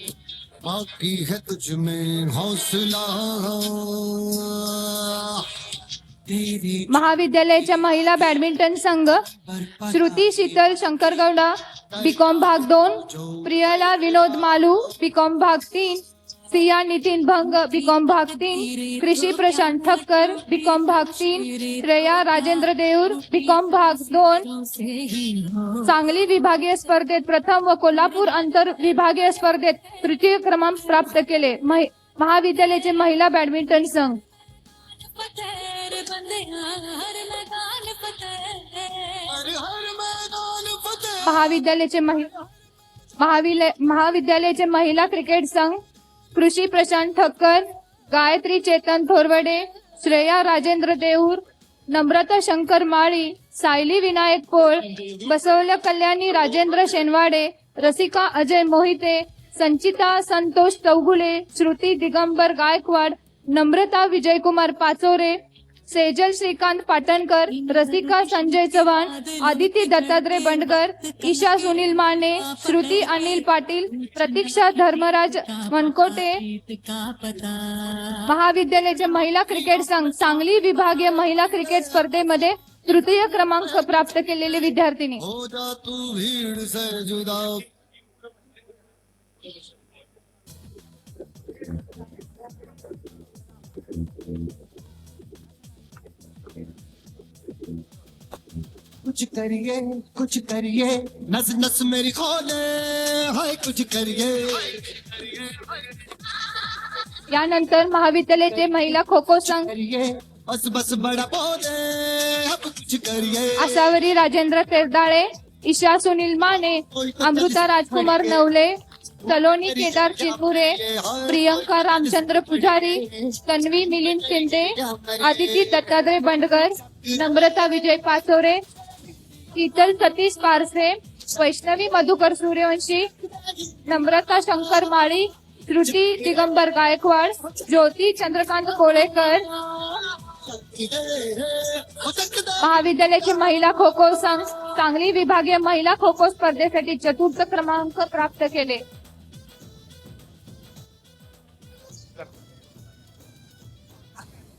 बाकी है तुझ में हौसला. महाविद्यालयाच्या महिला बॅडमिंटन संघ श्रुती शीतल शंकरगौडा बीकॉम भाग 2, प्रियला विनोद मालू बीकॉम भाग 3, सिया नितीन भंग बीकॉम भाग 3, कृषी प्रशांत ठक्कर बीकॉम भाग 3, श्रेया राजेंद्र देऊर बीकॉम भाग 2 सांगली विभागीय स्पर्धेत प्रथम व कोल्हापूर आंतर विभागीय स्पर्धेत तृतीय क्रमांक प्राप्त केले. महाविद्यालयाचे महिला बॅडमिंटन संघ महाविद्यालयाचे महिला क्रिकेट संघ कृषी प्रशांत ठक्कर, गायत्री चेतन थोरवडे, श्रेया राजेंद्र देऊर, नम्रता शंकर माळी, सायली विनायक पोळ, बसवल्या कल्याणी राजेंद्र शेनवाडे, रसिका अजय मोहिते, संचिता संतोष चौगुले, श्रुती दिगंबर गायकवाड, नम्रता विजयकुमार पाचोरे, सेजल श्रीकांत पाटणकर, रसिका संजय चव्हाण, आदिती दत्तात्रय बंडकर, ईशा सुनील माने, श्रुती अनिल पाटील, प्रतीक्षा धर्मराज मनकोटे. महाविद्यालयाचे महिला क्रिकेट संघ सांगली विभागीय महिला क्रिकेट स्पर्धेमध्ये तृतीय क्रमांक प्राप्त केलेले विद्यार्थिनी. हो जा तू भीड़ से जुदा. कुछ करिए नस नस मेरी खोले हाय कुछ करिए. यानंतर महाविद्यालयाचे महिला खो खो संघ बस बस बड़ा बोले अब कुछ करिए. आसावरी राजेंद्र तेरदाळे, ईशा सुनील माने, अमृता राजकुमार नवले, सलोनी केदार चिंबुरे, प्रियंका रामचंद्र पुजारी, तन्वी मिलिंद शिंदे, आदिती दत्तात्रय बंडकर, नम्रता विजय पाचोरे, शीतल सतीश पारसे, वैष्णवी मधुकर सूर्यवंशी, नम्रता शंकर माळी, श्रुती दिगंबर गायकवाड, ज्योती चंद्रकांत कोळेकर. महाविद्यालयाचे महिला खो खो संघ सांगली विभागीय महिला खो खो स्पर्धेसाठी चतुर्थ क्रमांक प्राप्त केले.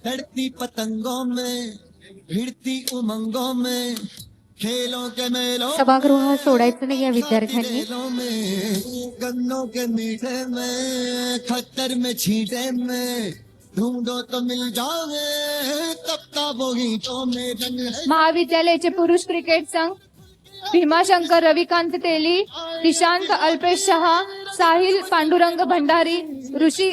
लड़ती पतंगों में भिड़ती उमंगों में खेलों के मेलों सभागृह सोडायचं नाही या विद्यार्थ्यांनी. में गन्नों के मीठे में खट्टर में छींटे में ढूंढो तो मिल जाओगे तब का वो गीतों में रंग है. महाविद्यालयाचे पुरुष क्रिकेट संघ भीमाशंकर रविकांत तेली, दिशांत अल्पेश शहा, साहिल पांडुरंग भंडारी, ऋषी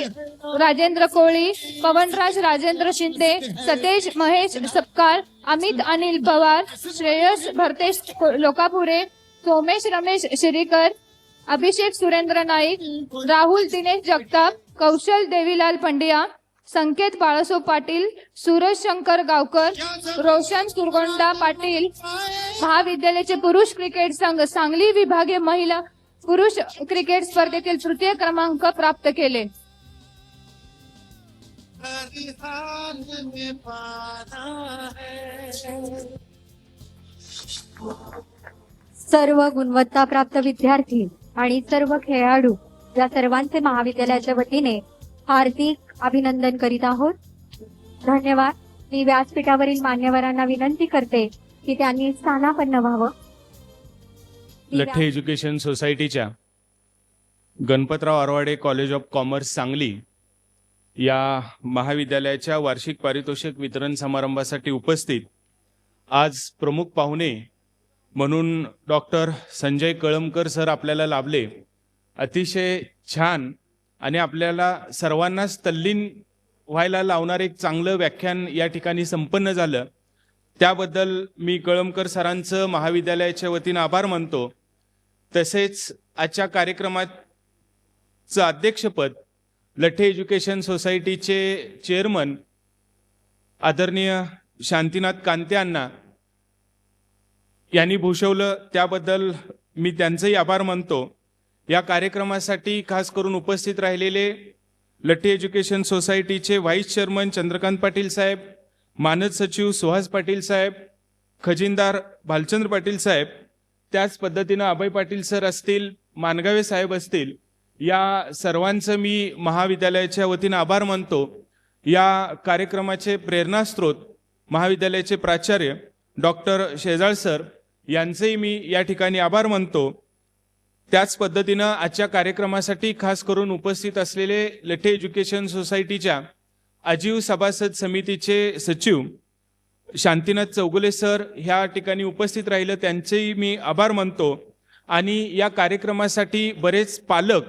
राजेंद्र कोळी, पवनराज राजेंद्र शिंदे, सतेज महेश सपकाळ, अमित अनिल पवार, श्रेयस भरतेश लोकापुरे, सोमेश रमेश शिरीकर, अभिषेक सुरेंद्र नाईक, राहुल दिनेश जगताप, कौशल देवीलाल पंड्या, संकेत बाळासो पाटील, सूरज शंकर गावकर, रोशन सुरगोंडा पाटील. महाविद्यालयाचे पुरुष क्रिकेट संघ सांगली विभागीय महिला पुरुष क्रिकेट स्पर्धेतील तृतीय क्रमांक प्राप्त केले. सर्व गुणवत्ता प्राप्त विद्यार्थी आणि सर्व खेळाडू या सर्वांचे महाविद्यालयाच्या वतीने हार्दिक अभिनंदन करीत आहोत. धन्यवाद. मी व्यासपीठावरील मान्यवरांना विनंती करते की त्यांनी स्थानापन्न व्हावं. लठ्ठे एज्युकेशन सोसायटीच्या Ganpatrao Arwade college of commerce Sangli या महाविद्यालयाच्या वार्षिक पारितोषिक वितरण समारंभासाठी उपस्थित आज प्रमुख पाहुणे म्हणून डॉक्टर संजय कळमकर सर आपल्याला लाभले. अतिशय छान आणि आपल्याला सर्वांनाच तल्लीन व्हायला लावणार एक चांगलं व्याख्यान या ठिकाणी संपन्न झालं. त्याबद्दल मी कळमकर सरांचं महाविद्यालयाच्या वतीनं आभार मानतो. तसेच आजच्या कार्यक्रमाचं अध्यक्षपद लठ्ठे एज्युकेशन सोसायटीचे चेअरमन आदरणीय शांतीनाथ कांते अण्णा यांनी भूषवलं. त्याबद्दल मी त्यांचंही आभार मानतो. या कार्यक्रमासाठी खास करून उपस्थित राहिलेले लठ्ठे एज्युकेशन सोसायटीचे व्हाईस चेअरमन चंद्रकांत पाटील साहेब, मानद सचिव सुहास पाटील साहेब, खजिनदार भालचंद्र पाटील साहेब, त्याच पद्धतीनं अभय पाटील सर असतील, मानगावे साहेब असतील, या सर्वांचं मी महाविद्यालयाच्या वतीनं आभार मानतो. या कार्यक्रमाचे प्रेरणास्त्रोत महाविद्यालयाचे प्राचार्य डॉक्टर शेजाळ सर यांचेही मी या ठिकाणी आभार मानतो. त्याच पद्धतीनं आजच्या कार्यक्रमासाठी खास करून उपस्थित असलेले लठे एज्युकेशन सोसायटीच्या आजीव सभासद समितीचे सचिव शांतीनाथ चौगुले सर ह्या ठिकाणी उपस्थित राहिलं, त्यांचेही मी आभार मानतो. आणि या कार्यक्रमासाठी बरेच पालक,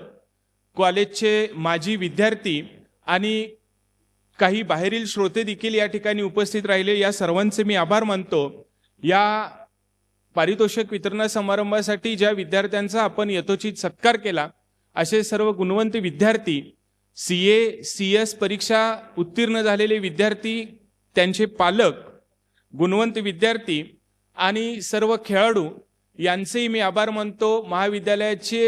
कॉलेजचे माजी विद्यार्थी आणि काही बाहेरील श्रोते देखील या ठिकाणी उपस्थित राहिले, या सर्वांचे मी आभार मानतो. या पारितोषिक वितरण समारंभासाठी ज्या विद्यार्थ्यांचा आपण यथोचित सत्कार केला असे सर्व गुणवंत विद्यार्थी, CA CS परीक्षा उत्तीर्ण झालेले विद्यार्थी, त्यांचे पालक, गुणवंत विद्यार्थी आणि सर्व खेळाडू यांचेही मी आभार मानतो. महाविद्यालयाचे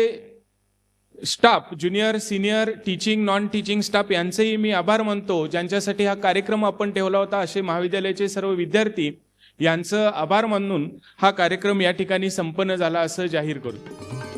staff, junior senior teaching non teaching staff यांचेही मी आभार मानतो. ज्यांच्यासाठी हा कार्यक्रम आपण ठेवला होता असे महाविद्यालयाचे सर्व विद्यार्थी यांचं आभार मानून हा कार्यक्रम या ठिकाणी संपन्न झाला असं जाहीर करतो.